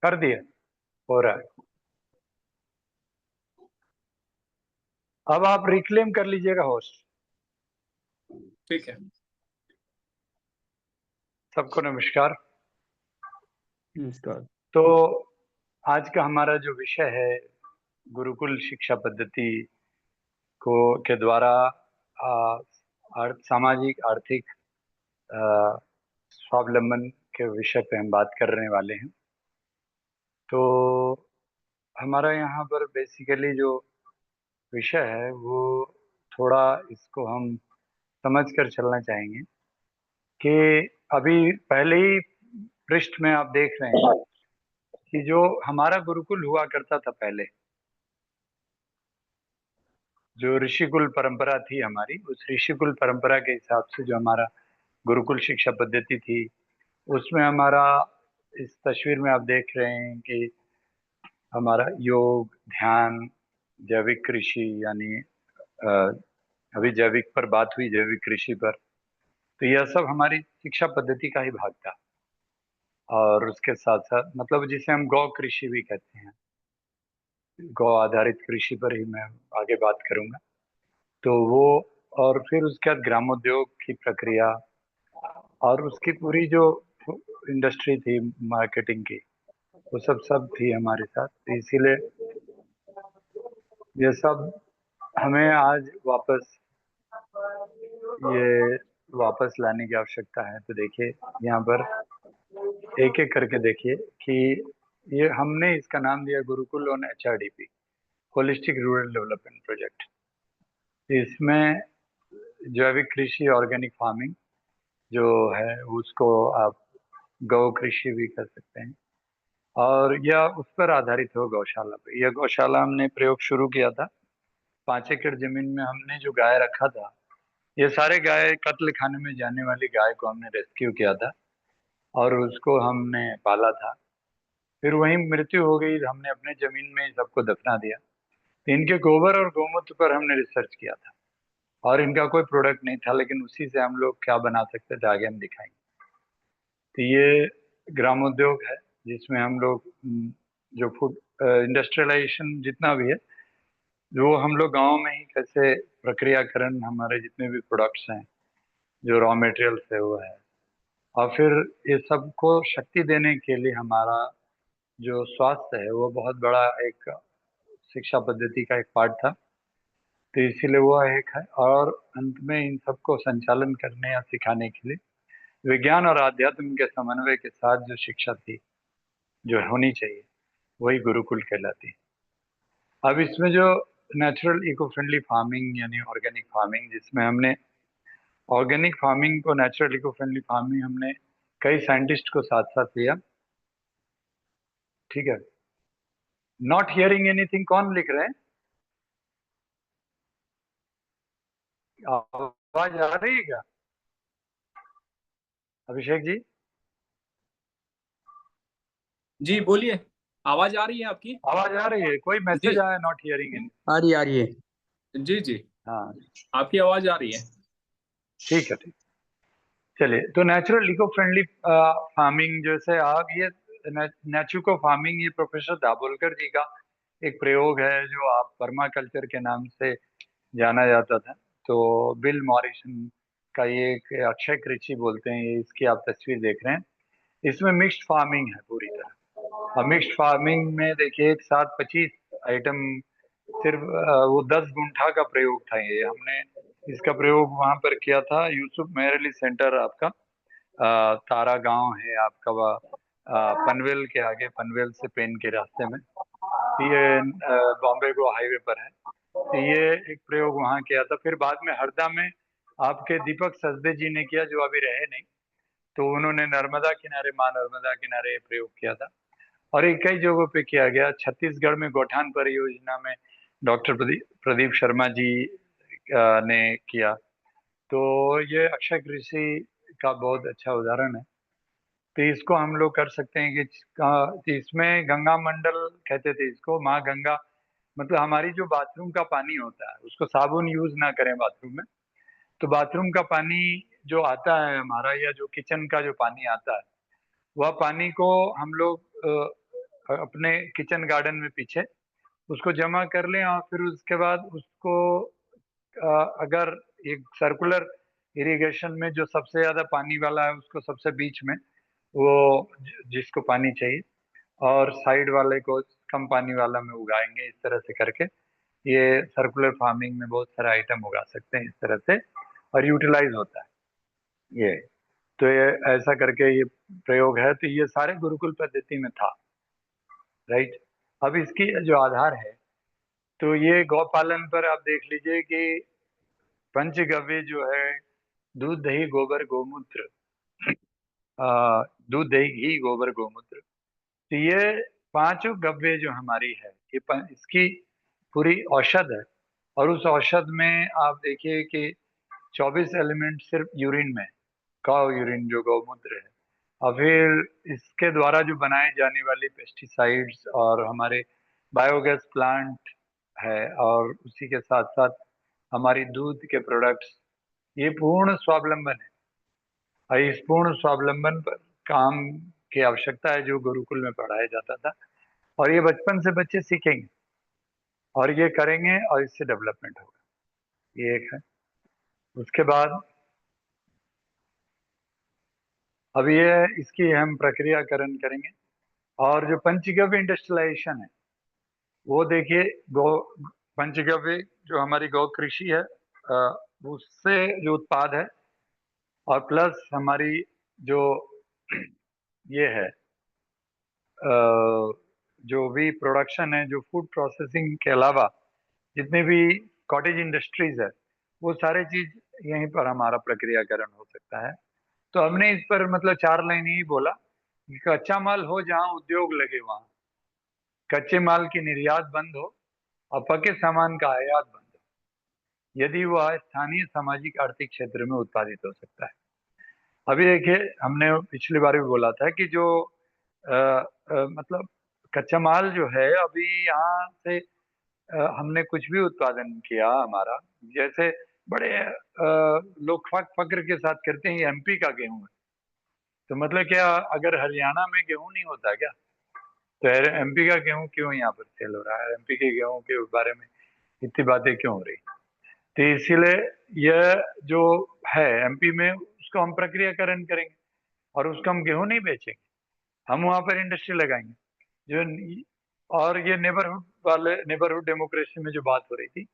कर दिया, हो रहा है। अब आप रिक्लेम कर लीजिएगा होस्ट। ठीक है। सबको नमस्कार। नमस्कार। तो आज का हमारा जो विषय है, गुरुकुल शिक्षा पद्धति को के द्वारा सामाजिक आर्थिक आ, स्वावलंबन के विषय पे हम बात करने वाले हैं। तो हमारा यहाँ पर बेसिकली जो विषय है वो थोड़ा इसको हम समझ कर चलना चाहेंगे कि अभी पहले ही पृष्ठ में आप देख रहे हैं कि जो हमारा गुरुकुल हुआ करता था पहले, जो ऋषिकुल परंपरा थी हमारी, उस ऋषिकुल परंपरा के हिसाब से जो हमारा गुरुकुल शिक्षा पद्धति थी, उसमें हमारा इस तस्वीर में आप देख रहे हैं कि हमारा योग, ध्यान, जैविक कृषि, यानी अ, अभी जैविक पर बात हुई, जैविक कृषि पर, तो यह सब हमारी शिक्षा पद्धति का ही भाग था। और उसके साथ साथ मतलब जिसे हम गौ कृषि भी कहते हैं, गौ आधारित कृषि पर ही मैं आगे बात करूंगा। तो वो, और फिर उसके बाद ग्रामोद्योग की प्रक्रिया और उसकी पूरी जो इंडस्ट्री थी मार्केटिंग की, वो सब सब थी हमारे साथ। तो इसीलिए ये सब हमें आज ये वापस लाने की आवश्यकता है। तो देखिए यहाँ पर एक एक करके देखिए कि ये हमने इसका नाम दिया Gurukul on HRDP, holistic rural development project. इसमें जैविक कृषि, ऑर्गेनिक फार्मिंग जो है उसको आप गौ कृषि भी कर सकते हैं, और यह उस पर आधारित हो गौशाला पे। यह गौशाला हमने प्रयोग शुरू किया था 5 एकड़ जमीन में। हमने जो गाय रखा था, ये सारे गाय कत्ल खाने में जाने वाली गाय को हमने रेस्क्यू किया था और उसको हमने पाला था। फिर वहीं मृत्यु हो गई, हमने अपने जमीन में ही सबको दफना दिया। तो इनके गोबर और गौमूत्र पर हमने रिसर्च किया था, और इनका कोई प्रोडक्ट नहीं था, लेकिन उसी से हम लोग क्या बना सकते थे आगे हम दिखाएंगे। तो ये ग्रामोद्योग है जिसमें हम लोग जो फूड इंडस्ट्रियलाइजेशन जितना भी है, जो हम लोग गांव में ही कैसे प्रक्रियाकरण, हमारे जितने भी प्रोडक्ट्स हैं, जो रॉ मटेरियल्स है वो है। और फिर ये सबको शक्ति देने के लिए हमारा जो स्वास्थ्य है वो बहुत बड़ा एक शिक्षा पद्धति का एक पार्ट था। तो इसीलिए वो एक है। और अंत में इन सबको संचालन करने या सिखाने के लिए विज्ञान और आध्यात्म के समन्वय के साथ जो शिक्षा थी, जो होनी चाहिए, वही गुरुकुल कहलाती है। अब इसमें जो नेचुरल इको फ्रेंडली फार्मिंग यानी ऑर्गेनिक फार्मिंग, जिसमें हमने ऑर्गेनिक फार्मिंग को नेचुरल इको फ्रेंडली फार्मिंग हमने कई साइंटिस्ट को साथ साथ लिया। ठीक है। नॉट हियरिंग एनीथिंग, कौन लिख रहे हैं? आवाज आ रही है क्या अभिषेक जी? जी बोलिए, आवाज आ रही है आपकी? आवाज आ रही है? कोई जी मैसेज आया नॉट हियरिंग एनी? आ रही है। जी जी, हाँ, आपकी आवाज आ रही है। ठीक है, ठीक। चलिए, तो नेचुरल इको फ्रेंडली फार्मिंग जैसे आप ये नेचुको फार्मिंग, ये प्रोफेसर दाभोलकर जी का एक प्रयोग है जो आप परमाकल्चर के नाम से जाना जाता था। तो बिल मॉरिसन का ये एक अक्षय कृषि बोलते हैं, ये इसकी आप तस्वीर देख रहे हैं। इसमें मिक्स्ड फार्मिंग है पूरी तरह। और मिक्स्ड फार्मिंग में देखिए एक साथ 25 आइटम, सिर्फ वो 10 गुंठा का प्रयोग था। ये हमने इसका प्रयोग वहां पर किया था, यूसुफ मेहर अली सेंटर आपका, तारा गांव है आपका, पनवेल के आगे, पनवेल से पेन के रास्ते में। ये बॉम्बे गो हाईवे पर है। तो ये एक प्रयोग वहां किया था। फिर बाद में हरदा में आपके दीपक सचदे जी ने किया, जो अभी रहे नहीं। तो उन्होंने नर्मदा किनारे, माँ नर्मदा किनारे ये प्रयोग किया था। और ये कई जगहों पे किया गया। छत्तीसगढ़ में गौठान परियोजना में डॉक्टर प्रदीप शर्मा जी ने किया। तो ये अक्षय कृषि का बहुत अच्छा उदाहरण है। तो इसको हम लोग कर सकते हैं कि इसमें गंगा मंडल कहते थे इसको, माँ गंगा। मतलब हमारी जो बाथरूम का पानी होता है उसको साबुन यूज ना करें बाथरूम में। तो बाथरूम का पानी जो आता है हमारा, या जो किचन का जो पानी आता है, वह पानी को हम लोग अपने किचन गार्डन में पीछे, उसको जमा कर लें और फिर उसके बाद उसको अगर एक सर्कुलर इरिगेशन में जो सबसे ज्यादा पानी वाला है उसको सबसे बीच में, वो जिसको पानी चाहिए, और साइड वाले को कम पानी वाला में उगाएंगे। इस तरह से करके ये सर्कुलर फार्मिंग में बहुत सारे आइटम उगा सकते हैं इस तरह से, और यूटिलाइज होता है ये। तो ये ऐसा करके ये प्रयोग है। तो ये सारे गुरुकुल पद्धति में था, राइट। अब इसकी जो आधार है, तो ये गौपालन पर आप देख लीजिए कि पंचगव्य जो है, दूध दही गोबर गौमूत्र, दूध दही घी गोबर गौमूत्र, तो ये पांचों गव्य जो हमारी है, ये इसकी पूरी औषध है। और उस औषध में आप देखिए कि 24 एलिमेंट सिर्फ यूरिन में, काउ यूरिन जो गौमूत्र है। और फिर इसके द्वारा जो बनाई जाने वाली पेस्टिसाइड्स और हमारे बायोगैस प्लांट है, और उसी के साथ साथ हमारी दूध के प्रोडक्ट्स, ये पूर्ण स्वावलंबन है। और इस पूर्ण स्वावलंबन पर काम की आवश्यकता है जो गुरुकुल में पढ़ाया जाता था, और ये बचपन से बच्चे सीखेंगे और ये करेंगे और इससे डेवलपमेंट होगा। ये एक है। उसके बाद अब ये इसकी हम प्रक्रियाकरण करेंगे। और जो पंचगव्य इंडस्ट्रियलाइजेशन है, वो देखिए, गौ पंचगव्य जो हमारी गौ कृषि है, उससे जो उत्पाद है, और प्लस हमारी जो ये है जो भी प्रोडक्शन है, जो फूड प्रोसेसिंग के अलावा जितने भी कॉटेज इंडस्ट्रीज है, वो सारे चीज यहीं पर हमारा प्रक्रियाकरण हो सकता है। तो हमने इस पर मतलब 4 लाइन ही बोला कि कच्चा माल हो जहां उद्योग लगे वहां, कच्चे माल की निर्यात बंद हो और पके सामान का आयात बंद हो, यदि वह स्थानीय सामाजिक आर्थिक क्षेत्र में उत्पादित हो सकता है। अभी देखिए, हमने पिछली बार भी बोला था कि जो मतलब कच्चा माल जो है, अभी यहाँ से हमने कुछ भी उत्पादन किया हमारा, जैसे बड़े लोग फक्र के साथ करते हैं एमपी का गेहूं है, तो मतलब क्या, अगर हरियाणा में गेहूं नहीं होता क्या, तो एमपी का गेहूं क्यों यहाँ पर सेल हो रहा है, एमपी के गेहूं के बारे में इतनी बातें क्यों हो रही। तो इसीलिए यह जो है एमपी में, उसको हम प्रक्रियाकरण करेंगे और उसको हम गेहूं नहीं बेचेंगे, हम वहां पर इंडस्ट्री लगाएंगे जो। और ये नेबरहुड डेमोक्रेसी में जो बात हो रही थी,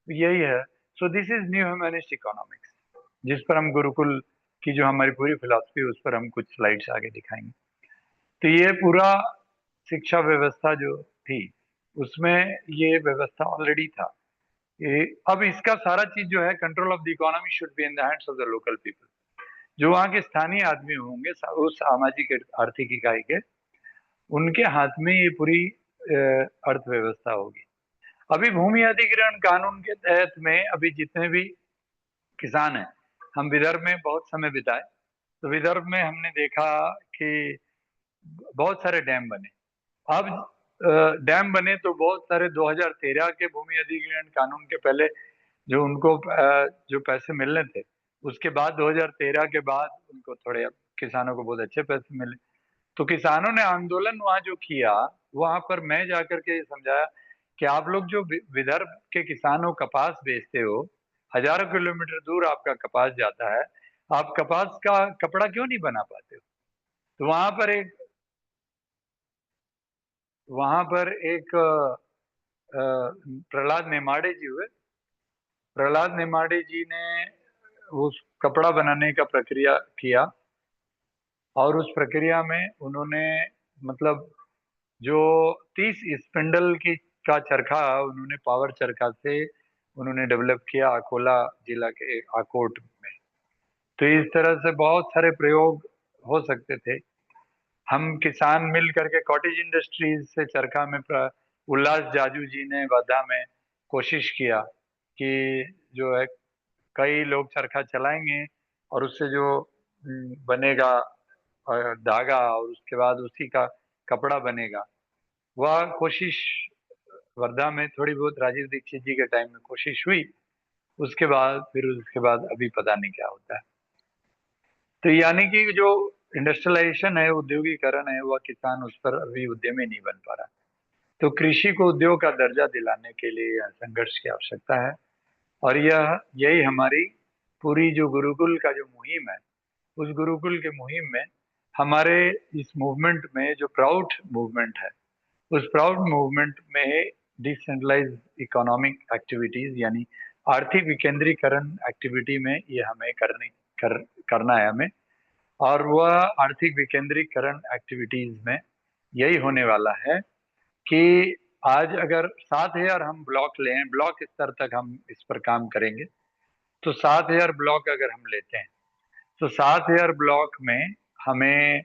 यही है। So this is new humanist economics, जिस पर हम गुरुकुल की जो हमारी पूरी फिलॉसफी है, उस पर हम कुछ स्लाइड्स आगे दिखाएंगे। तो ये पूरा शिक्षा व्यवस्था जो थी, उसमें ये व्यवस्था ऑलरेडी था। ये अब इसका सारा चीज जो है, control of the economy should be in the hands of the local people, जो वहाँ के स्थानीय आदमी होंगे उस सामाजिक आर्थिक इकाई के, उनके हाथ में ये पूरी अर्थव्यवस्था होगी। अभी भूमि अधिग्रहण कानून के तहत में अभी जितने भी किसान हैं, हम विदर्भ में बहुत समय बिताए, तो विदर्भ में हमने देखा कि बहुत सारे डैम बने। अब डैम बने तो बहुत सारे 2013 के भूमि अधिग्रहण कानून के पहले जो उनको जो पैसे मिलने थे, उसके बाद 2013 के बाद उनको थोड़े किसानों को बहुत अच्छे पैसे मिले। तो किसानों ने आंदोलन वहां जो किया, वहां पर मैं जाकर के समझाया कि आप लोग जो विदर्भ के किसानों कपास बेचते हो, हजारों किलोमीटर दूर आपका कपास जाता है, आप कपास का कपड़ा क्यों नहीं बना पाते हो। तो वहां पर एक प्रहलाद नेमाड़े जी हुए। प्रहलाद नेमाड़े जी ने उस कपड़ा बनाने का प्रक्रिया किया, और उस प्रक्रिया में उन्होंने मतलब जो 30 स्पिंडल की का चरखा उन्होंने पावर चरखा से उन्होंने डेवलप किया अकोला जिला के आकोट में। तो इस तरह से बहुत सारे प्रयोग हो सकते थे। हम किसान मिल करके कॉटेज इंडस्ट्रीज से चरखा में उल्लास जाजू जी ने वर्धा में कोशिश किया कि जो है कई लोग चरखा चलाएंगे और उससे जो बनेगा धागा, और उसके बाद उसी का कपड़ा बनेगा। वह कोशिश वर्धा में थोड़ी बहुत राजीव दीक्षित जी के टाइम में कोशिश हुई, उसके बाद अभी पता नहीं क्या होता है। तो यानी कि जो इंडस्ट्रियलाइजेशन है, औद्योगिकरण है, वह किसान उस पर अभी उद्यमी नहीं बन पा रहा। तो कृषि को उद्योग का दर्जा दिलाने के लिए यह संघर्ष की आवश्यकता है। और यही हमारी पूरी जो गुरुकुल का जो मुहिम है, उस गुरुकुल के मुहिम में हमारे इस मूवमेंट में जो प्राउड मूवमेंट है, उस प्राउड मूवमेंट में डिसेंट्रलाइज इकोनॉमिक एक्टिविटीज यानी आर्थिक विकेंद्रीकरण एक्टिविटी में ये हमें करना है हमें। और वह आर्थिक विकेंद्रीकरण एक्टिविटीज में यही होने वाला है कि आज अगर 7,000 हम ब्लॉक लें, ब्लॉक स्तर तक हम इस पर काम करेंगे, तो 7,000 ब्लॉक अगर हम लेते हैं तो 7,000 ब्लॉक में हमें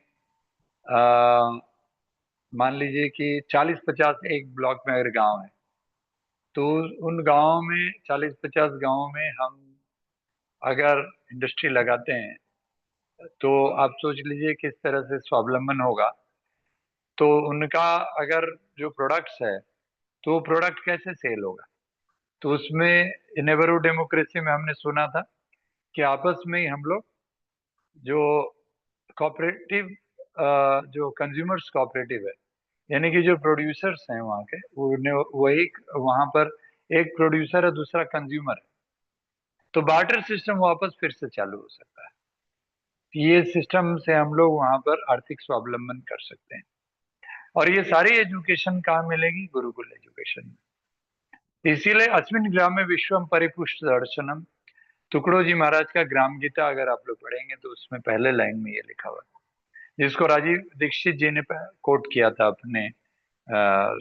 मान लीजिए कि 40-50 एक ब्लॉक में अगर गांव है, तो उन गांवों में 40-50 गांवों में हम अगर इंडस्ट्री लगाते हैं, तो आप सोच लीजिए किस तरह से स्वावलंबन होगा। तो उनका अगर जो प्रोडक्ट्स है, तो वो प्रोडक्ट कैसे सेल होगा। तो उसमें नेबरहुड डेमोक्रेसी में हमने सुना था कि आपस में ही हम लोग जो कोऑपरेटिव, जो कंज्यूमर्स कोऑपरेटिव है, यानी कि जो प्रोड्यूसर्स हैं वहाँ के, वही वहाँ पर एक प्रोड्यूसर है, दूसरा कंज्यूमर है, तो बार्टर सिस्टम वापस फिर से चालू हो सकता है। ये सिस्टम से हम लोग वहाँ पर आर्थिक स्वावलंबन कर सकते हैं। और ये सारी एजुकेशन कहाँ मिलेगी? गुरुकुल एजुकेशन में। इसीलिए अस्मिन् ग्रामे विश्वम परिपुष्ट दर्शनम, टुकड़ो जी महाराज का ग्राम गीता अगर आप लोग पढ़ेंगे तो उसमें पहले लाइन में ये लिखा हुआ है, जिसको राजीव दीक्षित जी ने कोट किया था अपने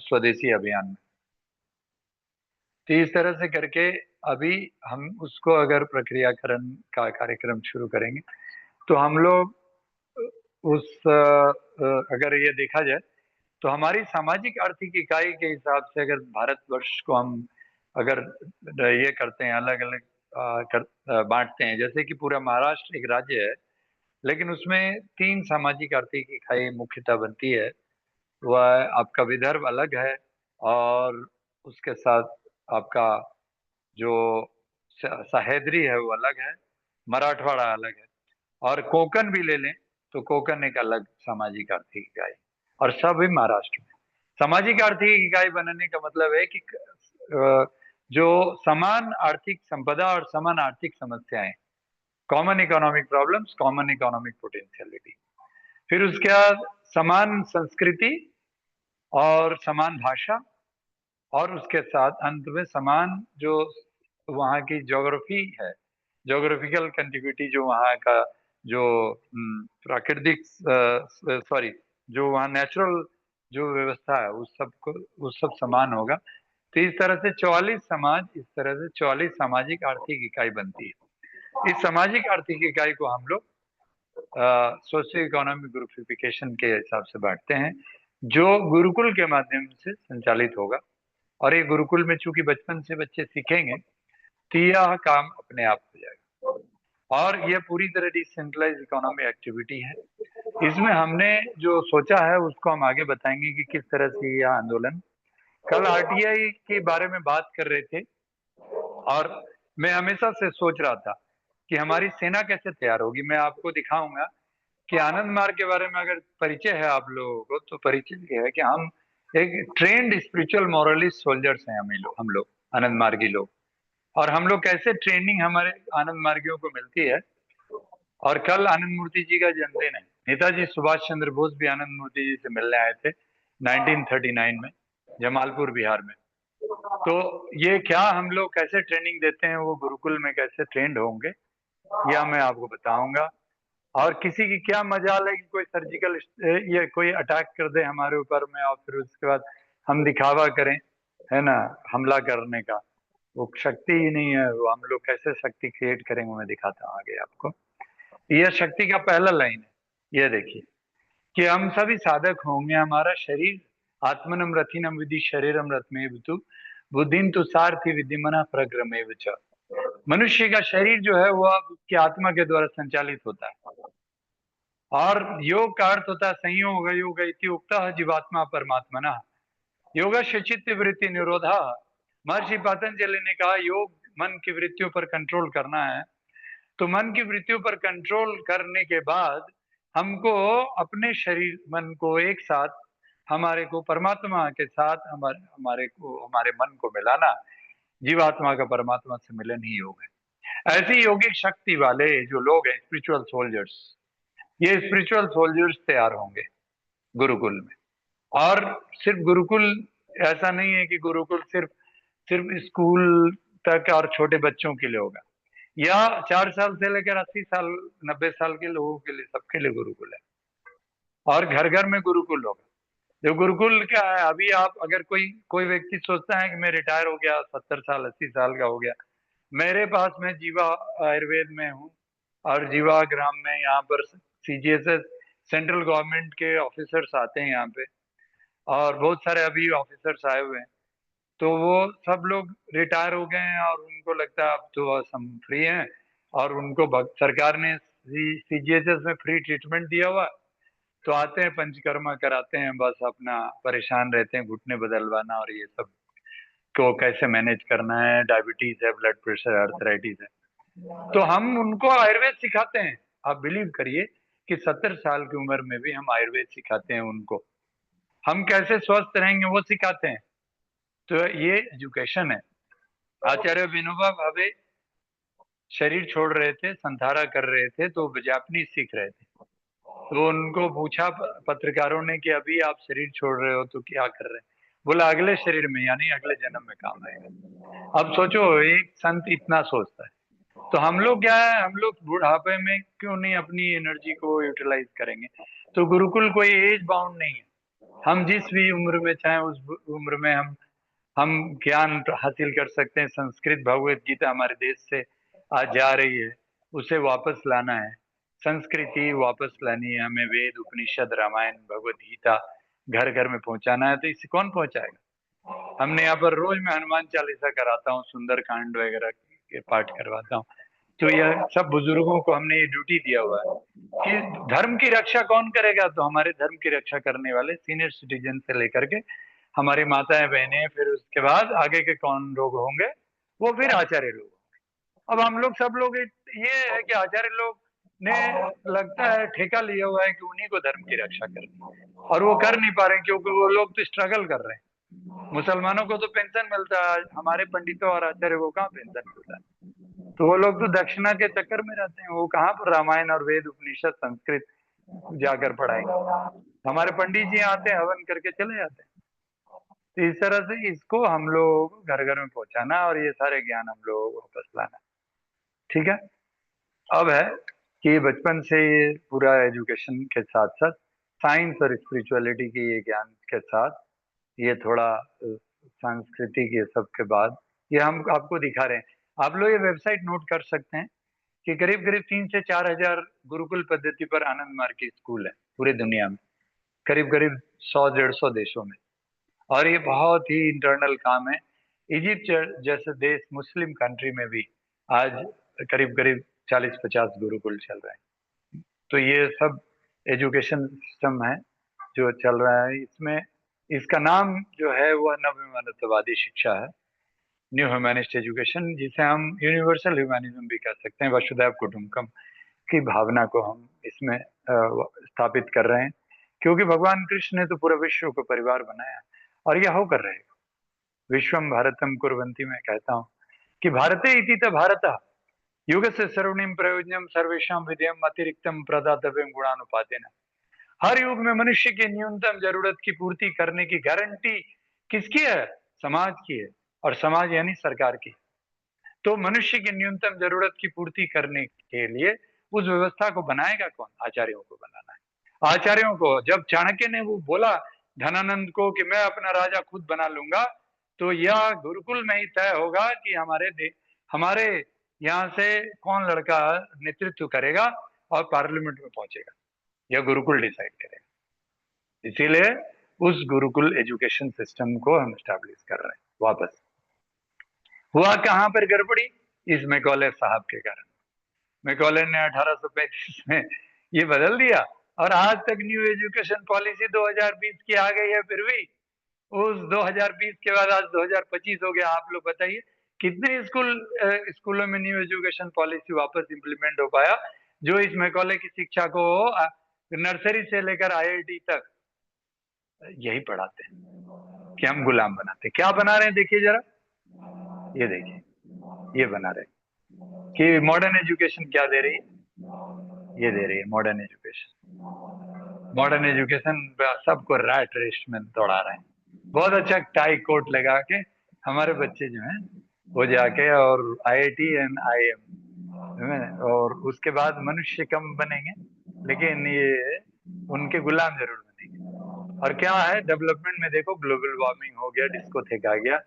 स्वदेशी अभियान में। तो इस तरह से करके अभी हम उसको अगर प्रक्रियाकरण का कार्यक्रम शुरू करेंगे, तो हम लोग अगर ये देखा जाए तो हमारी सामाजिक आर्थिक इकाई के हिसाब से अगर भारतवर्ष को हम अगर ये करते हैं, अलग अलग बांटते हैं, जैसे कि पूरा महाराष्ट्र एक राज्य है, लेकिन उसमें 3 सामाजिक आर्थिक इकाई मुख्यतः बनती है। वह आपका विदर्भ अलग है, और उसके साथ आपका जो सह्याद्री है वो अलग है, मराठवाड़ा अलग है, और कोंकण भी ले लें तो कोंकण एक अलग सामाजिक आर्थिक इकाई, और सब भी महाराष्ट्र में। सामाजिक आर्थिक इकाई बनने का मतलब है कि जो समान आर्थिक संपदा और समान आर्थिक समस्याएं, common economic problems, common economic potentiality, फिर उसके बाद समान संस्कृति और समान भाषा, और उसके साथ अंत में समान जो वहाँ की ज्योग्राफी है, ज्योग्राफिकल कंटिन्यूटी, जो वहाँ का जो प्राकृतिक सॉरी जो वहाँ नेचुरल जो व्यवस्था है उस सब समान होगा। तो इस तरह से 44 समाज, इस तरह से 44 सामाजिक आर्थिक इकाई बनती है। इस सामाजिक आर्थिक इकाई को हम लोग सोशियो इकोनॉमिक ग्रुपिफिकेशन के हिसाब से बांटते हैं, जो गुरुकुल के माध्यम से संचालित होगा। और ये गुरुकुल में चूंकि बचपन से बच्चे सीखेंगे, तो यह काम अपने आप हो जाएगा। और यह पूरी तरह डिसेंट्रलाइज इकोनॉमिक एक्टिविटी है। इसमें हमने जो सोचा है उसको हम आगे बताएंगे कि किस तरह से यह आंदोलन, कल आरटीआई के बारे में बात कर रहे थे, और मैं हमेशा से सोच रहा था कि हमारी सेना कैसे तैयार होगी। मैं आपको दिखाऊंगा कि आनंद मार्ग के बारे में अगर परिचय है आप लोगों को, तो परिचय ये है कि हम एक ट्रेंड स्पिरिचुअल मॉरलिस्ट सोल्जर्स हैं, हम लोग आनंद मार्गी लोग। और हम लोग कैसे ट्रेनिंग हमारे आनंद मार्गियों को मिलती है। और कल आनंद मूर्ति जी का जन्मदिन है। नेताजी सुभाष चंद्र बोस भी आनंद मूर्ति जी से मिलने आए थे 1939 में जमालपुर बिहार में। तो ये क्या हम लोग कैसे ट्रेनिंग देते हैं, वो गुरुकुल में कैसे ट्रेंड होंगे, यह मैं आपको बताऊंगा। और किसी की क्या मजाल है कि कोई सर्जिकल ये कोई अटैक कर दे हमारे ऊपर में, और फिर उसके बाद हम दिखावा करें, है ना, हमला करने का। वो शक्ति ही नहीं है। वो हम लोग कैसे शक्ति क्रिएट करेंगे, मैं दिखाता हूँ आगे आपको। यह शक्ति का पहला लाइन है, यह देखिए कि हम सभी साधक होंगे, हमारा शरीर आत्मनम रथिनम विधि शरीरम रथमे वितु बुद्धिन तु सारथि विधिमना प्रग्रमेव च। मनुष्य का शरीर जो है वो उसकी आत्मा के द्वारा संचालित होता है। और योग का अर्थ होता है संयोग, योग इति उक्तः जीवात्मा परमात्मना योग चित्त वृत्ति निरोधा। महर्षि पतंजलि ने कहा योग मन की वृत्तियों पर कंट्रोल करना है। तो मन की वृत्तियों पर कंट्रोल करने के बाद हमको अपने शरीर मन को एक साथ, हमारे को परमात्मा के साथ, हमारे मन को मिलाना, जीवात्मा का परमात्मा से मिलन ही योग है। ऐसी योगिक शक्ति वाले जो लोग हैं, स्पिरिचुअल सोल्जर्स, ये स्पिरिचुअल सोल्जर्स तैयार होंगे गुरुकुल में। और सिर्फ गुरुकुल ऐसा नहीं है कि गुरुकुल सिर्फ सिर्फ स्कूल तक और छोटे बच्चों के लिए होगा, या 4 साल से लेकर 80 साल 90 साल के लोगों के लिए, सबके लिए गुरुकुल है। और घर घर में गुरुकुल होगा। जो गुरुकुल क्या है, अभी आप अगर कोई कोई व्यक्ति सोचता है कि मैं रिटायर हो गया, 70 साल 80 साल का हो गया, मेरे पास, मैं जीवा आयुर्वेद में हूँ और जीवा ग्राम में, यहाँ पर सीजीएसएस सेंट्रल गवर्नमेंट के ऑफिसर्स आते हैं यहाँ पे, और बहुत सारे अभी ऑफिसर्स आए हुए हैं। तो वो सब लोग रिटायर हो गए हैं और उनको लगता है अब तो बस हम फ्री हैं, और उनको सरकार ने सीजीएचएस में फ्री ट्रीटमेंट दिया हुआ। तो आते हैं, पंचकर्मा कराते हैं, बस अपना परेशान रहते हैं, घुटने बदलवाना और ये सब को कैसे मैनेज करना है, डायबिटीज है, ब्लड प्रेशर, आर्थराइटिस है। तो हम उनको आयुर्वेद सिखाते हैं। आप बिलीव करिए कि 70 साल की उम्र में भी हम आयुर्वेद सिखाते हैं उनको। हम कैसे स्वस्थ रहेंगे वो सिखाते हैं। तो ये एजुकेशन है। आचार्य विनोबा भावे शरीर छोड़ रहे थे, संधारा कर रहे थे, तो जापानीज सीख रहे थे। तो उनको पूछा पत्रकारों ने कि अभी आप शरीर छोड़ रहे हो तो क्या कर रहे हैं? बोला अगले शरीर में, यानी अगले जन्म में काम आएगा। अब सोचो, एक संत इतना सोचता है, तो हम लोग क्या है, हम लोग बुढ़ापे में क्यों नहीं अपनी एनर्जी को यूटिलाइज करेंगे? तो गुरुकुल कोई एज बाउंड नहीं है। हम जिस भी उम्र में चाहे उस उम्र में हम ज्ञान हासिल कर सकते हैं। संस्कृत भगवत गीता हमारे देश से आज जा रही है, उसे वापस लाना है। संस्कृति वापस लानी है हमें। वेद उपनिषद रामायण भगवत गीता घर घर में पहुंचाना है। तो इसे कौन पहुंचाएगा? हमने यहाँ पर रोज मैं हनुमान चालीसा कराता हूँ, सुंदर कांड वगैरह के पाठ करवाता हूँ। तो यह सब बुजुर्गों को हमने ये ड्यूटी दिया हुआ है कि धर्म की रक्षा कौन करेगा? तो हमारे धर्म की रक्षा करने वाले सीनियर सिटीजन से लेकर के हमारी माताएं बहनें, फिर उसके बाद आगे के कौन लोग होंगे, वो फिर आचार्य लोग। अब हम लोग सब लोग ये है कि आचार्य लोग ने लगता है ठेका लिया हुआ है कि उन्हीं को धर्म की रक्षा करनी, और वो कर नहीं पा रहे क्योंकि वो लोग तो स्ट्रगल कर रहे हैं। मुसलमानों को तो पेंशन मिलता है, हमारे पंडितों और आचार्य को कहाँ पेंशन मिलता है? तो वो लोग तो दक्षिणा के चक्कर में रहते हैं। वो कहाँ पर रामायण और वेद उपनिषद संस्कृत जाकर पढ़ाएंगे? हमारे पंडित जी आते हैं, हवन करके चले जाते हैं। तो इस तरह से इसको हम लोग घर घर में पहुंचाना और ये सारे ज्ञान हम लोग वापस लाना। ठीक है। अब है कि बचपन से ये पूरा एजुकेशन के साथ साथ साइंस और स्पिरिचुअलिटी के ये ज्ञान के साथ ये थोड़ा सांस्कृतिक ये सब के बाद ये हम आपको दिखा रहे हैं। आप लोग ये वेबसाइट नोट कर सकते हैं कि करीब करीब 3 से 4 हजार गुरुकुल पद्धति पर आनंद मार्ग की स्कूल है पूरी दुनिया में, करीब करीब 100 150 देशों में। और ये बहुत ही इंटरनल काम है। इजिप्ट जैसे देश, मुस्लिम कंट्री में भी आज करीब करीब 40 50 गुरुकुल चल रहे हैं। तो ये सब एजुकेशन सिस्टम है जो चल रहा है। इसमें इसका नाम जो है वह नवविमनस्यवादी शिक्षा है, न्यू ह्यूमैनिस्ट एजुकेशन, जिसे हम यूनिवर्सल ह्यूमैनिज्म भी कह सकते हैं। वसुधैव कुटुंबकम की भावना को हम इसमें स्थापित कर रहे हैं, क्योंकि भगवान कृष्ण ने तो पूरे विश्व को परिवार बनाया, और यह होकर रहेगा। विश्वम भारतम कुर्वन्ति, मैं कहता हूँ कि भारते इति त भारतः युगस्य सर्वनिम प्रयोजनम सर्वेषां विधेयम अतिरिक्तम प्रदातव्यम गुणानुपातेन। हर युग में मनुष्य की न्यूनतम जरूरत की पूर्ति करने की गारंटी किसकी है? समाज की है, और समाज यानी सरकार की। तो मनुष्य की न्यूनतम जरूरत की पूर्ति करने के लिए उस व्यवस्था को बनाएगा कौन? आचार्यों को बनाना है। आचार्यों को जब चाणक्य ने वो बोला धनानंद को कि मैं अपना राजा खुद बना लूंगा, तो यह गुरुकुल में ही तय होगा कि हमारे यहाँ से कौन लड़का नेतृत्व करेगा और पार्लियामेंट में पहुंचेगा, यह गुरुकुल डिसाइड करेगा। इसीलिए उस गुरुकुल एजुकेशन सिस्टम को हम स्टैब्लिश कर रहे हैं वापस। हुआ कहां पर गड़बड़ी? इस मैकॉले साहब के कारण। मैकॉले ने 1835 में ये बदल दिया, और आज तक न्यू एजुकेशन पॉलिसी 2020 की आ गई है। फिर भी उस 2020 के बाद आज 2025 हो गया। आप लोग बताइए कितने स्कूलों में न्यू एजुकेशन पॉलिसी वापस इंप्लीमेंट हो पाया, जो इस मैकॉले की शिक्षा को नर्सरी से लेकर आईआईटी तक यही पढ़ाते हैं कि हम गुलाम बनाते हैं। क्या बना रहे हैं देखिए जरा, ये देखिए, ये बना रहे हैं कि मॉडर्न एजुकेशन क्या दे रही है, ये दे रही है मॉडर्न एजुकेशन। मॉडर्न एजुकेशन सबको रैट रेस में दौड़ा रहे हैं। बहुत अच्छा टाई कोट लगा के हमारे बच्चे जो हैं वो जाके और आईआईटी एंड आईएम और उसके बाद मनुष्य कम बनेंगे, लेकिन ये उनके गुलाम जरूर बनेंगे। और क्या है डेवलपमेंट में, देखो ग्लोबल वार्मिंग हो गया, डिस्कोथेक आ गया,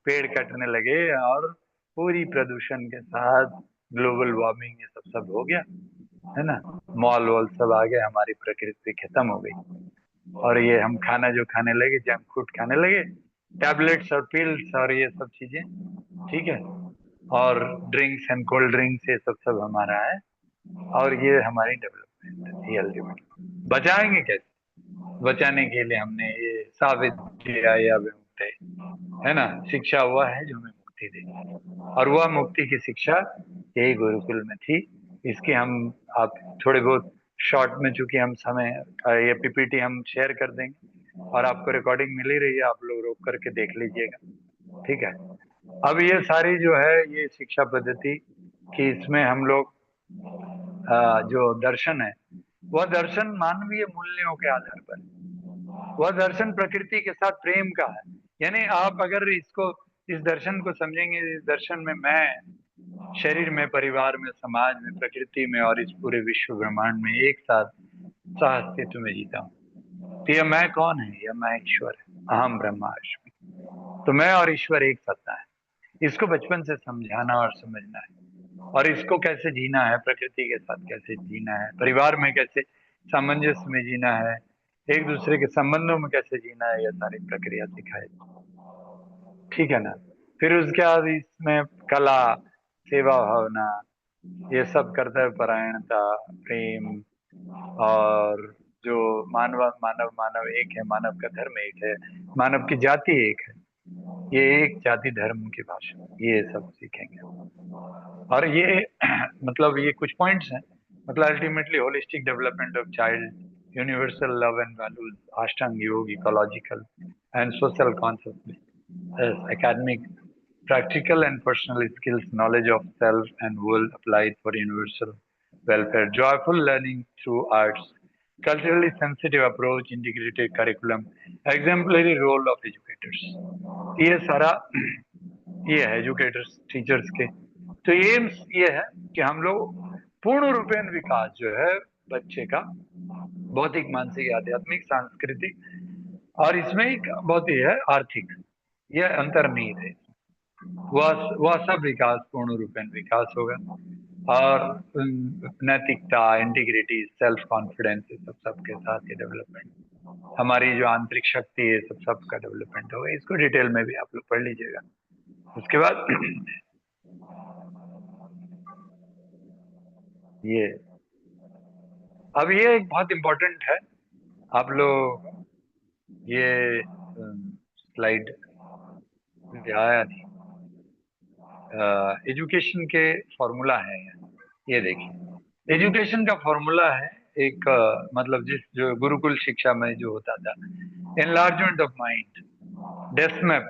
पेड़ कटने लगे और पूरी प्रदूषण के साथ ग्लोबल वार्मिंग ये सब हो गया, है ना। मॉल वॉल सब आ गए, हमारी प्रकृति खत्म हो गई। और ये हम खाना जो खाने लगे, जंक फूड खाने लगे, टैबलेट्स और पिल्स और ये सब चीजें, ठीक है, और ड्रिंक्स एंड कोल्ड ड्रिंक्स ये सब सब हमारा है। और ये हमारी डेवलपमेंट है अल्टीमेटली। बचाएंगे कैसे? बचाने के लिए हमने ये साबित किया या विमुक्ति, है ना, शिक्षा हुआ है जो हमें मुक्ति दे। और वह मुक्ति की शिक्षा यही गुरुकुल में थी। इसकी हम आप थोड़े बहुत शॉर्ट में, चूंकि हम समय ये पीपीटी हम शेयर कर देंगे और आपको रिकॉर्डिंग मिल ही रही है, आप लोग रोक करके देख लीजिएगा, ठीक है। अब ये सारी जो है ये शिक्षा पद्धति कि इसमें हम लोग जो दर्शन है वह दर्शन मानवीय मूल्यों के आधार पर है। वह दर्शन प्रकृति के साथ प्रेम का है। यानी आप अगर इसको, इस दर्शन को समझेंगे, इस दर्शन में मैं शरीर में, परिवार में, समाज में, प्रकृति में और इस पूरे विश्व ब्रह्मांड में एक साथ सह अस्तित्व में जीता हूँ। तो यह मैं कौन है? यह मैं ईश्वर है, अहम ब्रह्मास्मि। तो मैं और ईश्वर एक सत्ता है। इसको बचपन से समझाना और समझना है। और इसको कैसे जीना है, प्रकृति के साथ कैसे जीना है, परिवार में कैसे सामंजस्य में जीना है, एक दूसरे के संबंधों में कैसे जीना है, यह सारी प्रक्रिया सिखाई, ठीक है ना। फिर उसके बाद इसमें कला, सेवा भावना, ये सब कर्तव्य परायणता, प्रेम, और जो मानव मानव मानव एक है, मानव का धर्म एक है, मानव की जाति एक है, ये एक जाति धर्म की भाषा, ये सब सीखेंगे। और ये मतलब ये कुछ पॉइंट्स हैं। मतलब ultimately holistic development of child, universal love and values, अष्टांग योग, ecological and social concept, academic, practical and personal skills, knowledge of self and world applied for universal welfare, joyful learning through arts, culturally sensitive approach, integrated curriculum, exemplary role of educators। ये सारा ये है educators, teachers के। तो AIIMS ये है कि हम लोग पूर्ण रूपेण विकास जो है बच्चे का, भौतिक, मानसिक, आध्यात्मिक, सांस्कृतिक, और इसमें एक बहुत ही है आर्थिक, यह अंतर्निहित है। वह सब विकास पूर्ण रूपेण विकास होगा। और नैतिकता, इंटीग्रिटी, सेल्फ कॉन्फिडेंस, ये सब सबके साथ ये डेवलपमेंट, हमारी जो आंतरिक शक्ति है, सब सबका डेवलपमेंट होगा। इसको डिटेल में भी आप लोग पढ़ लीजिएगा। उसके बाद ये, अब ये एक बहुत इंपॉर्टेंट है, आप लोग ये स्लाइड आया नहीं, एजुकेशन के फॉर्मूला है, ये देखिए एजुकेशन का फॉर्मूला है एक, मतलब जिस जो गुरुकुल शिक्षा में जो होता था, एनलार्जमेंट ऑफ माइंड, डेस्मैप।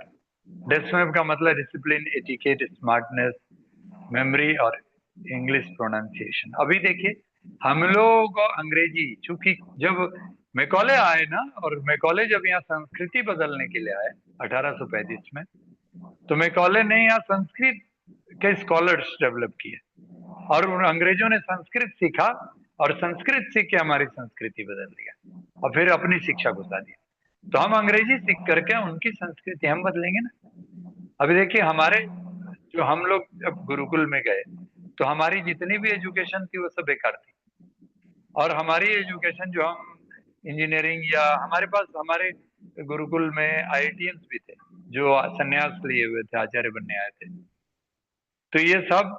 डेस्मैप का मतलब डिसिप्लिन, एटिकेट, स्मार्टनेस, मेमोरी और इंग्लिश प्रोनाउंसिएशन। अभी देखिए हम लोग अंग्रेजी, चूंकि जब मैकॉले आए ना, और मैकॉले जब यहाँ संस्कृति बदलने के लिए आए 1835 में, तो मैकॉले ने यहाँ संस्कृत के स्कॉलर्स डेवलप किए, और उन अंग्रेजों ने संस्कृत सीखा, और संस्कृत सीख के हमारी संस्कृति बदल दिया, और फिर अपनी शिक्षा घुसा दिया। तो हम अंग्रेजी सीख करके उनकी संस्कृति हम बदलेंगे ना। अभी देखिए हमारे जो, हम लोग जब गुरुकुल में गए तो हमारी जितनी भी एजुकेशन थी वो सब बेकार थी। और हमारी एजुकेशन जो हम इंजीनियरिंग, या हमारे पास हमारे गुरुकुल में आईआईटीएंस भी थे जो संन्यास लिए हुए थे, आचार्य बनने आए थे। तो ये सब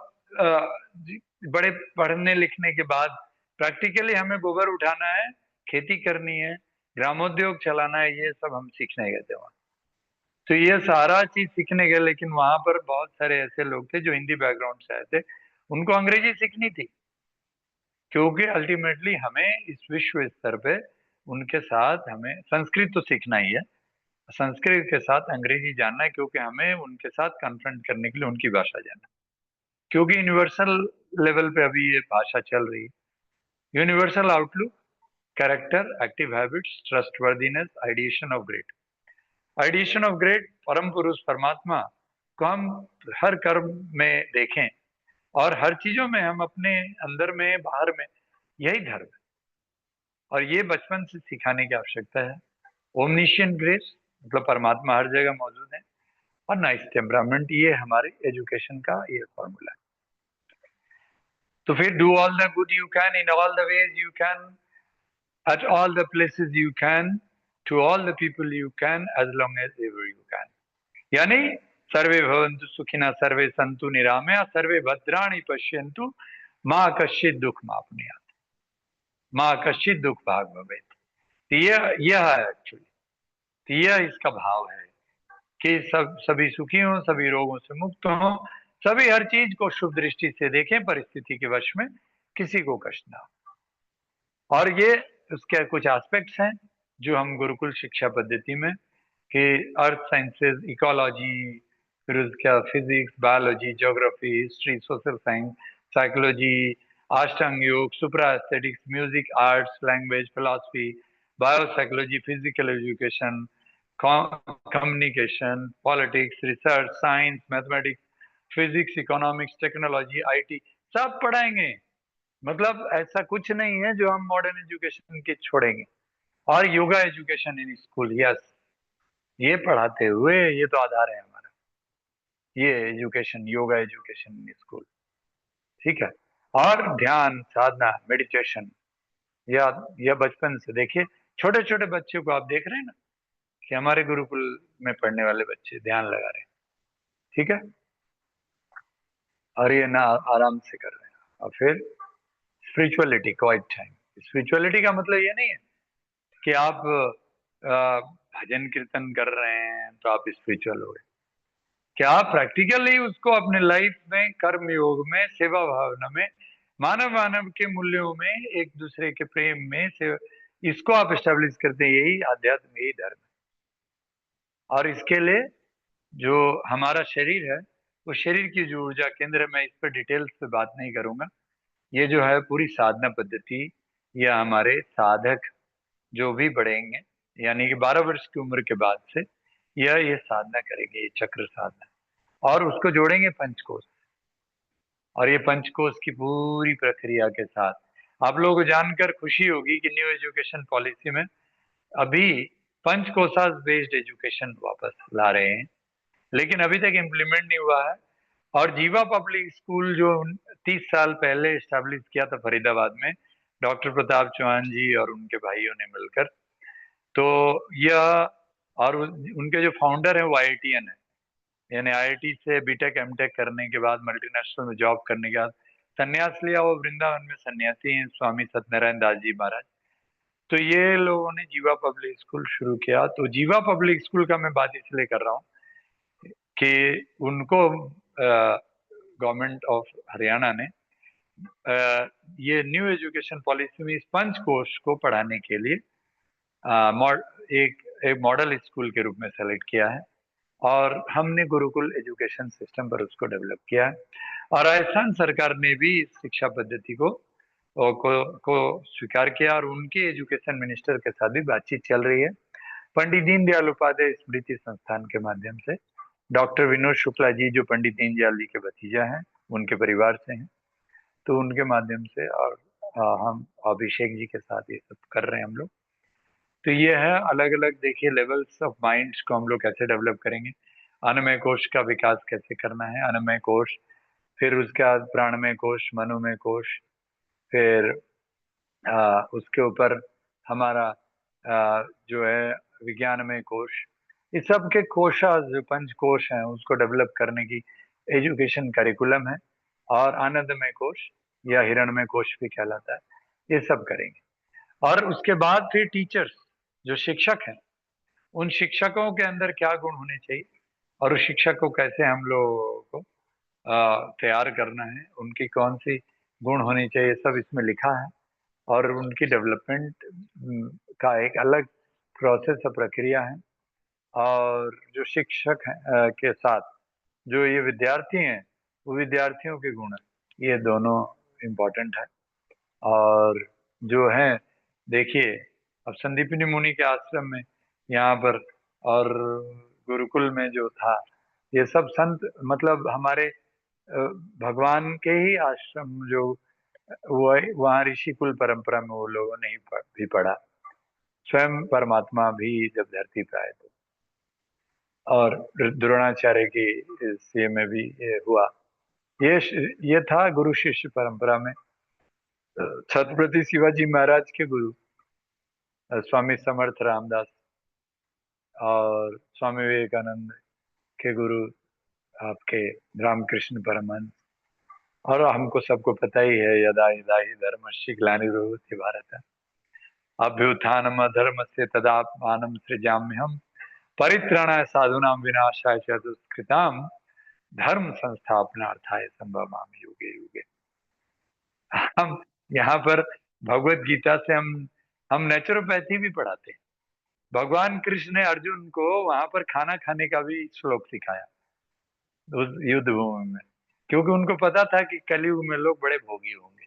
बड़े पढ़ने लिखने के बाद प्रैक्टिकली हमें गोबर उठाना है, खेती करनी है, ग्रामोद्योग चलाना है, ये सब हम सीखने गए थे वहाँ। तो ये सारा चीज सीखने गए, लेकिन वहां पर बहुत सारे ऐसे लोग थे जो हिंदी बैकग्राउंड से आए थे, उनको अंग्रेजी सीखनी थी। क्योंकि अल्टीमेटली हमें इस विश्व स्तर पे उनके साथ हमें संस्कृत तो सीखना ही है, संस्कृत के साथ अंग्रेजी जानना है, क्योंकि हमें उनके साथ कन्फ्रंट करने के लिए उनकी भाषा जानना है। क्योंकि यूनिवर्सल लेवल पे अभी ये भाषा चल रही है। Universal outlook, character, active habits, trustworthiness, ideation of great. Ideation of great, परम पुरुष परमात्मा को हम हर कर्म में देखें और हर चीजों में हम अपने अंदर में बाहर में, यही धर्म है। और ये बचपन से सिखाने की आवश्यकता है। ओमनिशियंट ग्रेस मतलब परमात्मा हर जगह मौजूद है। और नाइस टेम्परामेंट, ये हमारे एजुकेशन का ये फॉर्मूला है। तो फिर do all the good you can in all the ways you can at all the places you can to all the people you can as long as ever you can. यानी सर्वे भवन्तु सुखिनः, सर्वे सन्तु निरामया, सर्वे भद्राणि पश्यन्तु, माँ कश्चित् दुख माप्नुयात्, माँ कश्चित् दुख भाग भवेत्। तो यह है एक्चुअली, तो यह इसका भाव है कि सभी सुखी हों, सभी रोगों से मुक्त हों, सभी हर चीज को शुभ दृष्टि से देखें, परिस्थिति के वश में किसी को कष्ट ना हो। और ये उसके कुछ एस्पेक्ट्स हैं जो हम गुरुकुल शिक्षा पद्धति में कि अर्थ साइंसेज, इकोलॉजी, फिर उसका physics, biology, geography, history, social science, psychology, Ashtanga yoga, supra aesthetics, music, arts, language, philosophy, biopsychology, physical education, communication, politics, research, science, mathematics, physics, economics, technology, IT, सब पढ़ाएंगे। मतलब ऐसा कुछ नहीं है जो हम मॉडर्न एजुकेशन के छोड़ेंगे। और yoga education in school, yes, ये पढ़ाते हुए, ये तो आधार है हमारा, ये education, yoga education in school, ठीक है। और ध्यान साधना, मेडिटेशन, यह बचपन से देखिए। छोटे छोटे बच्चों को आप देख रहे हैं ना कि हमारे गुरुकुल में पढ़ने वाले बच्चे ध्यान लगा रहे हैं, ठीक है, और ये ना आराम से कर रहे हैं। और फिर स्पिरिचुअलिटी, क्वाइट टाइम। स्पिरिचुअलिटी का मतलब ये नहीं है कि आप भजन कीर्तन कर रहे हैं तो आप स्पिरिचुअल हो गए। क्या आप प्रैक्टिकली उसको अपने लाइफ में, कर्म योग में, सेवा भावना में, मानव मानव के मूल्यों में, एक दूसरे के प्रेम में से इसको आप एस्टेब्लिश करते हैं, यही आध्यात्म, यही धर्म है। और इसके लिए जो हमारा शरीर है, वो शरीर की जो ऊर्जा केंद्र है, मैं इस पर डिटेल्स पे बात नहीं करूंगा। ये जो है पूरी साधना पद्धति, या हमारे साधक जो भी बढ़ेंगे, यानी कि 12 वर्ष की उम्र के बाद से यह ये साधना करेंगे, ये चक्र साधना, और उसको जोड़ेंगे पंचकोश। और ये पंचकोश की पूरी प्रक्रिया के साथ आप लोगों को जानकर खुशी होगी कि न्यू एजुकेशन पॉलिसी में अभी पंचकोशास बेस्ड एजुकेशन वापस ला रहे हैं, लेकिन अभी तक इम्प्लीमेंट नहीं हुआ है। और जीवा पब्लिक स्कूल जो 30 साल पहले स्टैब्लिश किया था फरीदाबाद में, डॉक्टर प्रताप चौहान जी और उनके भाइयों ने मिलकर, तो यह, और उनके जो फाउंडर है वो आईआईटीएन है, यानी आईआईटी से बीटेक एमटेक करने के बाद मल्टीनेशनल में जॉब करने के बाद संन्यास लिया। वो वृंदावन में सन्यासी हैं, स्वामी सत्यनारायण दास जी महाराज। तो ये लोगों ने जीवा पब्लिक स्कूल शुरू किया। तो जीवा पब्लिक स्कूल का मैं बात इसलिए कर रहा हूँ कि उनको गवर्नमेंट ऑफ हरियाणा ने ये न्यू एजुकेशन पॉलिसी में इस पंचकोश को पढ़ाने के लिए एक मॉडल स्कूल के रूप में सेलेक्ट किया है। और हमने गुरुकुल एजुकेशन सिस्टम पर उसको डेवलप किया है। और राजस्थान सरकार ने भी इस शिक्षा पद्धति को स्वीकार किया, और उनके एजुकेशन मिनिस्टर के साथ भी बातचीत चल रही है। पंडित दीनदयाल उपाध्याय स्मृति संस्थान के माध्यम से डॉक्टर विनोद शुक्ला जी, जो पंडित दीनदयाल जी के भतीजा हैं, उनके परिवार से हैं, तो उनके माध्यम से, और हम अभिषेक जी के साथ ये सब कर रहे हैं हम लोग। तो ये है अलग अलग, देखिए, लेवल्स ऑफ माइंड्स को हम लोग कैसे डेवलप करेंगे। अन्नमय कोश का विकास कैसे करना है, अन्नमय कोश, फिर उसके बाद प्राणमय कोश, मनोमय कोश, फिर उसके ऊपर हमारा जो है विज्ञानमय कोश, इस सब के कोशा जो पंच कोश हैं उसको डेवलप करने की एजुकेशन करिकुलम है। और आनंदमय कोश या हिरणमय कोश भी कहलाता है, ये सब करेंगे। और उसके बाद फिर टीचर्स, जो शिक्षक हैं, उन शिक्षकों के अंदर क्या गुण होने चाहिए और उस शिक्षक को कैसे हम लोगों को तैयार करना है, उनकी कौन सी गुण होनी चाहिए, सब इसमें लिखा है। और उनकी डेवलपमेंट का एक अलग प्रोसेस और प्रक्रिया है। और जो शिक्षक हैं के साथ जो ये विद्यार्थी हैं, वो विद्यार्थियों के गुण हैं, ये दोनों इम्पोर्टेंट है। और जो है, देखिए, अब संदीपनी मुनि के आश्रम में यहाँ पर और गुरुकुल में जो था, ये सब संत मतलब हमारे भगवान के ही आश्रम जो वो वहाँ ऋषिकुल परंपरा में वो लोगों ने ही भी पढ़ा। स्वयं परमात्मा भी जब धरती पे आए थे, और द्रोणाचार्य की इस ये में भी ये हुआ। ये था गुरु शिष्य परंपरा में छत्रपति शिवाजी महाराज के गुरु स्वामी समर्थ रामदास और स्वामी विवेकानंद के गुरु आपके रामकृष्ण परमहंस। और हमको सबको पता ही है, यदा यदा ही धर्मस्य ग्लानिर्भवति भारत अभ्युत्थानम अधर्मस्य तदात्मानं सृजाम्यहम् परित्राणाय साधूनां विनाशाय च दुष्कृतां धर्म संस्थापनार्थाय संभवामि युगे युगे। हम यहाँ पर भगवत गीता से हम नेचुरोपैथी भी पढ़ाते हैं। भगवान कृष्ण ने अर्जुन को वहां पर खाना खाने का भी श्लोक सिखाया उस युद्ध भूमि में, क्योंकि उनको पता था कि कलयुग में लोग बड़े भोगी होंगे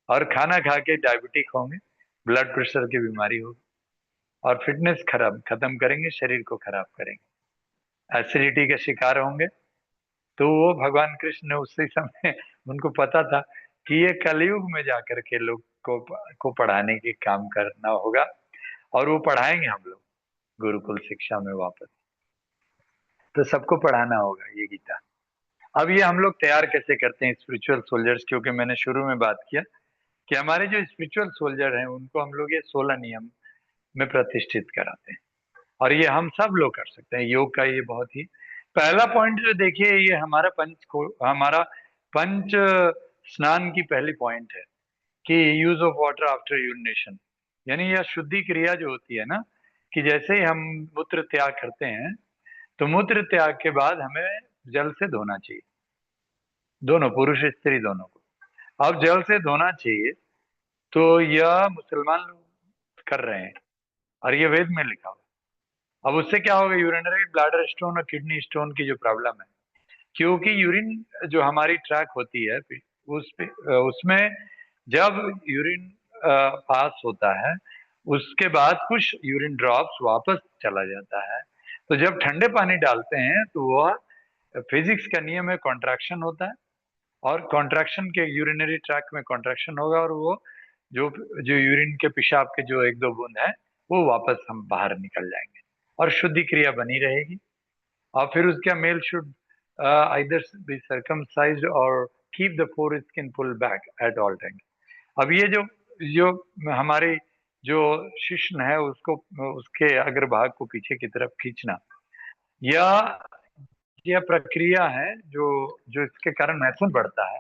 और खाना खा के डायबिटिक होंगे, ब्लड प्रेशर की बीमारी होगी, और फिटनेस खराब खत्म करेंगे, शरीर को खराब करेंगे, एसिडिटी के शिकार होंगे। तो वो भगवान कृष्ण ने उसी समय उनको पता था कि ये कलयुग में जाकर के लोग को पढ़ाने के काम करना होगा, और वो पढ़ाएंगे हम लोग गुरुकुल शिक्षा में वापस। तो सबको पढ़ाना होगा ये गीता। अब ये हम लोग तैयार कैसे करते हैं स्पिरिचुअल सोल्जर्स, क्योंकि मैंने शुरू में बात किया कि हमारे जो स्पिरिचुअल सोल्जर हैं उनको हम लोग ये 16 नियम में प्रतिष्ठित कराते हैं, और ये हम सब लोग कर सकते हैं। योग का ये बहुत ही पहला पॉइंट जो देखिए, ये हमारा पंच स्नान की पहली पॉइंट है कि use of water after urination, यानी यह शुद्धि क्रिया जो होती है ना, कि जैसे ही हम मूत्र त्याग करते हैं, तो मूत्र त्याग के बाद हमें जल से धोना चाहिए, दोनों पुरुष स्त्री दोनों को। अब जल से धोना चाहिए, तो यह मुसलमान लोग कर रहे हैं और ये वेद में लिखा हुआ है। अब उससे क्या होगा, यूरिनरी ब्लैडर स्टोन और किडनी स्टोन की जो प्रॉब्लम है, क्योंकि यूरिन जो हमारी ट्रैक होती है उसमें जब यूरिन पास होता है, उसके बाद कुछ यूरिन ड्रॉप्स वापस चला जाता है। तो जब ठंडे पानी डालते हैं तो वह फिजिक्स का नियम है, कॉन्ट्रैक्शन होता है, और कॉन्ट्रैक्शन के यूरिनरी ट्रैक में कॉन्ट्रैक्शन होगा, और वो जो जो यूरिन के पेशाब के जो एक दो बूंद है वो वापस हम बाहर निकल जाएंगे, और शुद्धि क्रिया बनी रहेगी। और फिर उसका male should either be circumcised और keep the foreskin pull back at all time. अब ये जो जो हमारे जो शिश्न है उसको उसके अग्रभाग को पीछे की तरफ खींचना, यह यह प्रक्रिया है जो जो इसके कारण मैथुन बढ़ता है।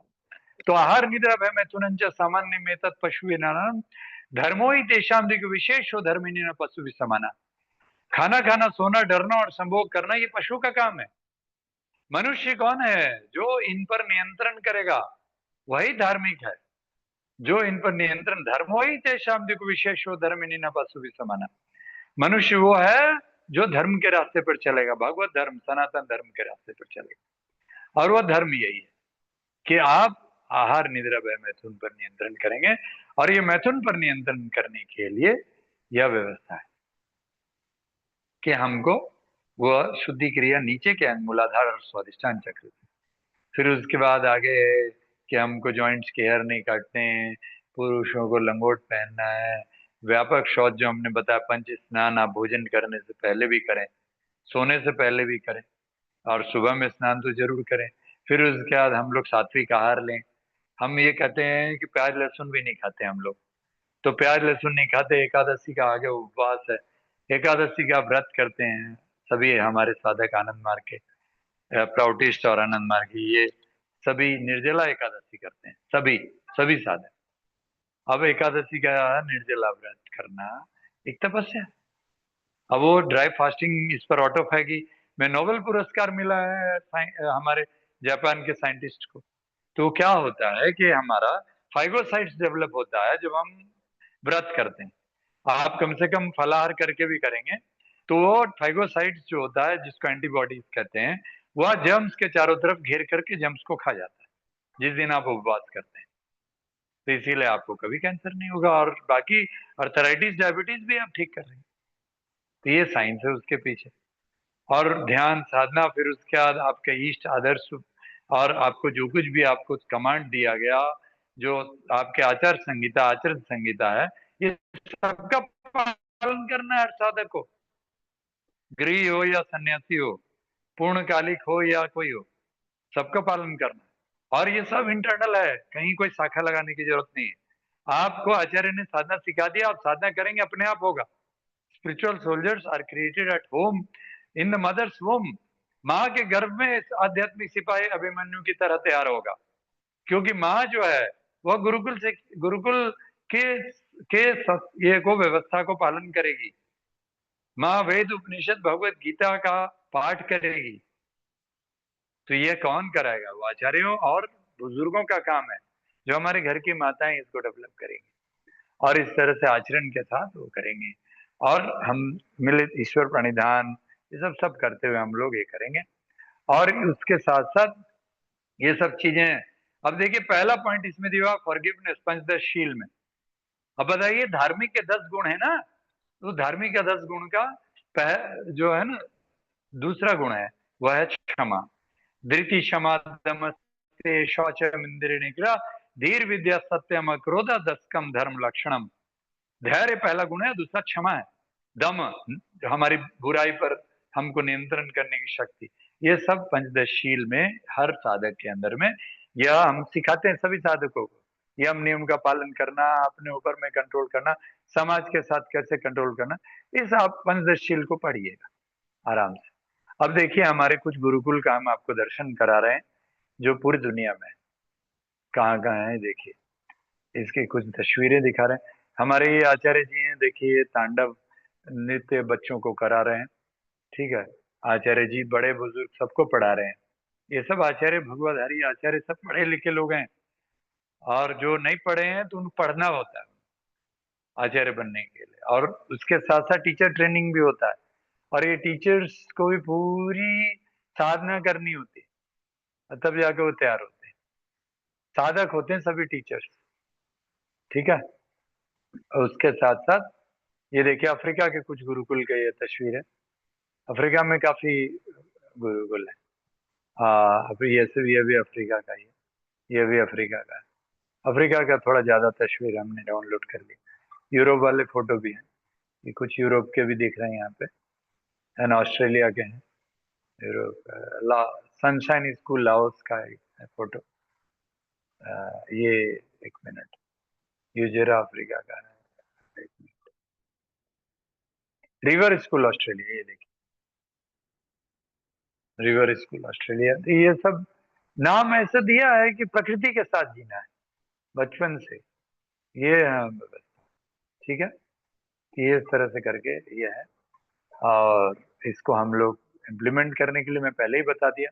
तो आहार निद्रा भय मैथुन सामान्य में तत् पशु धर्मो ही तेषाम दिग विशेषो धर्मिणी न पशु भी समाना। खाना खाना, सोना, डरना और संभोग करना ये पशु का काम है। मनुष्य कौन है जो इन पर नियंत्रण करेगा, वही धार्मिक है। जो इन पर नियंत्रण, धर्म हो ही तेषाम दिग विशेषो धर्मिणी न पशु भी समाना। मनुष्य वो है जो धर्म के रास्ते पर चलेगा, भगवत धर्म सनातन धर्म के रास्ते पर चलेगा। और वह धर्म यही है कि आप आहार निद्रा भय मैथुन पर नियंत्रण करेंगे। और ये मैथुन पर नियंत्रण करने के लिए यह व्यवस्था है कि हमको वह शुद्धि क्रिया नीचे के अंग मूलाधार और स्वादिष्ठान चक्र, फिर उसके बाद आगे है कि हमको जॉइंट्स के हेयर नहीं काटने हैं, पुरुषों को लंगोट पहनना है, व्यापक शौच जो हमने बताया, पंच स्नान आप भोजन करने से पहले भी करें, सोने से पहले भी करें, और सुबह में स्नान तो जरूर करें। फिर उसके बाद हम लोग सात्विक आहार लें। हम ये कहते हैं कि प्याज लहसुन भी नहीं खाते हम लोग, तो प्याज लहसुन नहीं खाते, एकादशी का आगे उपवास है, एकादशी का व्रत करते हैं सभी हमारे साधक आनंद मार्ग के, प्राउटिस्ट और आनंद मार्ग की, ये सभी निर्जला एकादशी करते हैं, सभी सभी साधक। अब एकादशी का निर्जला व्रत करना एक तपस्या है। अब वो ड्राई फास्टिंग इस पर ऑटोफ है कि मैं नोबेल पुरस्कार मिला है हमारे जापान के साइंटिस्ट को। तो क्या होता है कि हमारा फाइगोसाइट्स डेवलप होता है जब हम व्रत करते हैं। आप कम से कम फलाहार करके भी करेंगे तो वो फाइगोसाइट्स जो होता है, जिसको एंटीबॉडीज कहते हैं, वह जर्म्स के चारों तरफ घेर करके जर्म्स को खा जाता है जिस दिन आप उपवास करते हैं। तो इसीलिए आपको कभी कैंसर नहीं होगा, और बाकी अर्थराइटिस डायबिटीज भी आप ठीक कर रहे हैं। तो ये साइंस है उसके पीछे। और ध्यान साधना, फिर उसके बाद आपके इष्ट आदर्श, और आपको जो कुछ भी आपको कमांड दिया गया, जो आपके आचार संहिता, आचरण संहिता है, ये सबका पालन करना है हर साधक को। गृही हो या सन्यासी हो, पूर्णकालिक हो या कोई हो, सबका पालन करना है। और ये सब इंटरनल है, कहीं कोई शाखा लगाने की जरूरत नहीं है। आपको आचार्य ने साधना सिखा दिया, आप साधना करेंगे, अपने आप होगा। Spiritual soldiers are created at home, in the mother's womb. माँ के गर्भ में इस आध्यात्मिक सिपाही अभिमन्यु की तरह तैयार होगा, क्योंकि माँ जो है वह गुरुकुल के के ये को व्यवस्था को पालन करेगी। माँ वेद उपनिषद भगवत गीता का पाठ करेगी। तो ये कौन कराएगा? वो आचार्यों और बुजुर्गों का काम है, जो हमारे घर की माताएं इसको डेवलप करेंगी और इस तरह से आचरण के साथ वो करेंगे। और हम मिलित ईश्वर प्रणिधान ये सब सब करते हुए हम लोग ये करेंगे। और उसके साथ साथ ये सब चीजें, अब देखिए पहला पॉइंट इसमें दिया फॉरगिवनेस, पंचदशील में। अब बताइए, धार्मिक के 10 गुण है ना, तो धार्मिक के 10 गुण का जो है ना, दूसरा गुण है वह है क्षमा। धृति क्षमा दमस्ते शौचम इंद्रिय निग्रह धीर विद्या सत्यम अक्रोध दशकम धर्म लक्षणम। धैर्य पहला गुण है, दूसरा क्षमा है। दम, हमारी बुराई पर हमको नियंत्रण करने की शक्ति। ये सब पंचदशील में हर साधक के अंदर में, यह हम सिखाते हैं सभी साधकों को। यम नियम का पालन करना, अपने ऊपर में कंट्रोल करना, समाज के साथ कैसे कंट्रोल करना, इस आप पंचदशील को पढ़िएगा आराम से। अब देखिए हमारे कुछ गुरुकुल का हम आपको दर्शन करा रहे हैं, जो पूरी दुनिया में कहाँ कहाँ है। देखिए इसकी कुछ तस्वीरें दिखा रहे हैं। हमारे ये आचार्य जी हैं, देखिए ये तांडव नृत्य बच्चों को करा रहे हैं। ठीक है, आचार्य जी बड़े बुजुर्ग सबको पढ़ा रहे हैं। ये सब आचार्य, भगवतधारी आचार्य सब पढ़े लिखे लोग हैं, और जो नहीं पढ़े हैं तो उनको पढ़ना होता है आचार्य बनने के लिए। और उसके साथ साथ टीचर ट्रेनिंग भी होता है, और ये टीचर्स को भी पूरी साधना करनी होती है, तब जाके वो तैयार होते हैं। साधक होते हैं सभी टीचर्स। ठीक है, और उसके साथ साथ ये देखिए अफ्रीका के कुछ गुरुकुल के ये तस्वीर है। अफ्रीका में काफी गुरुकुल है। हाँ, अभी ये भी अफ्रीका का ही है, ये भी अफ्रीका का है। अफ्रीका का थोड़ा ज्यादा तस्वीर हमने डाउनलोड कर ली। यूरोप वाले फोटो भी हैं, ये कुछ यूरोप के भी दिख रहे हैं यहाँ पे, एंड ऑस्ट्रेलिया के हैं। यूरोप ला सनशाइन स्कूल लाओस का है फोटो। ये एक मिनट, ये जरा अफ्रीका का है। रिवर स्कूल ऑस्ट्रेलिया, ये देखिए रिवर स्कूल ऑस्ट्रेलिया। तो ये सब नाम ऐसे दिया है कि प्रकृति के साथ जीना है बचपन से, ये है व्यवस्था। ठीक है, ये इस तरह से करके ये है। और इसको हम लोग इम्प्लीमेंट करने के लिए मैं पहले ही बता दिया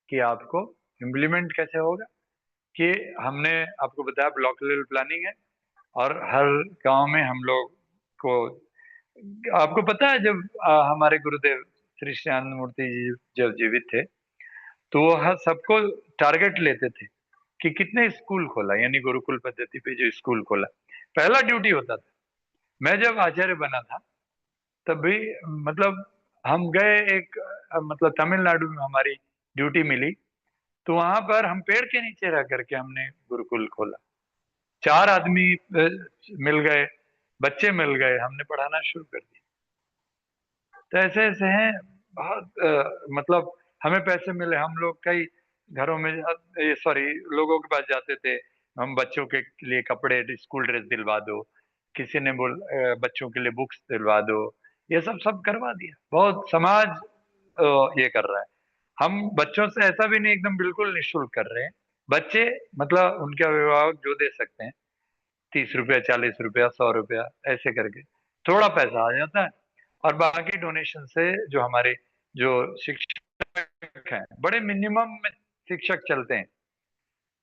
कि आपको इम्प्लीमेंट कैसे होगा। कि हमने आपको बताया ब्लॉक लेवल प्लानिंग है, और हर गांव में हम लोग को, आपको पता है जब हमारे गुरुदेव श्री श्यानंद मूर्ति जी जब जीवित थे, तो वो हर सबको टारगेट लेते थे कि कितने स्कूल खोला, यानी गुरुकुल पद्धति पे जो स्कूल खोला, पहला ड्यूटी होता था। मैं जब आचार्य बना था तब भी, मतलब हम गए एक मतलब तमिलनाडु में हमारी ड्यूटी मिली, तो वहां पर हम पेड़ के नीचे रह करके हमने गुरुकुल खोला। 4 आदमी मिल गए, बच्चे मिल गए, हमने पढ़ाना शुरू कर दिया। तो ऐसे ऐसे हैं बहुत, मतलब हमें पैसे मिले, हम लोग कई घरों में सॉरी लोगों के पास जाते थे, हम बच्चों के लिए कपड़े स्कूल ड्रेस दिलवा दो, किसी ने बच्चों के लिए बुक्स दिलवा दो, ये सब सब करवा दिया। बहुत समाज ये कर रहा है। हम बच्चों से ऐसा भी नहीं एकदम बिल्कुल निःशुल्क कर रहे हैं। बच्चे मतलब उनके अभिभावक जो दे सकते हैं, 30 रुपया, 40 रुपया, 100 रुपया, ऐसे करके थोड़ा पैसा आ जाता है। और बाकी डोनेशन से जो हमारे जो शिक्षक हैं, बड़े मिनिमम में शिक्षक चलते हैं,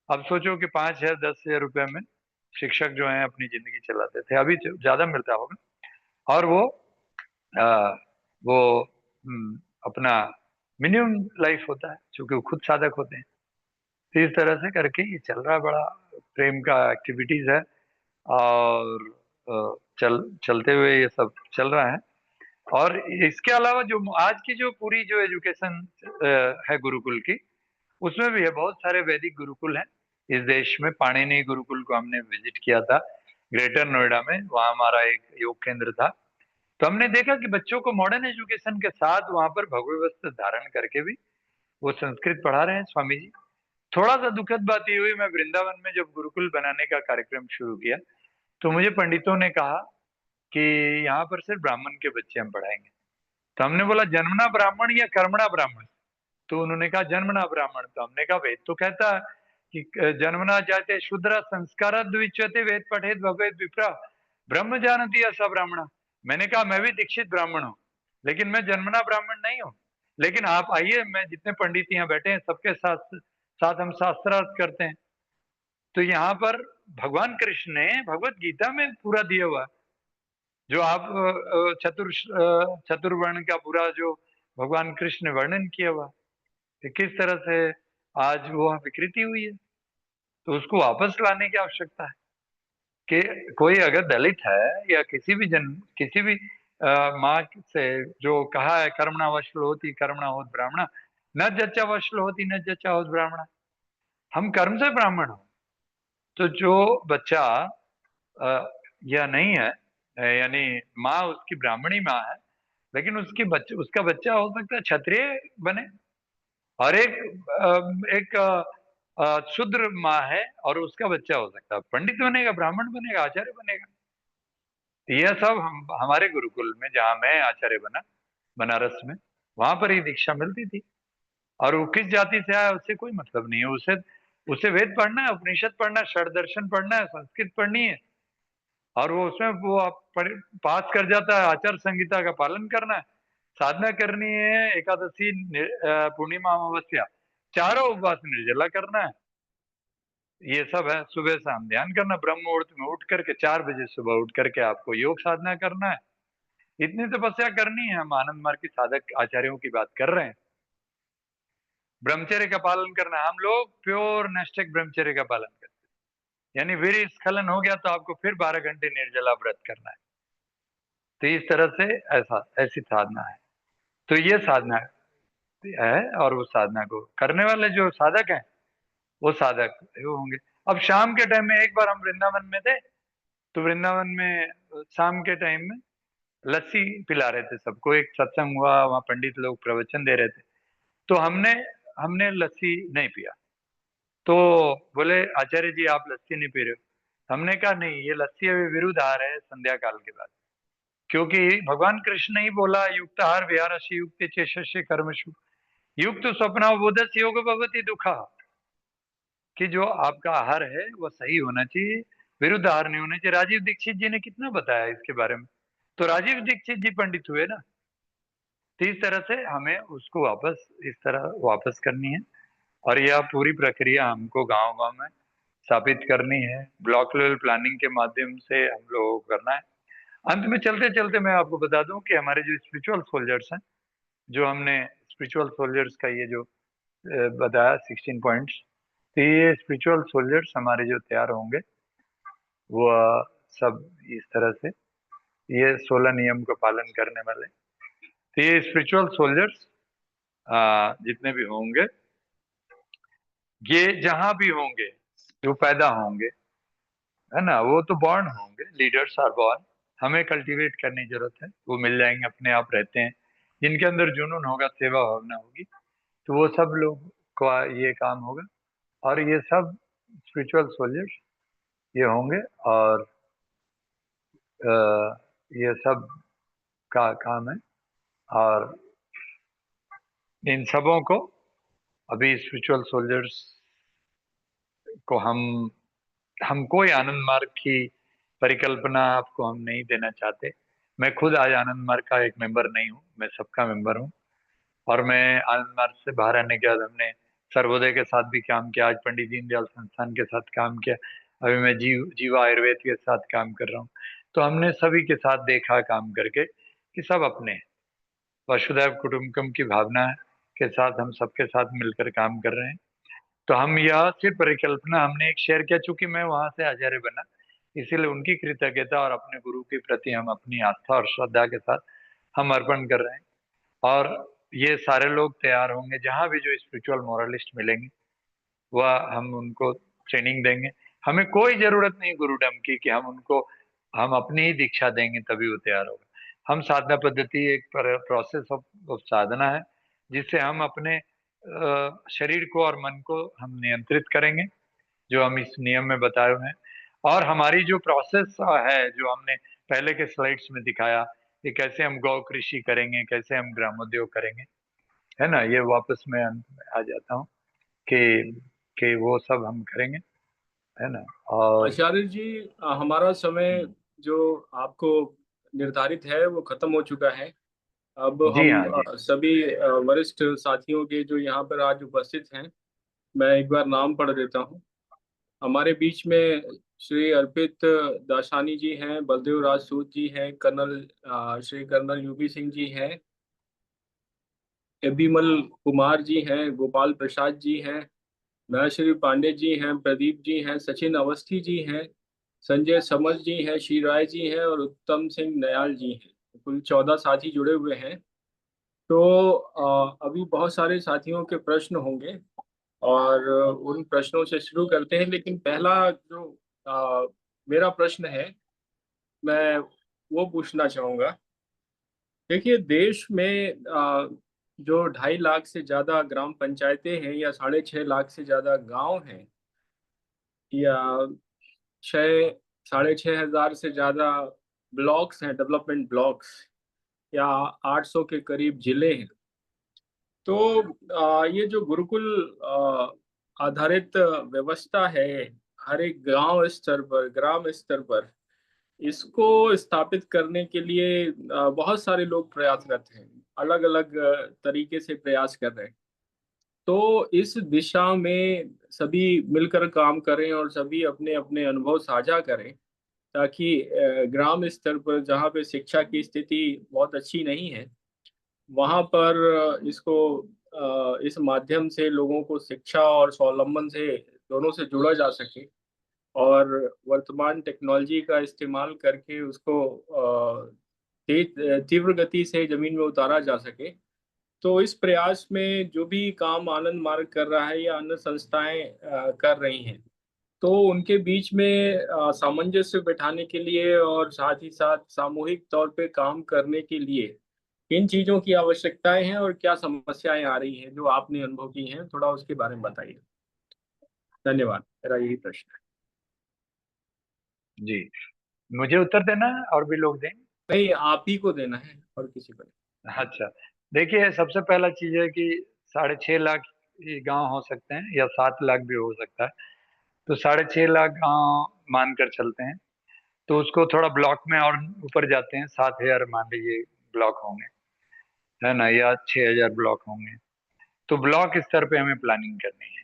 अब सोचो कि 5,000 10,000 रुपए में शिक्षक जो हैं अपनी जिंदगी चलाते थे, अभी ज्यादा मिलता होगा। और आ, वो अपना मिनिमम लाइफ होता है, क्योंकि वो खुद साधक होते हैं। तो इस तरह से करके ये चल रहा है, बड़ा प्रेम का एक्टिविटीज है। और चलते हुए ये सब चल रहा है। और इसके अलावा जो आज की जो पूरी जो एजुकेशन है गुरुकुल की, उसमें भी है बहुत सारे वैदिक गुरुकुल हैं इस देश में। पाणिनि गुरुकुल को हमने विजिट किया था ग्रेटर नोएडा में, वहाँ हमारा एक योग केंद्र था। तो हमने देखा कि बच्चों को मॉडर्न एजुकेशन के साथ वहाँ पर भगवे वस्त्र धारण करके भी वो संस्कृत पढ़ा रहे हैं स्वामी जी। थोड़ा सा दुखद बात ये हुई, मैं वृंदावन में जब गुरुकुल बनाने का कार्यक्रम शुरू किया तो मुझे पंडितों ने कहा कि यहाँ पर सिर्फ ब्राह्मण के बच्चे हम पढ़ाएंगे। तो हमने बोला जन्मना ब्राह्मण या कर्मणा ब्राह्मण? तो उन्होंने कहा जन्मना ब्राह्मण। तो हमने कहा वेद तो कहता है कि जन्मना जाते शूद्र संस्कार द्विचते वेद पठेद भवेद विप्रा ब्रह्म जानती ऐसा ब्राह्मण। मैंने कहा मैं भी दीक्षित ब्राह्मण हूँ, लेकिन मैं जन्मना ब्राह्मण नहीं हूँ। लेकिन आप आइए, मैं जितने पंडित यहाँ बैठे हैं सबके साथ साथ हम शास्त्रार्थ करते हैं। तो यहाँ पर भगवान कृष्ण ने भगवत गीता में पूरा दिया हुआ है। जो आप चतुर्वर्ण का पूरा जो भगवान कृष्ण ने वर्णन किया हुआ कि किस तरह से आज वो विकृति हुई है, तो उसको वापस लाने की आवश्यकता है। कि कोई अगर दलित है या किसी भी किसी भी माँ से जो कहा है कर्मणा वश्ल होती कर्मणा होत ब्राह्मणा, न जच्चा वश्ल होती न जच्चा होत ब्राह्मणा, हम कर्म से ब्राह्मण हो। तो जो बच्चा यह नहीं है, यानी माँ उसकी ब्राह्मणी माँ है, लेकिन उसका बच्चा हो सकता है क्षत्रिय बने। और एक शूद्र माँ है और उसका बच्चा हो सकता है पंडित बनेगा, ब्राह्मण बनेगा, आचार्य बनेगा। तो यह सब हमारे गुरुकुल में जहाँ मैं आचार्य बना बनारस में, वहां पर ही दीक्षा मिलती थी। और वो किस जाति से आया उससे कोई मतलब नहीं है। उसे उसे वेद पढ़ना है, उपनिषद पढ़ना है, षड दर्शन पढ़ना है, संस्कृत पढ़नी है। और वो उसमें वो पास कर जाता है, आचार संहिता का पालन करना है, साधना करनी है, एकादशी पूर्णिमा अमावस्या चारों उपवास निर्जला करना है। ये सब है, सुबह शाम ध्यान करना, ब्रह्म मुहूर्त में उठ करके 4 बजे सुबह उठ करके आपको योग साधना करना है। इतनी तपस्या करनी है। हम आनंद मार्ग की साधक आचार्यों की बात कर रहे हैं। ब्रह्मचर्य का पालन करना है। हम लोग प्योर नैष्ठिक ब्रह्मचर्य का पालन करते हैं, यानी वीर्य स्खलन हो गया तो आपको फिर 12 घंटे निर्जला व्रत करना है। तो इस तरह से ऐसी साधना है। तो ये साधना है। और वो साधना को करने वाले जो साधक हैं वो साधक वो होंगे। अब शाम के टाइम में एक बार हम वृंदावन में थे, तो वृंदावन में शाम के टाइम में लस्सी पिला रहे थे सबको। एक सत्संग हुआ, वहाँ पंडित लोग प्रवचन दे रहे थे। तो हमने हमने लस्सी नहीं पिया। तो बोले आचार्य जी आप लस्सी नहीं पी रहे हो? हमने कहा नहीं, ये लस्सी अभी विरुद्ध आहार है संध्या काल के बाद। क्योंकि भगवान कृष्ण ने ही बोला युक्त आहार विहारस्य युक्त चेष्य कर्मशु युक्त स्वप्न बोधस योग भवति दुखा। कि जो आपका आहार है वो सही होना चाहिए, विरुद्ध आहार नहीं होना चाहिए। राजीव दीक्षित जी ने कितना बताया इसके बारे में। तो राजीव दीक्षित जी पंडित हुए ना। तो इस तरह से हमें उसको वापस इस तरह वापस करनी है। और यह पूरी प्रक्रिया हमको गांव गांव में स्थापित करनी है, ब्लॉक लेवल प्लानिंग के माध्यम से हम लोगों को करना है। अंत में चलते चलते मैं आपको बता दूं कि हमारे जो स्पिरिचुअल सोल्जर्स हैं, जो हमने स्पिरिचुअल सोल्जर्स का ये जो बताया 16 पॉइंट्स, तो ये स्पिरिचुअल सोल्जर्स हमारे जो तैयार होंगे वो सब इस तरह से ये 16 नियम का पालन करने वाले। तो ये स्पिरिचुअल सोल्जर्स जितने भी होंगे, ये जहां भी होंगे, जो पैदा होंगे, है ना, वो तो बॉर्न होंगे, लीडर्स आर बॉर्न। हमें कल्टीवेट करने की जरूरत है, वो मिल जाएंगे, अपने आप रहते हैं। जिनके अंदर जुनून होगा, सेवा भावना होगी, तो वो सब लोग को ये काम होगा। और ये सब स्पिरिचुअल सोल्जर्स ये होंगे। और ये सब का काम है। और इन सबों को अभी स्पिरिचुअल सोल्जर्स को हम कोई आनंद मार्ग की परिकल्पना आपको हम नहीं देना चाहते। मैं खुद आज आनंद मार्ग का एक मेंबर नहीं हूँ, मैं सबका मेंबर हूँ। और मैं आनंद मार्ग से बाहर आने के बाद हमने सर्वोदय के साथ भी काम किया, आज पंडित दीनदयाल संस्थान के साथ काम किया, अभी मैं जीवा आयुर्वेद के साथ काम कर रहा हूँ। तो हमने सभी के साथ देखा काम करके कि सब अपने हैं। वसुधैव कुटुंबकम की भावना के साथ हम सबके साथ मिलकर काम कर रहे हैं। तो हम यह सिर्फ परिकल्पना हमने एक शेयर किया, चूंकि मैं वहां से आचार्य बना, इसीलिए उनकी कृतज्ञता और अपने गुरु के प्रति हम अपनी आस्था और श्रद्धा के साथ हम अर्पण कर रहे हैं। और ये सारे लोग तैयार होंगे, जहां भी जो स्पिरिचुअल मोरलिस्ट मिलेंगे वह हम उनको ट्रेनिंग देंगे। हमें कोई जरूरत नहीं गुरुडम की कि हम उनको, हम अपनी ही दीक्षा देंगे तभी वो तैयार होगा। हम साधना पद्धति एक प्रोसेस ऑफ साधना है, जिससे हम अपने शरीर को और मन को हम नियंत्रित करेंगे, जो हम इस नियम में बताए हुए हैं। और हमारी जो प्रोसेस है, जो हमने पहले के स्लाइड्स में दिखाया कि कैसे हम गौ कृषि करेंगे, कैसे हम ग्रामोद्योग करेंगे, है ना, ये वापस मैं अंत में आ जाता हूँ कि वो सब हम करेंगे, है ना। और आचार्य जी, हमारा समय हम्म, जो आपको निर्धारित है वो खत्म हो चुका है। अब जी हम हाँ जी। सभी वरिष्ठ साथियों के जो यहाँ पर आज उपस्थित हैं, मैं एक बार नाम पढ़ देता हूँ। हमारे बीच में श्री अर्पित दासानी जी हैं, बलदेव राज सूद जी हैं, श्री कर्नल यूपी सिंह जी हैं, बिमल कुमार जी हैं, गोपाल प्रसाद जी हैं, महेश्वरी पांडे जी हैं, प्रदीप जी हैं, सचिन अवस्थी जी हैं, संजय समर जी हैं, श्री राय जी हैं और उत्तम सिंह नयाल जी हैं। कुल 14 साथी जुड़े हुए हैं। तो अभी बहुत सारे साथियों के प्रश्न होंगे और उन प्रश्नों से शुरू करते हैं। लेकिन पहला जो अ, मेरा प्रश्न है, मैं वो पूछना चाहूँगा। देखिए, देश में जो 2.5 लाख से ज़्यादा ग्राम पंचायतें हैं या 6.5 लाख से ज़्यादा गांव हैं, या 6,500 से ज़्यादा ब्लॉक्स हैं, डेवलपमेंट ब्लॉक्स, या 800 के करीब जिले हैं। तो ये जो गुरुकुल आधारित व्यवस्था है, हर एक गांव स्तर पर, ग्राम स्तर पर, इसको स्थापित करने के लिए बहुत सारे लोग प्रयासरत हैं, अलग अलग तरीके से प्रयास कर रहे हैं। तो इस दिशा में सभी मिलकर काम करें और सभी अपने अपने अनुभव साझा करें, ताकि ग्राम स्तर पर जहाँ पे शिक्षा की स्थिति बहुत अच्छी नहीं है, वहाँ पर इस माध्यम से लोगों को शिक्षा और स्वावलंबन से दोनों से जोड़ा जा सके और वर्तमान टेक्नोलॉजी का इस्तेमाल करके उसको तेज तीव्र गति से जमीन में उतारा जा सके। तो इस प्रयास में जो भी काम आनंद मार्ग कर रहा है या अन्य संस्थाएं कर रही हैं, तो उनके बीच में सामंजस्य बैठाने के लिए और साथ ही साथ सामूहिक तौर पे काम करने के लिए किन चीजों की आवश्यकताएं हैं और क्या समस्याएं आ रही हैं जो आपने अनुभव की हैं, थोड़ा उसके बारे में बताइए। धन्यवाद, मेरा यही प्रश्न जी, मुझे उत्तर देना है और भी लोग दें? है। नहीं, आप ही को देना है और किसी को नहीं। अच्छा, देखिए सबसे पहला चीज है कि 6.5 लाख गांव हो सकते हैं या 7 लाख भी हो सकता है। तो 6.5 लाख गांव मानकर चलते हैं, तो उसको थोड़ा ब्लॉक में और ऊपर जाते हैं, 7,000 मान लीजिए ब्लॉक होंगे, है ना, या 6,000 ब्लॉक होंगे। तो ब्लॉक स्तर पे हमें प्लानिंग करनी है।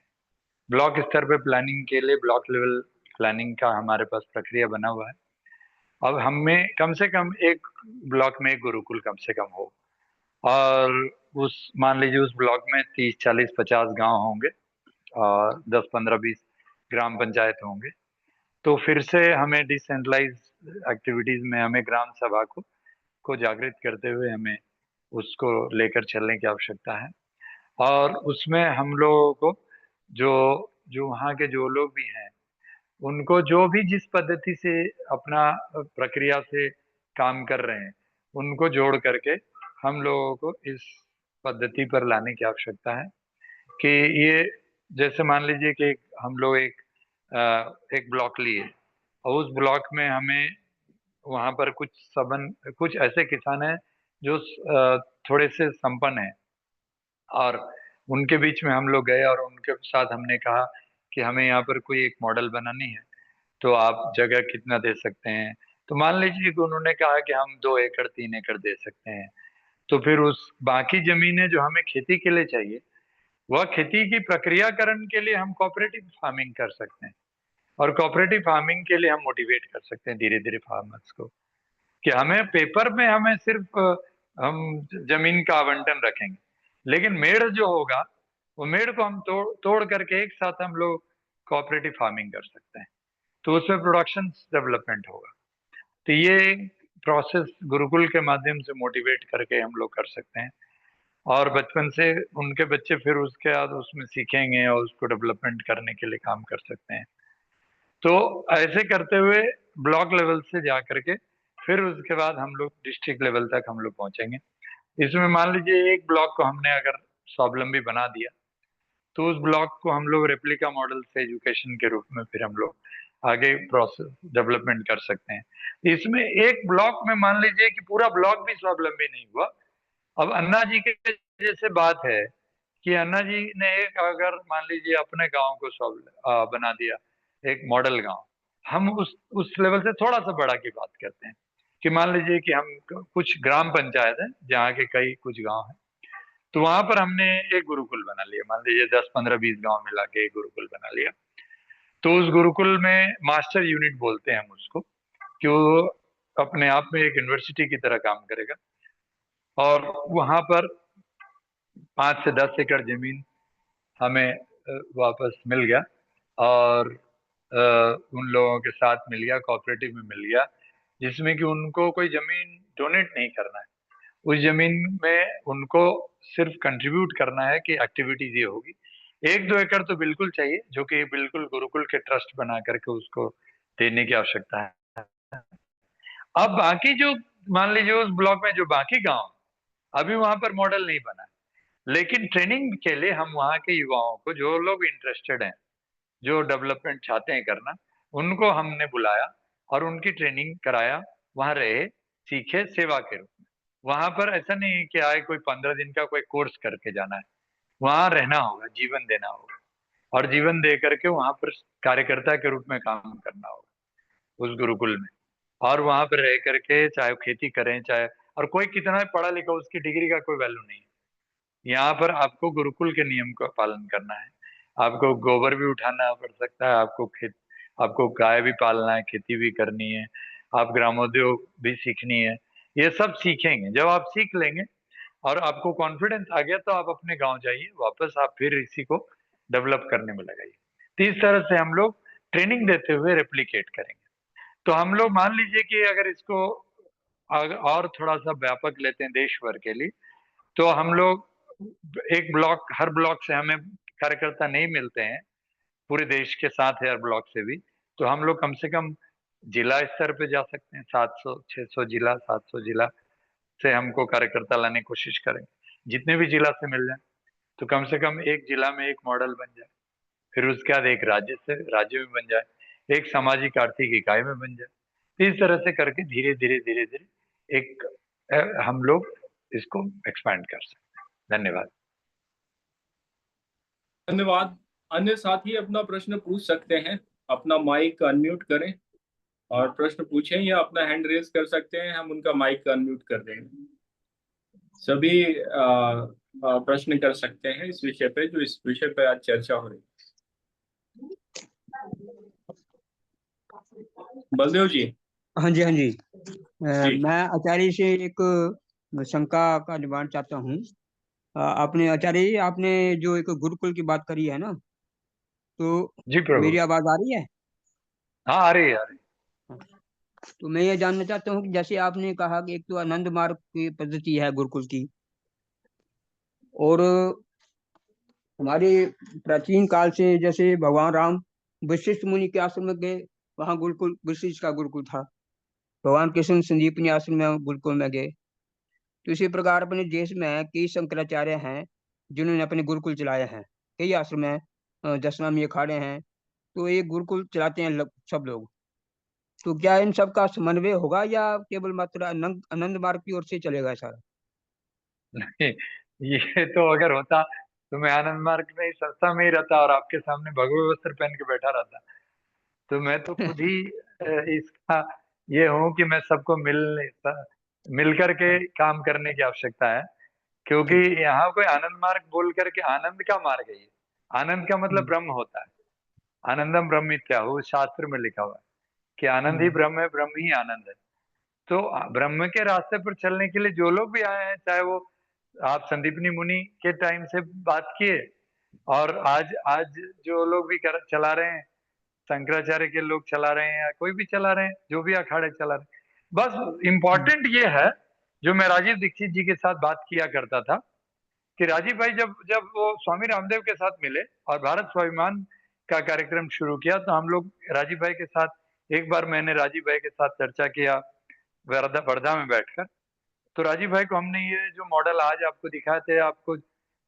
ब्लॉक स्तर पे प्लानिंग के लिए ब्लॉक लेवल प्लानिंग का हमारे पास प्रक्रिया बना हुआ है। अब हमें कम से कम एक ब्लॉक में एक गुरुकुल कम से कम हो, और उस मान लीजिए उस ब्लॉक में 30, 40, 50 गांव होंगे और 10, 15, 20 ग्राम पंचायत होंगे। तो फिर से हमें डिसेंट्रलाइज एक्टिविटीज में हमें ग्राम सभा को जागृत करते हुए हमें उसको लेकर चलने की आवश्यकता है। और उसमें हम लोगों को जो जो वहाँ के जो लोग भी हैं, उनको जो भी जिस पद्धति से अपना प्रक्रिया से काम कर रहे हैं, उनको जोड़ करके हम लोगों को इस पद्धति पर लाने की आवश्यकता है। कि ये, जैसे मान लीजिए कि हम लोग एक ब्लॉक लिए, और उस ब्लॉक में हमें वहां पर कुछ ऐसे किसान हैं जो थोड़े से संपन्न हैं, और उनके बीच में हम लोग गए और उनके साथ हमने कहा कि हमें यहाँ पर कोई एक मॉडल बनानी है, तो आप जगह कितना दे सकते हैं। तो मान लीजिए कि उन्होंने कहा कि हम 2 एकड़ 3 एकड़ दे सकते हैं। तो फिर उस बाकी जमीनें जो हमें खेती के लिए चाहिए, वह खेती की प्रक्रियाकरण के लिए हम कोऑपरेटिव फार्मिंग कर सकते हैं, और कोऑपरेटिव फार्मिंग के लिए हम मोटिवेट कर सकते हैं धीरे धीरे फार्मर्स को, कि हमें पेपर में हमें सिर्फ हम जमीन का आवंटन रखेंगे, लेकिन मेड़ जो होगा वो मेड़ को हम तोड़ करके एक साथ हम लोग कोऑपरेटिव फार्मिंग कर सकते हैं, तो उसमें प्रोडक्शन डेवलपमेंट होगा। तो ये प्रोसेस गुरुकुल के माध्यम से मोटिवेट करके हम लोग कर सकते हैं, और बचपन से उनके बच्चे फिर उसके बाद उसमें सीखेंगे और उसको डेवलपमेंट करने के लिए काम कर सकते हैं। तो ऐसे करते हुए ब्लॉक लेवल से जा करके फिर उसके बाद हम लोग डिस्ट्रिक्ट लेवल तक हम लोग पहुंचेंगे। इसमें मान लीजिए एक ब्लॉक को हमने अगर स्वावलंबी बना दिया, तो उस ब्लॉक को हम लोग रेप्लिका मॉडल से एजुकेशन के रूप में फिर हम लोग आगे प्रोसेस डेवलपमेंट कर सकते हैं। इसमें एक ब्लॉक में मान लीजिए कि पूरा ब्लॉक भी स्वावलंबी नहीं हुआ। अब अन्ना जी के जैसे बात है कि अन्ना जी ने एक अगर मान लीजिए अपने गांव को बना दिया एक मॉडल गांव, हम उस लेवल से थोड़ा सा बड़ा की बात करते हैं कि मान लीजिए कि हम कुछ ग्राम पंचायत है जहाँ के कई कुछ गांव हैं, तो वहां पर हमने एक गुरुकुल बना लिया, मान लीजिए 10 15 20 गांव मिला के एक गुरुकुल बना लिया। तो उस गुरुकुल में मास्टर यूनिट बोलते हैं हम उसको, कि वो अपने आप में एक यूनिवर्सिटी की तरह काम करेगा, और वहां पर 5 से 10 एकड़ जमीन हमें वापस मिल गया, और उन लोगों के साथ मिल गया, कोऑपरेटिव में मिल गया, जिसमें कि उनको कोई जमीन डोनेट नहीं करना है। उस जमीन में उनको सिर्फ कंट्रीब्यूट करना है कि एक्टिविटीज ये होगी। 1 2 एकड़ तो बिल्कुल चाहिए, जो कि बिल्कुल गुरुकुल के ट्रस्ट बना करके उसको देने की आवश्यकता है। अब बाकी जो मान लीजिए उस ब्लॉक में जो बाकी गांव, अभी वहां पर मॉडल नहीं बना, लेकिन ट्रेनिंग के लिए हम वहाँ के युवाओं को, जो लोग इंटरेस्टेड हैं, जो डेवलपमेंट चाहते हैं करना, उनको हमने बुलाया और उनकी ट्रेनिंग कराया, वहाँ रहे, सीखे सेवा के रूप में। वहां पर ऐसा नहीं है कि आए कोई 15 दिन का कोई कोर्स करके जाना है, वहां रहना होगा, जीवन देना होगा, और जीवन दे करके वहां पर कार्यकर्ता के रूप में काम करना होगा उस गुरुकुल में। और वहां पर रह करके चाहे वो खेती करें, चाहे, और कोई कितना भी पढ़ा लिखा उसकी डिग्री का कोई वैल्यू नहीं है। यहाँ पर आपको गुरुकुल के नियम का पालन करना है। आपको गोबर भी उठाना पड़ सकता है, आपको गाय भी पालना है, खेती भी करनी है, आप ग्रामोद्योग भी सीखनी है। ये सब सीखेंगे, जब आप सीख लेंगे और आपको कॉन्फिडेंस आ गया, तो आप अपने गांव जाइए वापस, आप फिर इसी को डेवलप करने में लगाइए। तो इस तरह से हम लोग ट्रेनिंग देते हुए रेप्लिकेट करेंगे। तो हम लोग मान लीजिए कि अगर इसको और थोड़ा सा व्यापक लेते हैं देश भर के लिए, तो हम लोग एक ब्लॉक, हर ब्लॉक से हमें कार्यकर्ता नहीं मिलते हैं, पूरे देश के 7 हजार ब्लॉक से भी, तो हम लोग कम से कम जिला स्तर पे जा सकते हैं। 700 600 जिला, 700 जिला से हमको कार्यकर्ता लाने की कोशिश करें, जितने भी जिला से मिल जाए, तो कम से कम एक जिला में एक मॉडल बन जाए, फिर उसके बाद एक राज्य में बन जाए, एक सामाजिक आर्थिक इकाई में बन जाए। तो इस तरह से करके धीरे धीरे धीरे धीरे एक हम लोग इसको एक्सपैंड कर सकते हैं। धन्यवाद। धन्यवाद। अन्य साथी अपना प्रश्न पूछ सकते हैं, अपना माइक अनम्यूट करें और प्रश्न पूछें, या अपना हैंड रेज कर सकते हैं, हम उनका माइक अनम्यूट कर देंगे। सभी प्रश्न कर सकते हैं इस विषय पे, जो इस विषय पे आज चर्चा हो रही है। बलदेव जी। हाँ जी, हाँ जी। जी। मैं आचार्य से एक शंका का निवारण चाहता हूँ। आपने आचार्य जी, आपने जो एक गुरुकुल की बात करी है ना, तो जी प्रभु। मेरी आवाज आ रही है? हाँ, आ रही है, आ रही तो मैं ये जानना चाहता हूँ कि जैसे आपने कहा कि एक तो आनंद मार्ग की पद्धति है गुरुकुल की, और हमारे प्राचीन काल से जैसे भगवान राम वशिष्ठ मुनि के आश्रम में गए, वहाँ गुरुकुल वशिष्ठ का गुरुकुल था। भगवान कृष्ण संदीपनी आश्रम में गुरुकुल में गए। तो इसी प्रकार अपने देश में कई शंकराचार्य हैं जिन्होंने अपने गुरुकुल चलाए हैं। कई आश्रम हैं, 10 अखाड़े हैं, तो ये गुरुकुल चलाते हैं सब लोग। तो क्या इन सब का समन्वय होगा या केवल मात्र आनंद मार्ग की ओर से चलेगा सारा? नहीं, ये तो अगर होता तो मैं आनंद मार्ग में ही संस्था में ही रहता और आपके सामने भगवे वस्त्र पहन के बैठा रहता। तो मैं तो खुद ही इसका ये हूँ कि मैं सबको मिल करके काम करने की आवश्यकता है। क्योंकि यहाँ कोई आनंद मार्ग बोल करके, आनंद का मार्ग है ये, आनंद का मतलब ब्रह्म होता है, आनंदम ब्रह्म इत्याहु शास्त्र में लिखा हुआ है कि आनंद ही ब्रह्म है, ब्रह्म ही आनंद है। तो ब्रह्म के रास्ते पर चलने के लिए जो लोग भी आए हैं, चाहे वो आप संदीपनी मुनि के टाइम से बात किए और आज आज जो लोग भी चला रहे हैं, शंकराचार्य के लोग चला रहे हैं या कोई भी चला रहे हैं, जो भी अखाड़े चला रहे हैं, बस इम्पोर्टेंट ये है, जो मैं राजीव दीक्षित जी के साथ बात किया करता था कि राजीव भाई जब जब वो स्वामी रामदेव के साथ मिले और भारत स्वाभिमान का कार्यक्रम शुरू किया, तो हम लोग राजीव भाई के साथ, एक बार मैंने राजीव भाई के साथ चर्चा किया वर्धा में बैठकर। तो राजीव भाई को हमने ये जो मॉडल आज आपको दिखाए थे, आपको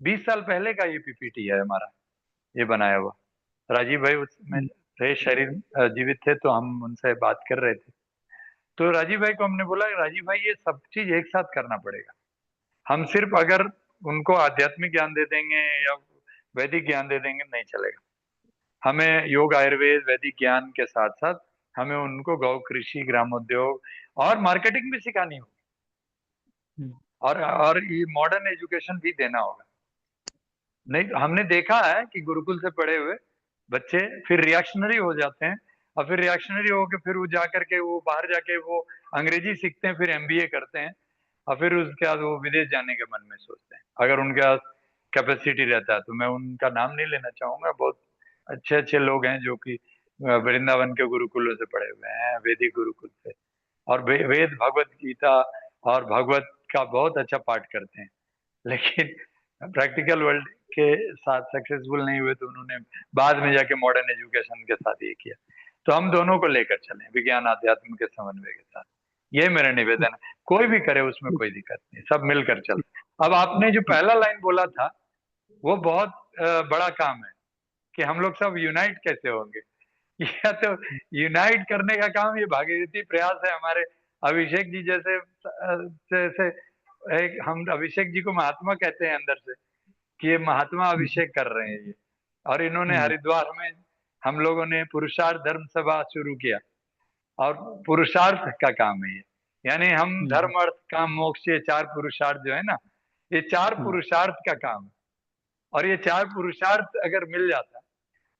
20 साल पहले का ये पीपीटी है हमारा, ये बनाया हुआ। राजीव भाई उसमें थे, शरीर जीवित थे, तो हम उनसे बात कर रहे थे। तो राजीव भाई को हमने बोला, राजीव भाई ये सब चीज एक साथ करना पड़ेगा। हम सिर्फ अगर उनको आध्यात्मिक ज्ञान दे देंगे या वैदिक ज्ञान दे देंगे नहीं चलेगा, हमें योग आयुर्वेद वैदिक ज्ञान के साथ साथ हमें उनको गौ कृषि ग्रामोद्योग और मार्केटिंग भी सिखानी होगी, और ये मॉडर्न एजुकेशन भी देना होगा। नहीं, हमने देखा है कि गुरुकुल से पढ़े हुए बच्चे फिर रिएक्शनरी हो जाते हैं, और फिर रिएक्शनरी होकर फिर वो जाकर के वो बाहर जाके वो अंग्रेजी सीखते हैं, फिर एमबीए करते हैं, और फिर उसके बाद वो विदेश जाने के मन में सोचते हैं, अगर उनके पास कैपेसिटी रहता है। तो मैं उनका नाम नहीं लेना चाहूंगा, बहुत अच्छे अच्छे लोग हैं जो कि वृंदावन के गुरुकुलों से पढ़े हुए हैं, वैदिक गुरुकुल से, और वेद भगवत गीता और भगवत का बहुत अच्छा पाठ करते हैं, लेकिन प्रैक्टिकल वर्ल्ड के साथ सक्सेसफुल नहीं हुए, तो उन्होंने बाद में जाके मॉडर्न एजुकेशन के साथ ये किया। तो हम दोनों को लेकर चलें, विज्ञान आध्यात्म के समन्वय के साथ, ये मेरा निवेदन है। कोई भी करे उसमें कोई दिक्कत नहीं, सब मिलकर चल। अब आपने जो पहला लाइन बोला था वो बहुत बड़ा काम है कि हम लोग सब यूनाइट कैसे होंगे। या तो यूनाइट करने का काम ये भागीरथी प्रयास है हमारे अभिषेक जी जैसे एक, हम अभिषेक जी को महात्मा कहते हैं अंदर से, कि ये महात्मा अभिषेक कर रहे हैं ये। और इन्होंने हरिद्वार में हम लोगों ने पुरुषार्थ धर्म सभा शुरू किया, और पुरुषार्थ का काम है ये, यानी हम धर्म अर्थ काम मोक्ष, ये 4 पुरुषार्थ जो है ना, ये 4 पुरुषार्थ का काम है। और ये 4 पुरुषार्थ अगर मिल जाता,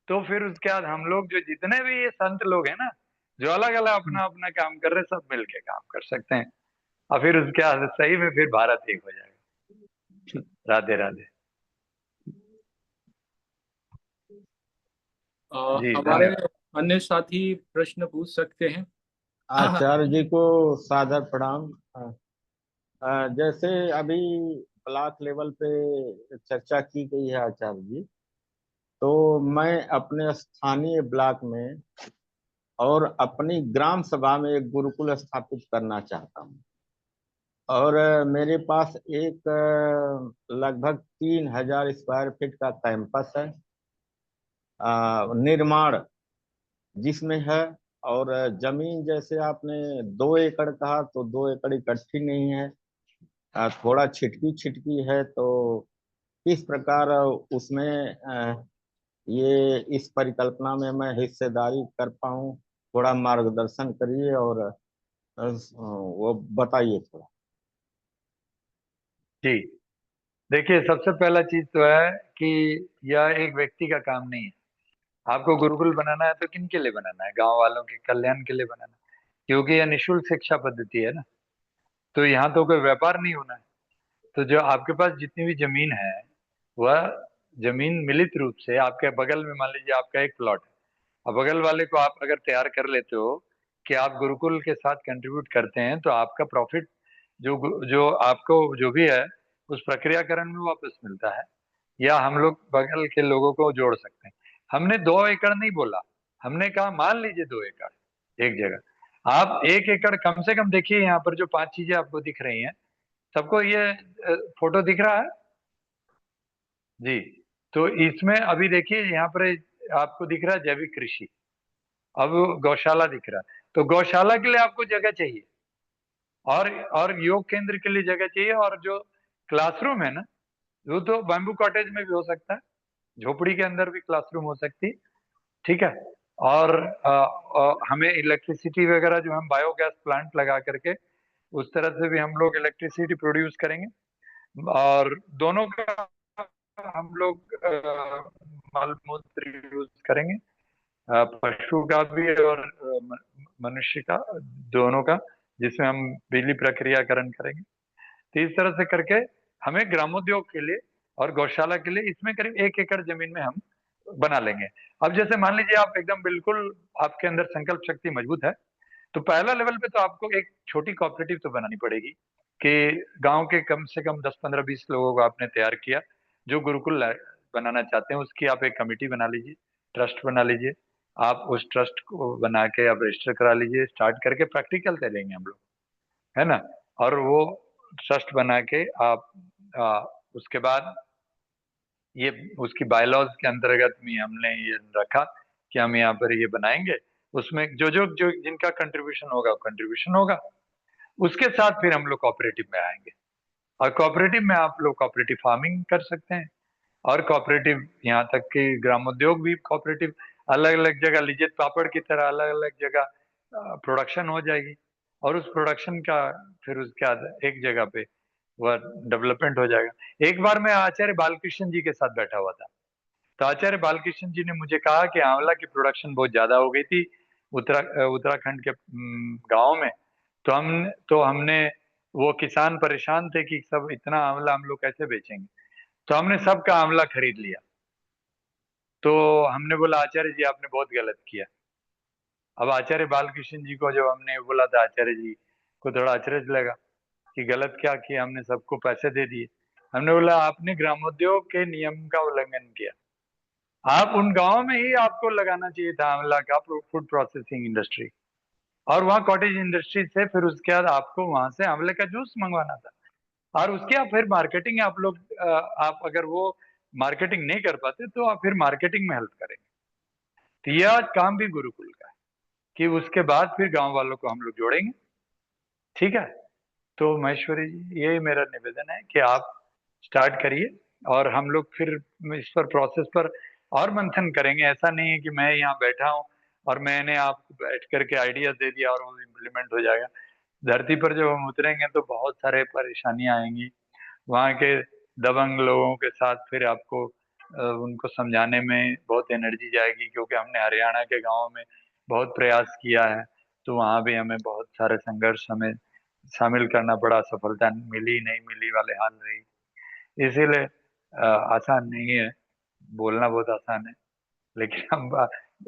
तो फिर उसके बाद हम लोग जो जितने भी ये संत लोग हैं ना, जो अलग अलग अपना अपना काम कर रहे हैं, सब मिलके काम कर सकते हैं, और फिर उसके बाद सही में फिर भारत एक हो जाएगा। राधे राधे जी, हमारे धन्यवाद। अन्य साथी प्रश्न पूछ सकते हैं। आचार्य जी को सादर प्रणाम। जैसे अभी ब्लॉक लेवल पे चर्चा की गई है आचार्य जी, तो मैं अपने स्थानीय ब्लॉक में और अपनी ग्राम सभा में एक गुरुकुल स्थापित करना चाहता हूँ। और मेरे पास एक लगभग 3000 स्क्वायर फीट का कैंपस है, निर्माण जिसमें है। और जमीन जैसे आपने 2 एकड़ कहा, तो 2 एकड़ इकट्ठी नहीं है, थोड़ा छिटकी छिटकी है। तो किस प्रकार उसमें ये इस परिकल्पना में मैं हिस्सेदारी कर पाऊँ, थोड़ा मार्गदर्शन करिए और वो बताइए थोड़ा। जी, देखिए, सबसे पहला चीज तो है कि यह एक व्यक्ति का काम नहीं है। आपको गुरुकुल बनाना है तो किन के लिए बनाना है? गांव वालों के कल्याण के लिए बनाना है, क्योंकि यह निःशुल्क शिक्षा पद्धति है ना। तो यहाँ तो कोई व्यापार नहीं होना है। तो जो आपके पास जितनी भी जमीन है, वह जमीन मिलित रूप से आपके बगल में, मान लीजिए आपका एक प्लॉट है, और बगल वाले को आप अगर तैयार कर लेते हो कि आप गुरुकुल के साथ कंट्रीब्यूट करते हैं, तो आपका प्रॉफिट जो जो आपको जो भी है उस प्रक्रियाकरण में वापस मिलता है, या हम लोग बगल के लोगों को जोड़ सकते हैं। हमने 2 एकड़ नहीं बोला, हमने कहा मान लीजिए 2 एकड़ एक जगह। आप 1 एकड़ कम से कम देखिए, यहाँ पर जो 5 चीजें आपको दिख रही हैं, सबको ये फोटो दिख रहा है जी। तो इसमें अभी देखिए यहाँ पर आपको दिख रहा है जैविक कृषि, अब गौशाला दिख रहा है। तो गौशाला के लिए आपको जगह चाहिए, और योग केंद्र के लिए जगह चाहिए, और जो क्लासरूम है ना, वो तो बैम्बू कॉटेज में भी हो सकता है, झोपड़ी के अंदर भी क्लासरूम हो सकती है, ठीक है। और हमें इलेक्ट्रिसिटी वगैरह जो हम बायोगैस प्लांट लगा करके उस तरह से भी हम लोग इलेक्ट्रिसिटी प्रोड्यूस करेंगे। और दोनों का हम लोग मल मूत्र यूज करेंगे, पशु का भी और मनुष्य का, दोनों का, जिसमें हम बिजली प्रक्रियाकरण करेंगे। तो इस तरह से करके हमें ग्रामोद्योग के लिए और गौशाला के लिए इसमें करीब 1 एकड़ जमीन में हम बना लेंगे। अब जैसे मान लीजिए आप एकदम बिल्कुल आपके अंदर संकल्प शक्ति मजबूत है, तो पहला लेवल पे तो आपको एक छोटी कोऑपरेटिव तो बनानी पड़ेगी कि गांव के कम से कम 10, 15, 20 लोगों को आपने तैयार किया जो गुरुकुल बनाना चाहते हैं, उसकी आप एक कमेटी बना लीजिए, ट्रस्ट बना लीजिए। आप उस ट्रस्ट को बना के आप रजिस्टर करा लीजिए, स्टार्ट करके प्रैक्टिकल चलेंगे हम लोग, है ना। और वो ट्रस्ट बना के आप उसके बाद ये उसकी बायलॉज के अंतर्गत भी हमने ये रखा कि हम यहाँ पर ये बनाएंगे, उसमें जो जो जो जिनका कंट्रीब्यूशन होगा कंट्रीब्यूशन होगा। उसके साथ फिर हम लोग कोऑपरेटिव में आएंगे, और कोऑपरेटिव में आप लोग कोऑपरेटिव फार्मिंग कर सकते हैं, और कोऑपरेटिव यहाँ तक कि ग्रामोद्योग भी कोऑपरेटिव अलग अलग जगह लिज्जत पापड़ की तरह अलग अलग जगह प्रोडक्शन हो जाएगी, और उस प्रोडक्शन का फिर उसके बाद एक जगह पे वह डेवलपमेंट हो जाएगा। एक बार मैं आचार्य बालकृष्ण जी के साथ बैठा हुआ था, तो आचार्य बालकृष्ण जी ने मुझे कहा कि आंवला की प्रोडक्शन बहुत ज्यादा हो गई थी उत्तराखंड के गाँव में। तो हमने वो किसान परेशान थे कि सब इतना आंवला हम लोग कैसे बेचेंगे, तो हमने सबका आंवला खरीद लिया। तो हमने बोला आचार्य जी आपने बहुत गलत किया। अब आचार्य बालकृष्ण जी को जब हमने बोला था, आचार्य जी को थोड़ा अचरज लगा कि गलत क्या किया, हमने सबको पैसे दे दिए। हमने बोला आपने ग्रामोद्योग के नियम का उल्लंघन किया, आप उन गांव में ही आपको लगाना चाहिए था आंवला का फूड प्रोसेसिंग इंडस्ट्री, और वहाँ कॉटेज इंडस्ट्री से फिर उसके बाद आपको वहां से आंवले का जूस मंगवाना था, और उसके आप फिर मार्केटिंग आप लोग आप अगर वो मार्केटिंग नहीं कर पाते तो आप फिर मार्केटिंग में हेल्प करेंगे। तो यह काम भी गुरुकुल का है कि उसके बाद फिर गांव वालों को हम लोग जोड़ेंगे, ठीक है। तो महेश्वरी जी ये मेरा निवेदन है कि आप स्टार्ट करिए, और हम लोग फिर इस पर प्रोसेस पर और मंथन करेंगे। ऐसा नहीं है कि मैं यहाँ बैठा हूँ और मैंने आपको बैठ करके आइडिया दे दिया और वो इम्प्लीमेंट हो जाएगा। धरती पर जब हम उतरेंगे तो बहुत सारे परेशानियां आएंगी, वहाँ के दबंग लोगों के साथ फिर आपको उनको समझाने में बहुत एनर्जी जाएगी, क्योंकि हमने हरियाणा के गाँव में बहुत प्रयास किया है, तो वहाँ भी हमें बहुत सारे संघर्ष हमें शामिल करना पड़ा, सफलता मिली नहीं मिली वाले हाल रही। इसीलिए आसान नहीं है, बोलना बहुत आसान है, लेकिन हम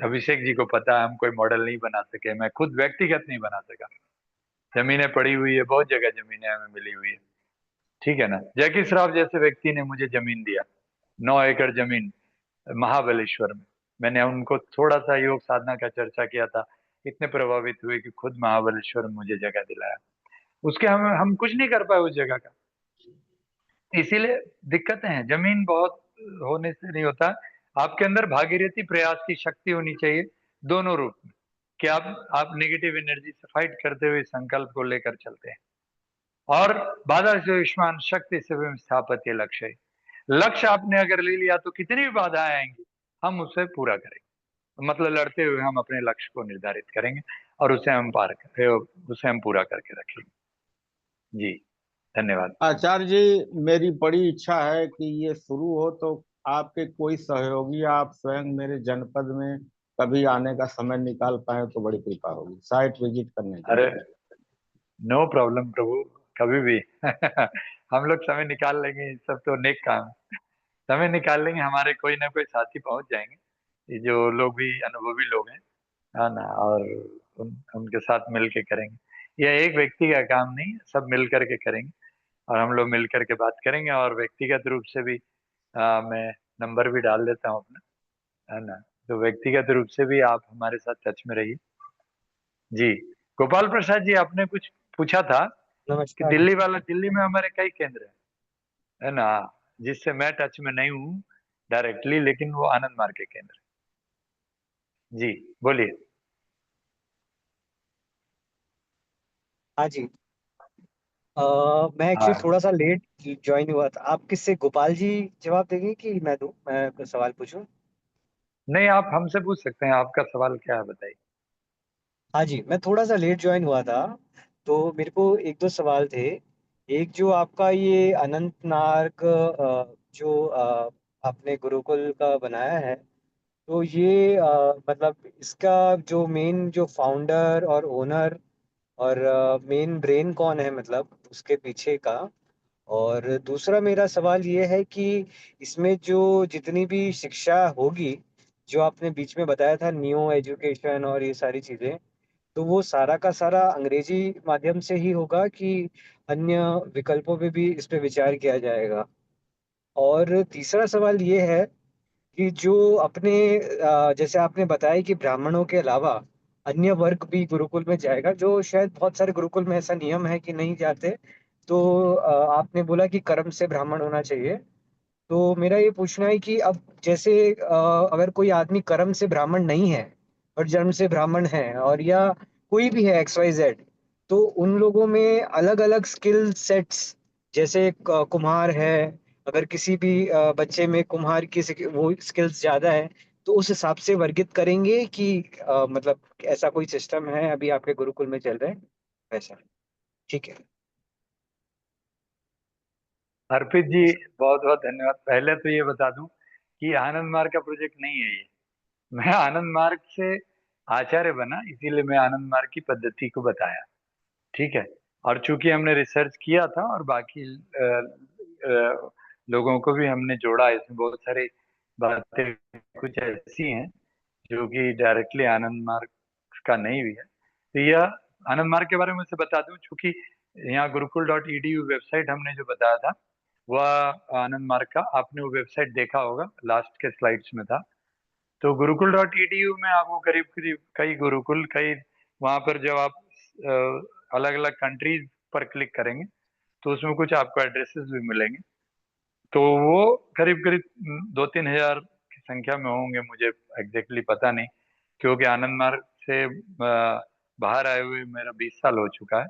अभिषेक जी को पता है हम कोई मॉडल नहीं बना सके, मैं खुद व्यक्तिगत नहीं बना सका। जमीनें पड़ी हुई है, बहुत जगह जमीनें हमें मिली हुई है, ठीक है ना। जैकी श्रॉफ जैसे व्यक्ति ने मुझे जमीन दिया, 9 एकड़ जमीन महाबलेश्वर में, मैंने उनको थोड़ा सा योग साधना का चर्चा किया था, इतने प्रभावित हुए कि खुद महाबलेश्वर में मुझे जगह दिलाया। उसके हम कुछ नहीं कर पाए उस जगह का, इसीलिए दिक्कतें हैं। जमीन बहुत होने से नहीं होता, आपके अंदर भागीरथी प्रयास की शक्ति होनी चाहिए, दोनों रूप में, कि आप नेगेटिव एनर्जी से फाइट करते हुए संकल्प को लेकर चलते हैं। और बाधा से युष्मान शक्ति से स्थापित लक्ष्य, लक्ष्य आपने अगर ले लिया तो कितनी भी बाधाएं आएंगी हम उसे पूरा करेंगे, मतलब लड़ते हुए हम अपने लक्ष्य को निर्धारित करेंगे और उसे हम पूरा करके रखेंगे। जी धन्यवाद। आचार्य जी, मेरी बड़ी इच्छा है कि ये शुरू हो तो आपके कोई सहयोगी आप स्वयं मेरे जनपद में कभी आने का समय निकाल पाए तो बड़ी कृपा होगी, साइट विजिट करने के अरे लिए। नो प्रॉब्लम प्रभु, कभी भी हम लोग समय निकाल लेंगे, ये सब तो नेक काम है। समय निकाल लेंगे, हमारे कोई ना कोई साथी पहुंच जाएंगे, ये जो लोग भी अनुभवी लोग हैं, है ना, और उनके साथ मिल के करेंगे। यह एक व्यक्ति का काम नहीं है, सब मिल करके करेंगे, और हम लोग मिल करके बात करेंगे। और व्यक्तिगत रूप से भी मैं नंबर भी डाल देता हूँ अपना, है ना, तो व्यक्तिगत रूप से भी आप हमारे साथ टच में रहिए। जी गोपाल प्रसाद जी, आपने कुछ पूछा था कि नमस्कार। दिल्ली में हमारे कई केंद्र हैं, है ना, जिससे मैं टच में नहीं हूँ डायरेक्टली, लेकिन वो आनंद मार्ग के केंद्र हैं। जी बोलिए। हाँ जी। मैं एक्चुअली हाँ थोड़ा सा लेट ज्वाइन हुआ था। आप किससे, गोपाल जी जवाब देंगे कि मैं दूं, मैं कोई सवाल पूछूं? नहीं, आप हमसे पूछ सकते हैं, आपका सवाल क्या है बताइए। हाँ जी, मैं थोड़ा सा लेट ज्वाइन हुआ था, तो मेरे को एक दो सवाल थे। एक जो आपका ये अनंतनाग जो आपने गुरुकुल का बनाया है, तो ये मतलब इसका जो मेन जो फाउंडर और ओनर और मेन ब्रेन कौन है, मतलब उसके पीछे का। और दूसरा मेरा सवाल ये है कि इसमें जो जितनी भी शिक्षा होगी, जो आपने बीच में बताया था न्यू एजुकेशन और ये सारी चीज़ें, तो वो सारा का सारा अंग्रेजी माध्यम से ही होगा कि अन्य विकल्पों पे भी इस पे विचार किया जाएगा। और तीसरा सवाल ये है कि जो अपने जैसे आपने बताया कि ब्राह्मणों के अलावा अन्य वर्ग भी गुरुकुल में जाएगा, जो शायद बहुत सारे गुरुकुल में ऐसा नियम है कि नहीं जाते। तो आपने बोला कि कर्म से ब्राह्मण होना चाहिए। तो मेरा ये पूछना है कि अब जैसे अगर कोई आदमी कर्म से ब्राह्मण नहीं है और जन्म से ब्राह्मण है, और या कोई भी है एक्स वाई जेड, तो उन लोगों में अलग अलग स्किल सेट्स, जैसे कुम्हार है, अगर किसी भी बच्चे में कुम्हार की वो स्किल्स ज्यादा है, तो उस हिसाब से वर्गित करेंगे कि मतलब ऐसा कोई सिस्टम है अभी आपके गुरुकुल में चल रहा है वैसा? ठीक है। अर्पित जी, बहुत बहुत धन्यवाद। पहले तो ये बता दूं कि आनंद मार्ग का प्रोजेक्ट नहीं है ये। मैं आनंद मार्ग से आचार्य बना, इसीलिए मैं आनंद मार्ग की पद्धति को बताया। ठीक है। और चूंकि हमने रिसर्च किया था और बाकी लोगों को भी हमने जोड़ा, इसमें बहुत सारी बातें कुछ ऐसी हैं जो कि डायरेक्टली आनंद मार्ग का नहीं भी है। तो यह आनंद मार्ग के बारे में से बता दूं, चूंकि यहाँ गुरुकुल.edu वेबसाइट हमने जो बताया था वह आनंद मार्ग का, आपने वो वेबसाइट देखा होगा, लास्ट के स्लाइड्स में था। तो गुरुकुल.edu में आपको करीब करीब कई गुरुकुल, कई वहां पर जब आप अलग अलग कंट्रीज पर क्लिक करेंगे तो उसमें कुछ आपको एड्रेसेस भी मिलेंगे। तो वो करीब करीब 2-3 हजार की संख्या में होंगे, मुझे एग्जैक्टली पता नहीं, क्योंकि आनंद मार्ग से बाहर आए हुए मेरा 20 साल हो चुका है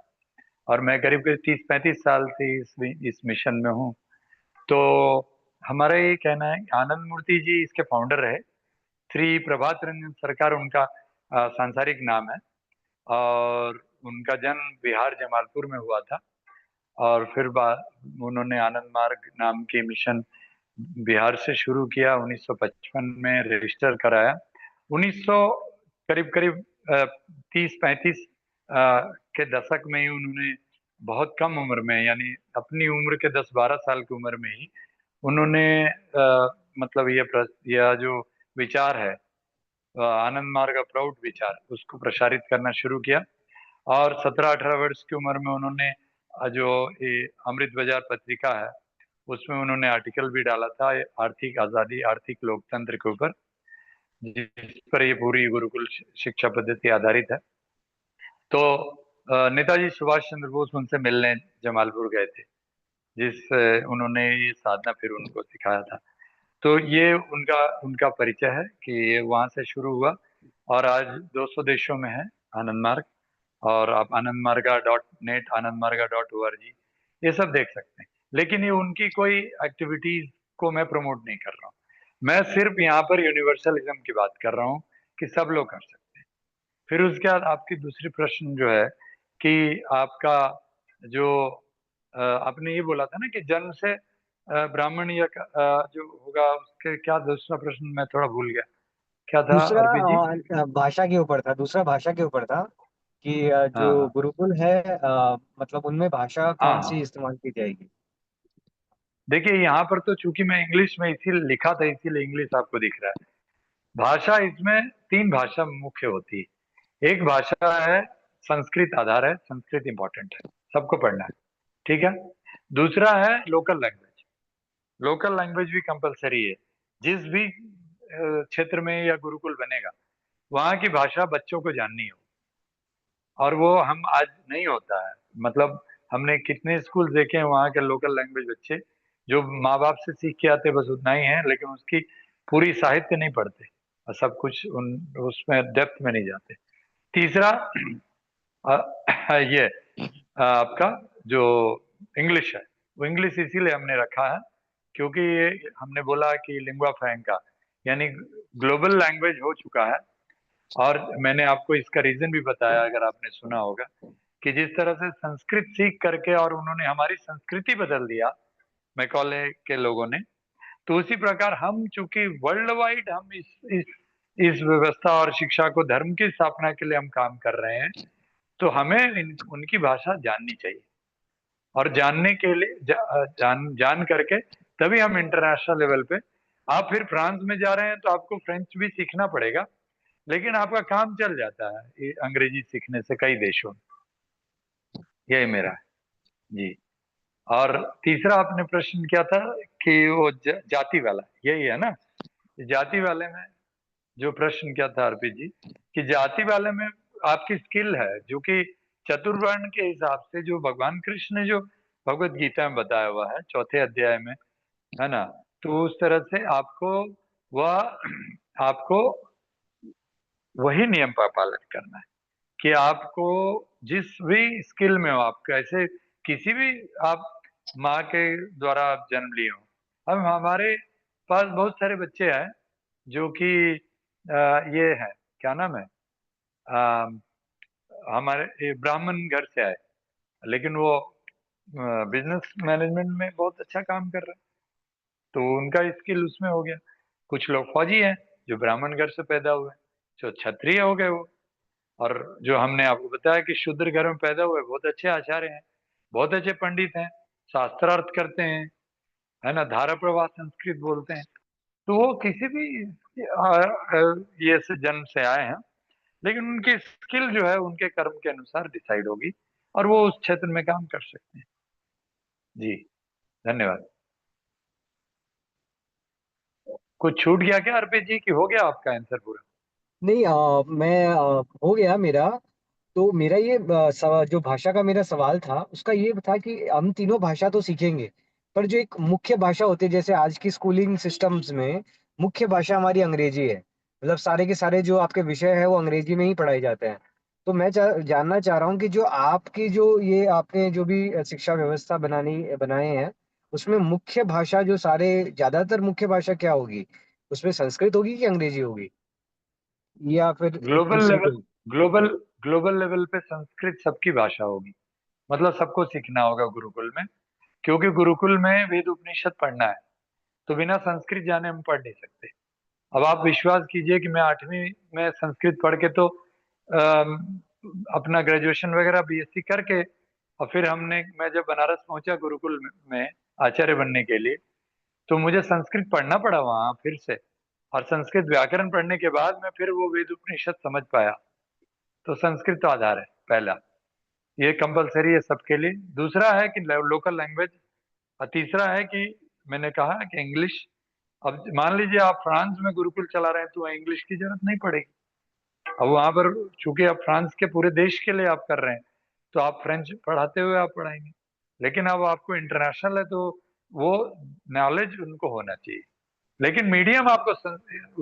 और मैं करीब करीब 30-35 साल से इस मिशन में हूँ। तो हमारा ये कहना है, आनंद मूर्ति जी इसके फाउंडर रहे। श्री प्रभात रंजन सरकार उनका सांसारिक नाम है, और उनका जन्म बिहार जमालपुर में हुआ था। और फिर उन्होंने आनंद मार्ग नाम की मिशन बिहार से शुरू किया, 1955 में रजिस्टर कराया। 1900 करीब करीब 30-35 के दशक में ही उन्होंने बहुत कम उम्र में, यानी अपनी उम्र के 10-12 साल की उम्र में ही उन्होंने मतलब यह जो विचार है, आनंद मार्ग का प्राउड विचार, उसको प्रसारित करना शुरू किया। और 17-18 वर्ष की उम्र में उन्होंने जो ये अमृत बाजार पत्रिका है उसमें उन्होंने आर्टिकल भी डाला था, आर्थिक आजादी आर्थिक लोकतंत्र के ऊपर, जिस पर ये पूरी गुरुकुल शिक्षा पद्धति आधारित है। तो नेताजी सुभाष चंद्र बोस उनसे मिलने जमालपुर गए थे, जिस उन्होंने ये साधना फिर उनको सिखाया था। तो ये उनका उनका परिचय है कि ये वहां से शुरू हुआ और आज 200 देशों में है आनंद मार्ग। और आप आनंदमार्गा.net, आनंदमार्गा.org ये सब देख सकते हैं। लेकिन ये उनकी कोई एक्टिविटीज को मैं प्रमोट नहीं कर रहा हूँ। मैं सिर्फ यहाँ पर यूनिवर्सलिज्म की बात कर रहा हूँ कि सब लोग कर सकते हैं। फिर उसके बाद आपकी दूसरी प्रश्न जो है कि आपका जो आपने ये बोला था ना कि जन्म से ब्राह्मण या जो होगा, उसके क्या दूसरा प्रश्न मैं थोड़ा भूल गया, क्या था दूसरा अर्पित जी? भाषा के ऊपर था, दूसरा भाषा के ऊपर था कि हाँ जो हाँ गुरुकुल है मतलब उनमें भाषा हाँ कौन सी हाँ। इस्तेमाल की जाएगी? देखिए यहाँ पर तो चूंकि मैं इंग्लिश में इसी लिखा था, इसीलिए इंग्लिश आपको दिख रहा है। भाषा इसमें 3 भाषा मुख्य होती है। एक भाषा है संस्कृत, आधार है, संस्कृत इंपॉर्टेंट है, सबको पढ़ना है। ठीक है। दूसरा है लोकल लैंग्वेज। लोकल लैंग्वेज भी कंपलसरी है। जिस भी क्षेत्र में या गुरुकुल बनेगा वहाँ की भाषा बच्चों को जाननी हो, और वो हम आज नहीं होता है। मतलब हमने कितने स्कूल देखे हैं वहाँ के लोकल लैंग्वेज बच्चे जो माँ बाप से सीख के आते, बस उतना ही है, लेकिन उसकी पूरी साहित्य नहीं पढ़ते और सब कुछ उसमें डेप्थ में नहीं जाते। तीसरा ये आपका जो इंग्लिश है, वो इंग्लिश इसीलिए हमने रखा है क्योंकि ये हमने बोला कि लिंग्वा फ्रैंका यानी ग्लोबल लैंग्वेज हो चुका है। और मैंने आपको इसका रीजन भी बताया, अगर आपने सुना होगा, कि जिस तरह से संस्कृत सीख करके और उन्होंने हमारी संस्कृति बदल दिया मैकॉले के लोगों ने, तो उसी प्रकार हम चूंकि वर्ल्ड वाइड हम इस व्यवस्था और शिक्षा को धर्म की स्थापना के लिए हम काम कर रहे हैं, तो हमें उनकी भाषा जाननी चाहिए और जानने के लिए जान करके तभी हम इंटरनेशनल लेवल पे, आप फिर फ्रांस में जा रहे हैं तो आपको फ्रेंच भी सीखना पड़ेगा, लेकिन आपका काम चल जाता है ये अंग्रेजी सीखने से कई देशों में। यही मेरा है जी। और तीसरा आपने प्रश्न किया था कि वो जाति वाला, यही है ना? जाति वाले में जो प्रश्न किया था अर्पित जी, कि जाति वाले में आपकी स्किल है, जो कि चतुर्वर्ण के हिसाब से जो भगवान कृष्ण ने जो भगवत गीता में बताया हुआ है 4थे अध्याय में, है ना? तो उस तरह से आपको वही नियम का पालन करना है कि आपको जिस भी स्किल में हो, आप कैसे किसी भी आप माँ के द्वारा आप जन्म लिए हो। अब हमारे पास बहुत सारे बच्चे हैं जो कि ये है, क्या नाम है, हमारे ब्राह्मण घर से आए, लेकिन वो बिजनेस मैनेजमेंट में बहुत अच्छा काम कर रहे हैं, तो उनका स्किल उसमें हो गया। कुछ लोग फौजी हैं जो ब्राह्मण घर से पैदा हुए, जो क्षत्रिय हो गए वो। और जो हमने आपको बताया कि शूद्र घर में पैदा हुए बहुत अच्छे आचार्य हैं, बहुत अच्छे पंडित हैं, शास्त्रार्थ करते हैं, है ना, धारा प्रवाह संस्कृत बोलते हैं। तो वो किसी भी ये से जन्म से आए हैं, लेकिन उनकी स्किल जो है उनके कर्म के अनुसार डिसाइड होगी और वो उस क्षेत्र में काम कर सकते हैं। जी धन्यवाद। कुछ छूट गया क्या अर्पित जी, की हो गया आपका आंसर पूरा? नहीं, हो गया मेरा। तो मेरा ये जो भाषा का मेरा सवाल था उसका ये था कि हम तीनों भाषा तो सीखेंगे, पर जो एक मुख्य भाषा होती है, जैसे आज की स्कूलिंग सिस्टम्स में मुख्य भाषा हमारी अंग्रेजी है, मतलब सारे के सारे जो आपके विषय है वो अंग्रेजी में ही पढ़ाए जाते हैं। तो मैं जानना चाह रहा हूँ कि जो आपकी जो ये आपने जो भी शिक्षा व्यवस्था बनाए हैं, उसमें मुख्य भाषा जो सारे ज्यादातर मुख्य भाषा क्या होगी? उसमें संस्कृत होगी कि अंग्रेजी होगी, या फिर ग्लोबल दूसरी लेवल कोई? ग्लोबल ग्लोबल लेवल पे संस्कृत सबकी भाषा होगी, मतलब सबको सीखना होगा गुरुकुल में, क्योंकि गुरुकुल में वेद उपनिषद पढ़ना है, तो बिना संस्कृत जाने हम पढ़ नहीं सकते। अब आप विश्वास कीजिए कि मैं 8वीं में संस्कृत पढ़ के तो अपना ग्रेजुएशन वगैरह बीएससी करके, और फिर मैं जब बनारस पहुंचा गुरुकुल में आचार्य बनने के लिए, तो मुझे संस्कृत पढ़ना पड़ा वहां फिर से, और संस्कृत व्याकरण पढ़ने के बाद मैं फिर वो वेद उपनिषद समझ पाया। तो संस्कृत तो आधार है पहला, ये कंपलसरी है सबके लिए। दूसरा है कि लोकल लैंग्वेज, और तीसरा है कि मैंने कहा कि इंग्लिश। अब मान लीजिए आप फ्रांस में गुरुकुल चला रहे हैं तो वहाँ इंग्लिश की जरूरत नहीं पड़ेगी। अब वहां पर चूंकि आप फ्रांस के पूरे देश के लिए आप कर रहे हैं, तो आप फ्रेंच पढ़ाते हुए आप पढ़ाएंगे, लेकिन अब आपको इंटरनेशनल है तो वो नॉलेज उनको होना चाहिए। लेकिन मीडियम आपको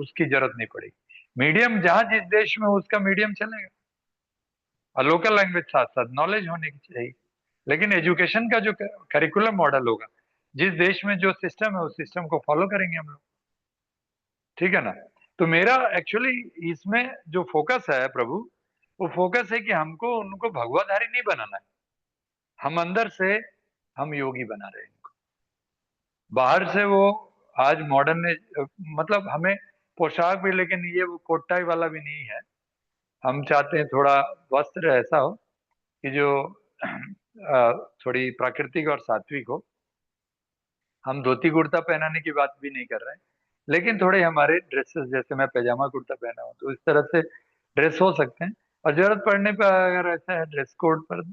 उसकी जरूरत नहीं पड़ेगी, मीडियम जहां जिस देश में हो उसका मीडियम चलेगा, और लोकल लैंग्वेज साथ साथ नॉलेज होने की चाहिए। लेकिन एजुकेशन का जो करिकुलम मॉडल होगा, जिस देश में जो सिस्टम है उस सिस्टम को फॉलो करेंगे हम लोग, ठीक है ना? तो मेरा एक्चुअली इसमें जो फोकस है प्रभु, वो फोकस है कि हमको उनको भगवाधारी नहीं बनाना है, हम अंदर से हम योगी बना रहे हैं इनको। बाहर से वो आज मॉडर्न ने मतलब हमें पोशाक भी, लेकिन ये वो कोट टाई वाला भी नहीं है। हम चाहते हैं थोड़ा वस्त्र ऐसा हो कि जो थोड़ी प्राकृतिक और सात्विक हो। हम धोती कुर्ता पहनाने की बात भी नहीं कर रहे हैं, लेकिन थोड़े हमारे ड्रेसेस, जैसे मैं पैजामा कुर्ता पहना हूं तो इस तरह से ड्रेस हो सकते हैं, और जरूरत पड़ने पर अगर ऐसा है ड्रेस कोड पर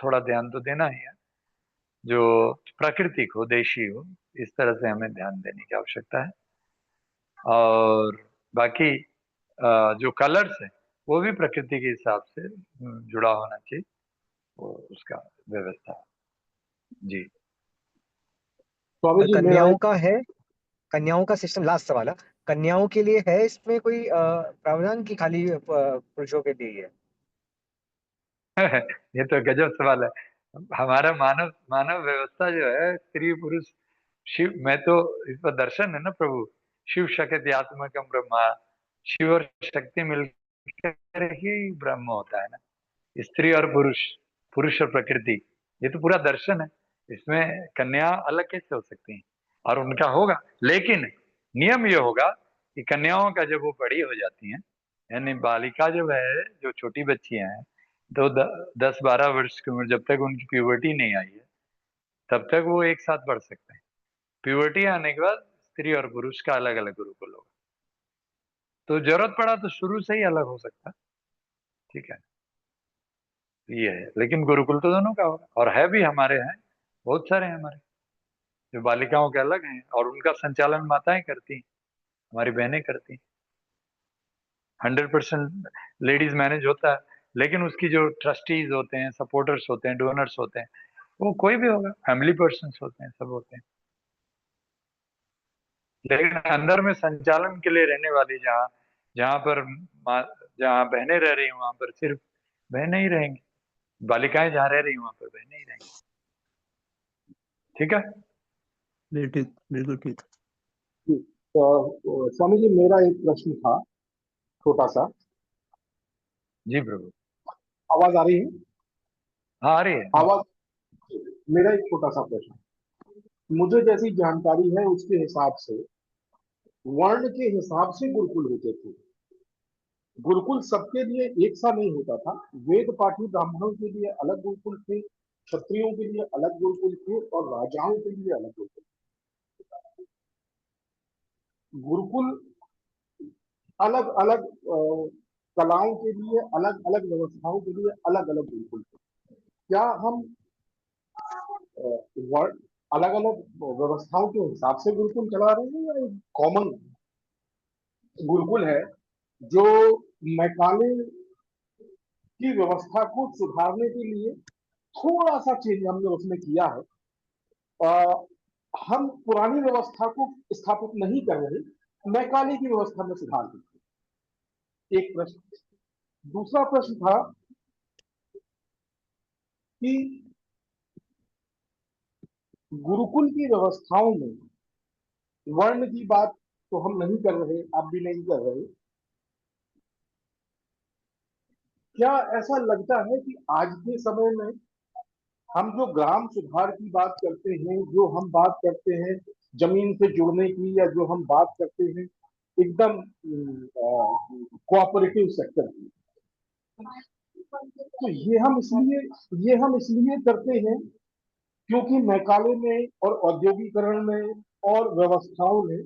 थोड़ा ध्यान तो देना ही है, जो प्राकृतिक हो, देशी हो, इस तरह से हमें ध्यान देने की आवश्यकता है। और बाकी जो कलर्स है वो भी प्रकृति के हिसाब से जुड़ा होना चाहिए, वो उसका व्यवस्था। जी स्वामी और जी मेरा कन्याओं का सिस्टम, लास्ट सवाल है, कन्याओं के लिए है इसमें कोई प्रावधान की खाली पुरुषों के लिए ही है? ये तो गजब सवाल है। हमारा मानव मानव व्यवस्था जो है स्त्री पुरुष शिव, मैं तो इस पर दर्शन है ना प्रभु, शिव शक्ति आत्मकम ब्रह्मा, शिव और शक्ति मिलकर ही ब्रह्म होता है ना, स्त्री और पुरुष। पुरुष और प्रकृति, ये तो पूरा दर्शन है। इसमें कन्या अलग कैसे हो सकती हैं? और उनका होगा, लेकिन नियम ये होगा कि कन्याओं का जब वो बड़ी हो जाती हैं, यानी बालिका जब है, जो छोटी बच्चियां हैं, तो 10-12 वर्ष की उम्र, जब तक उनकी प्यूबर्टी नहीं आई है, तब तक वो एक साथ पढ़ सकते हैं। प्यूबर्टी आने के बाद स्त्री और पुरुष का अलग अलग गुरुकुल होगा। तो जरूरत पड़ा तो शुरू से ही अलग हो सकता है, ठीक है। ये है, लेकिन गुरुकुल तो दोनों का होगा, और है भी, हमारे हैं, बहुत सारे हैं हमारे, जो बालिकाओं के अलग हैं, और उनका संचालन माताएं करती हैं, हमारी बहनें करती हैं। 100% लेडीज मैनेज होता है, लेकिन उसकी जो ट्रस्टीज होते हैं, सपोर्टर्स होते हैं, डोनर्स होते हैं, वो कोई भी होगा, फैमिली पर्सन्स होते हैं, सब होते हैं। लेकिन अंदर में संचालन के लिए रहने वाली, जहाँ जहाँ पर जहाँ बहनें रह रही हैं, वहां पर सिर्फ बहनें ही रहेंगी, बालिकाएं जहाँ रह रही हैं वहां पर बहनें ही रहेंगी, ठीक है। बिल्कुल ठीक, बिल्कुल ठीक। तो स्वामी जी, मेरा एक प्रश्न था छोटा सा। जी प्रभु। आवाज आ रही है? हाँ आ रही है। आवाज। मेरा एक छोटा सा प्रश्न, मुझे जैसी जानकारी है उसके हिसाब से वर्ण के हिसाब से गुरुकुल होते थे। गुरुकुल सबके लिए एक सा नहीं होता था। वेद पाठी ब्राह्मणों के लिए अलग गुरुकुल थे, क्षत्रियों के लिए अलग गुरुकुल थे, और राजाओं के लिए अलग गुरुकुल। गुरुकुल अलग अलग कलाओं के लिए, अलग अलग व्यवस्थाओं के लिए अलग अलग गुरुकुल थे। क्या हम वर्ड अलग अलग व्यवस्थाओं के हिसाब से गुरुकुल चला रहे हैं, या एक कॉमन गुरुकुल है जो मैकाले की व्यवस्था को सुधारने के लिए थोड़ा सा चेंज हमने उसमें किया है? हम पुरानी व्यवस्था को स्थापित नहीं कर रहे, मैकाले की व्यवस्था में सुधार करते। एक प्रश्न। दूसरा प्रश्न था कि गुरुकुल की व्यवस्थाओं में वर्ण की बात तो हम नहीं कर रहे, आप भी नहीं कर रहे। क्या ऐसा लगता है कि आज के समय में हम जो ग्राम सुधार की बात करते हैं, जो हम बात करते हैं जमीन से जुड़ने की, या जो हम बात करते हैं एकदम कोऑपरेटिव सेक्टर की, तो ये हम इसलिए करते हैं क्योंकि मैकाले में और औद्योगिकरण में और व्यवस्थाओं ने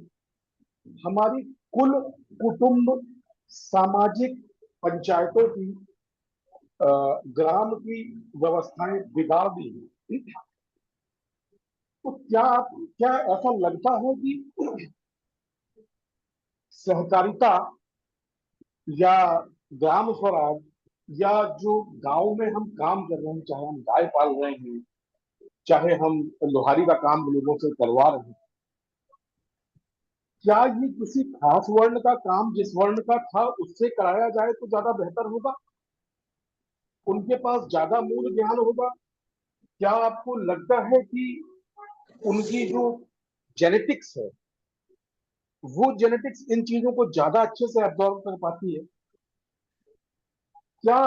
हमारी कुल, कुटुंब, सामाजिक, पंचायतों की, ग्राम की व्यवस्थाएं बिगाड़ दी हैं। तो क्या ऐसा लगता है कि सहकारिता या ग्राम स्वराज, या जो गांव में हम काम कर रहे हैं, चाहे हम गाय पाल रहे हैं, चाहे हम लोहारी का काम लोगों से करवा रहे हैं, क्या ये किसी खास वर्ण का काम जिस वर्ण का था उससे कराया जाए तो ज्यादा बेहतर होगा? उनके पास ज्यादा मूल ज्ञान होगा? क्या आपको लगता है कि उनकी जो जेनेटिक्स है, वो जेनेटिक्स इन चीजों को ज्यादा अच्छे से एब्जॉर्व कर पाती है? क्या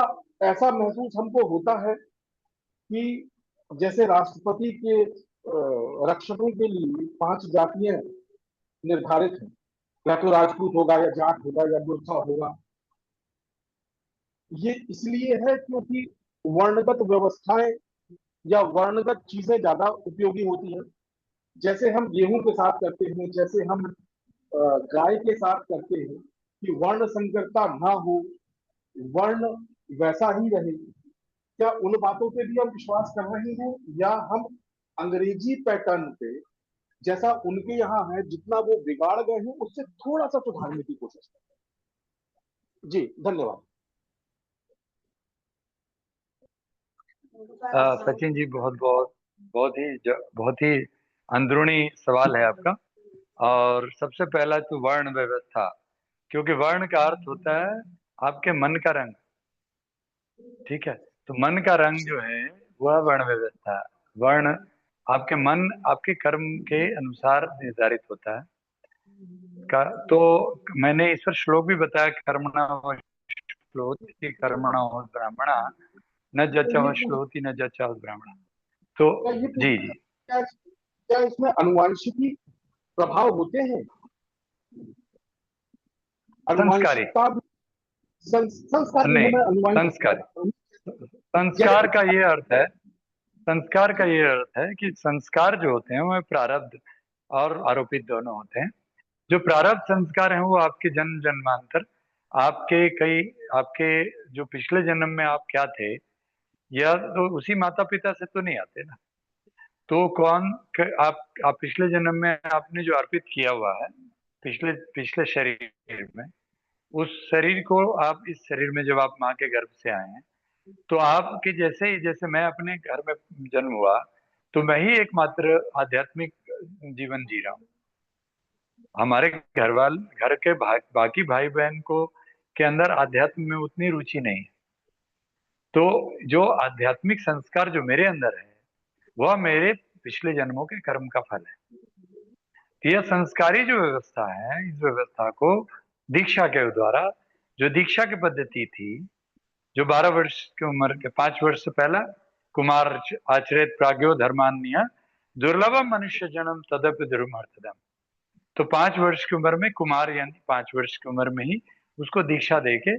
ऐसा महसूस हमको होता है कि जैसे राष्ट्रपति के रक्षकों के लिए 5 जातियां निर्धारित हैं, या तो राजपूत होगा, या जाट होगा, या गुरखा होगा? ये इसलिए है क्योंकि वर्णगत व्यवस्थाएं या वर्णगत चीजें ज्यादा उपयोगी होती हैं। जैसे हम गेहूं के साथ करते हैं, जैसे हम गाय के साथ करते हैं, कि वर्ण संकरता ना हो, वर्ण वैसा ही रहे। क्या उन बातों पे भी हम विश्वास कर रहे हैं, या हम अंग्रेजी पैटर्न पे, जैसा उनके यहाँ है, जितना वो बिगाड़ गए हैं उससे थोड़ा सा सुधारने की कोशिश करते हैं? जी धन्यवाद। सचिन जी, बहुत ही अंदरूनी सवाल है आपका। और सबसे पहला तो वर्ण व्यवस्था, क्योंकि वर्ण का अर्थ होता है आपके मन का रंग, ठीक है। तो मन का रंग जो है वह वर्ण व्यवस्था है। वर्ण आपके मन, आपके कर्म के अनुसार निर्धारित होता है। तो मैंने इस पर श्लोक भी बताया, कर्मणा कर्मणा ब्राह्मणा न जचा श्लोति न जचा ब्राह्मण। तो जी जी क्या इसमें अनुवांशिकी प्रभाव होते हैं? संस्कारी अनुवांशिकता संस्कार नहीं, अनुवांशिक संस्कार का ये अर्थ है, संस्कार का ये अर्थ है कि संस्कार जो होते हैं वो प्रारब्ध और आरोपित दोनों होते हैं। जो प्रारब्ध संस्कार हैं वो आपके जन्म जन्मांतर, आपके जो पिछले जन्म में आप क्या थे, या तो उसी माता पिता से तो नहीं आते ना। तो आप पिछले जन्म में आपने जो अर्पित किया हुआ है पिछले शरीर में, उस शरीर को आप इस शरीर में जब आप माँ के गर्भ से आए हैं, तो आपके जैसे मैं अपने घर में जन्म हुआ, तो मैं ही एकमात्र आध्यात्मिक जीवन जी रहा हूँ। हमारे घर के बाकी भाई बहन को के अंदर आध्यात्म में उतनी रुचि नहीं है। तो जो आध्यात्मिक संस्कार जो मेरे अंदर है वह मेरे पिछले जन्मों के कर्म का फल है। यह संस्कारी जो व्यवस्था है, इस व्यवस्था को दीक्षा के द्वारा, जो दीक्षा की पद्धति थी, जो 12 वर्ष की उम्र के 5 वर्ष से पहला कुमार आचरित प्राज्ञो धर्मान्य दुर्लभम मनुष्य जन्म तदपि दुर्मर्थदम। तो 5 वर्ष की उम्र में कुमार यानी 5 वर्ष की उम्र में ही उसको दीक्षा देके,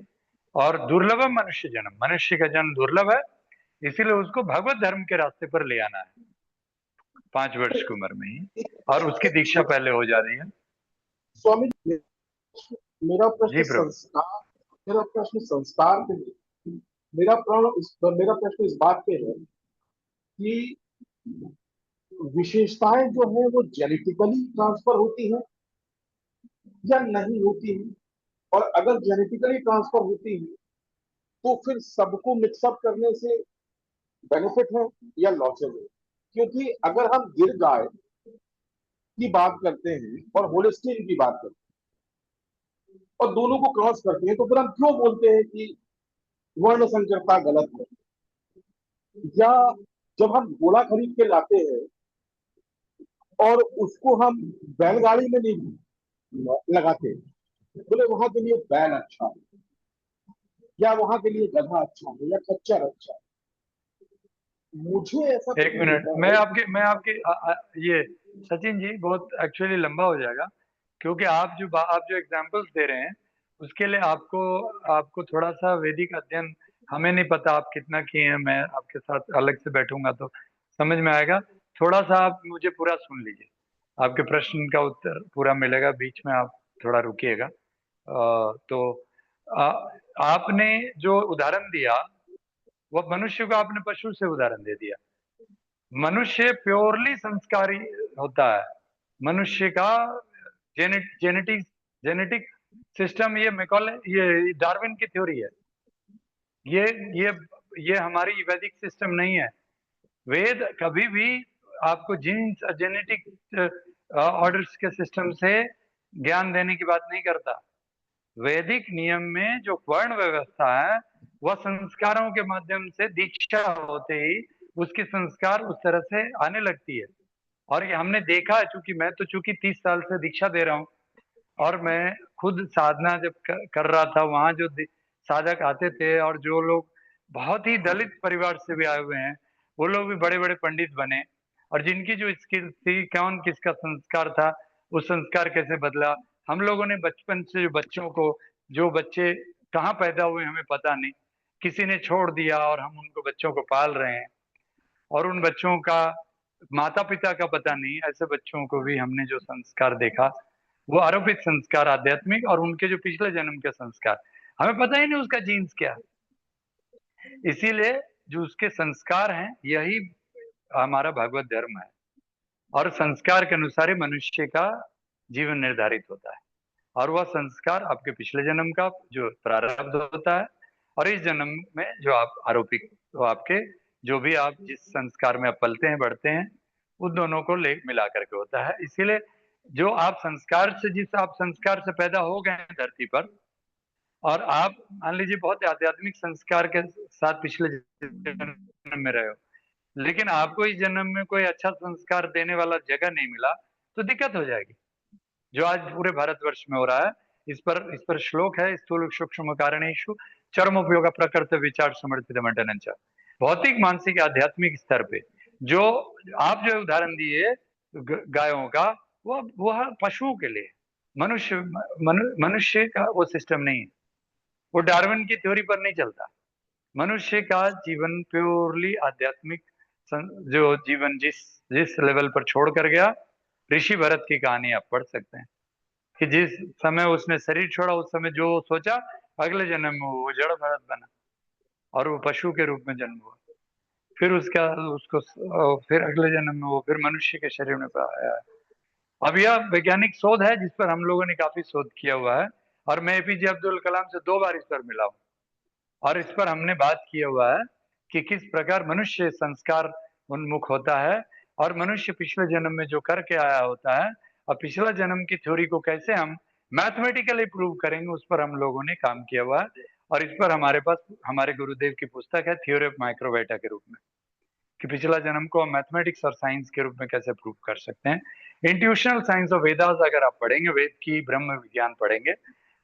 और दुर्लभम मनुष्य जन्म, मनुष्य का जन्म दुर्लभ है, इसीलिए उसको भगवत धर्म के रास्ते पर ले आना है 5 वर्ष की उम्र में ही, और उसकी दीक्षा पहले हो जा रही है। स्वामी मेरा जी प्रभु। मेरा प्रश्न संस्कार पे, मेरा प्रश्न इस बात पे है कि विशेषताएं जो है वो जेनेटिकली ट्रांसफर होती है या नहीं होती है, और अगर जेनेटिकली ट्रांसफर होती है तो फिर सबको मिक्सअप करने से बेनिफिट है या लॉसेज है? क्योंकि अगर हम गिर गाय की बात करते हैं और होलिस्टीन की बात करते हैं और दोनों को क्रॉस करते हैं, तो फिर हम क्यों बोलते हैं कि वर्ण संकरता गलत है? या जब हम घोड़ा खरीद के लाते हैं और उसको हम बैलगाड़ी में नहीं लगाते, बोले वहां के लिए बैल अच्छा है या वहां के लिए गधा अच्छा है या खच्चर अच्छा है, मुझे ऐसा एक मिनट, मैं आपके ये सचिन जी बहुत एक्चुअली लंबा हो जाएगा, क्योंकि आप जो एग्जांपल्स दे रहे हैं उसके लिए आपको थोड़ा सा वैदिक अध्ययन, हमें नहीं पता आप कितना किए हैं, मैं आपके साथ अलग से बैठूंगा तो समझ में आएगा। थोड़ा सा आप मुझे पूरा सुन लीजिए, आपके प्रश्न का उत्तर पूरा मिलेगा, बीच में आप थोड़ा रुकिएगा। तो आपने जो उदाहरण दिया वो मनुष्य को आपने पशु से उदाहरण दे दिया। मनुष्य प्योरली संस्कारी होता है। मनुष्य का जेनेटिक सिस्टम, ये डार्विन की थ्योरी है। ये हमारी वैदिक सिस्टम नहीं है। वेद कभी भी आपको जीन्स जेनेटिक ऑर्डर्स के सिस्टम से ज्ञान देने की बात नहीं करता। वैदिक नियम में जो वर्ण व्यवस्था है वह संस्कारों के माध्यम से दीक्षा होते ही उसकी संस्कार उस तरह से आने लगती है। और ये हमने देखा है, चूंकि 30 साल से दीक्षा दे रहा हूँ, और मैं खुद साधना जब कर रहा था, वहां जो साधक आते थे और जो लोग बहुत ही दलित परिवार से भी आए हुए हैं, वो लोग भी बड़े बड़े पंडित बने, और जिनकी जो स्किल थी, कौन किसका संस्कार था, वो संस्कार कैसे बदला। हम लोगों ने बचपन से जो बच्चे कहाँ पैदा हुए हमें पता नहीं, किसी ने छोड़ दिया और हम उनको बच्चों को पाल रहे हैं, और उन बच्चों का माता पिता का पता नहीं। ऐसे बच्चों को भी हमने जो संस्कार देखा वो आरोपित संस्कार आध्यात्मिक, और उनके जो पिछले जन्म के संस्कार, हमें पता ही नहीं उसका जीन्स क्या। इसीलिए जो उसके संस्कार हैं यही हमारा भगवत धर्म है, और संस्कार के अनुसार ही मनुष्य का जीवन निर्धारित होता है, और वह संस्कार आपके पिछले जन्म का जो प्रारब्ध होता है, और इस जन्म में जो आप आरोपित, तो आपके जो भी आप जिस संस्कार में आप पलते हैं बढ़ते हैं, उन दोनों को मिला करके होता है। इसीलिए जो आप जिस आप संस्कार से पैदा हो गए हैं धरती पर, और आप मान लीजिए बहुत आध्यात्मिक संस्कार के साथ पिछले जन्म में रहे हो, लेकिन आपको इस जन्म में कोई अच्छा संस्कार देने वाला जगह नहीं मिला, तो दिक्कत हो जाएगी, जो आज पूरे भारतवर्ष में हो रहा है। इस पर श्लोक है, स्थूल सूक्ष्म कारणेषु चरमोपयोग प्रकृत विचार समर्थित मंडनंच। भौतिक, मानसिक, आध्यात्मिक स्तर पे। जो आप जो उदाहरण दिए गायों का, वो पशुओं के लिए, मनुष्य का वो सिस्टम नहीं है, वो डार्विन की थ्योरी पर नहीं चलता। मनुष्य का जीवन प्योरली आध्यात्मिक जो जीवन जिस लेवल पर छोड़ कर गया, ऋषि भरत की कहानी आप पढ़ सकते हैं कि जिस समय उसने शरीर छोड़ा, उस समय जो सोचा, अगले जन्म में वो जड़ भरत बना और वो पशु के रूप में जन्म हुआ। फिर फिर अगले जन्म में वो फिर मनुष्य के शरीर में आया। अब यह वैज्ञानिक शोध है जिस पर हम लोगों ने काफी शोध किया हुआ है, और मैं एपीजे अब्दुल कलाम से 2 बार इस पर मिला हूँ, और इस पर हमने बात किया हुआ है कि किस प्रकार मनुष्य संस्कार उन्मुख होता है, और मनुष्य पिछले जन्म में जो करके आया होता है, और पिछला जन्म की थ्योरी को कैसे हम मैथमेटिकली प्रूव करेंगे, उस पर हम लोगों ने काम किया हुआ है। और इस पर हमारे पास हमारे गुरुदेव की पुस्तक है थ्योरी ऑफ माइक्रोवेटा के रूप में, कि पिछला जन्म को हम मैथमेटिक्स और साइंस के रूप में कैसे प्रूव कर सकते हैं। इंट्यूशनल साइंस ऑफ वेदास अगर आप पढ़ेंगे, वेद की ब्रह्म विज्ञान पढ़ेंगे,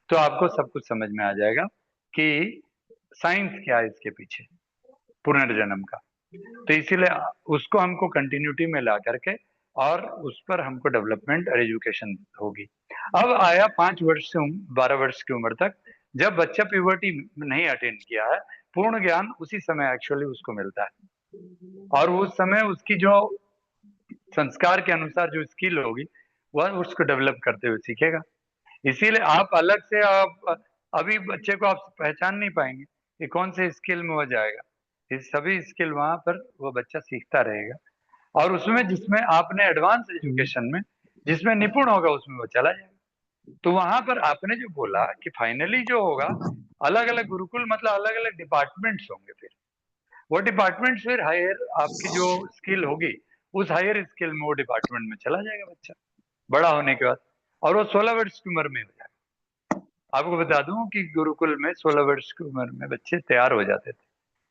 तो आपको सब कुछ समझ में आ जाएगा कि साइंस क्या है इसके पीछे, पुनर्जन्म का। तो इसीलिए उसको हमको कंटिन्यूटी में ला करके और उस पर हमको डेवलपमेंट और एजुकेशन होगी। अब आया 5 वर्ष से 12 वर्ष की उम्र तक, जब बच्चा प्यूबर्टी नहीं अटेंड किया है, पूर्ण ज्ञान उसी समय एक्चुअली उसको मिलता है, और उस समय उसकी जो संस्कार के अनुसार जो स्किल होगी वह उसको डेवलप करते हुए सीखेगा। इसीलिए आप अलग से आप अभी बच्चे को आप पहचान नहीं पाएंगे कि कौन से स्किल में हो जाएगा। ये सभी स्किल वहां पर वो बच्चा सीखता रहेगा, और उसमें जिसमें आपने एडवांस एजुकेशन में जिसमें निपुण होगा उसमें वो चला जाएगा। तो वहां पर आपने जो बोला कि फाइनली जो होगा, अलग अलग गुरुकुल मतलब अलग अलग डिपार्टमेंट्स होंगे, फिर वो डिपार्टमेंट्स फिर हायर आपकी जो स्किल होगी उस हायर स्किल में वो डिपार्टमेंट में चला जाएगा बच्चा बड़ा होने के बाद, और वो 16 वर्ष की उम्र में हो जाएगा। आपको बता दूं कि गुरुकुल में 16 वर्ष की उम्र में बच्चे तैयार हो जाते थे,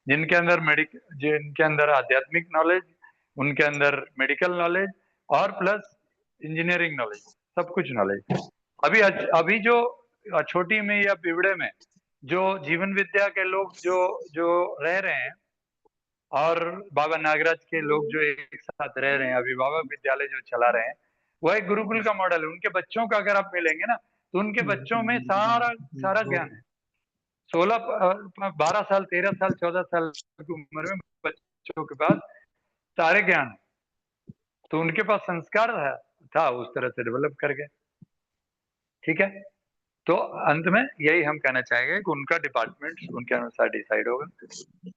जिनके अंदर आध्यात्मिक नॉलेज, उनके अंदर मेडिकल नॉलेज, और प्लस इंजीनियरिंग नॉलेज, सब कुछ नॉलेज। अभी जो छोटी में या पिवड़े में जो जीवन विद्या के लोग जो जो रह रहे हैं, और बाबा नागराज के लोग जो एक साथ रह रहे हैं, अभिभावक विद्यालय जो चला रहे हैं, वह एक गुरुकुल का मॉडल है। उनके बच्चों का अगर आप मिलेंगे ना, तो उनके बच्चों में सारा सारा ज्ञान है। 12 साल, 13 साल, 14 साल की उम्र में बच्चों के पास सारे ज्ञान है, तो उनके पास संस्कार था उस तरह से डेवलप कर गए। ठीक है, तो अंत में यही हम कहना चाहेंगे कि उनका डिपार्टमेंट उनके अनुसार डिसाइड होगा।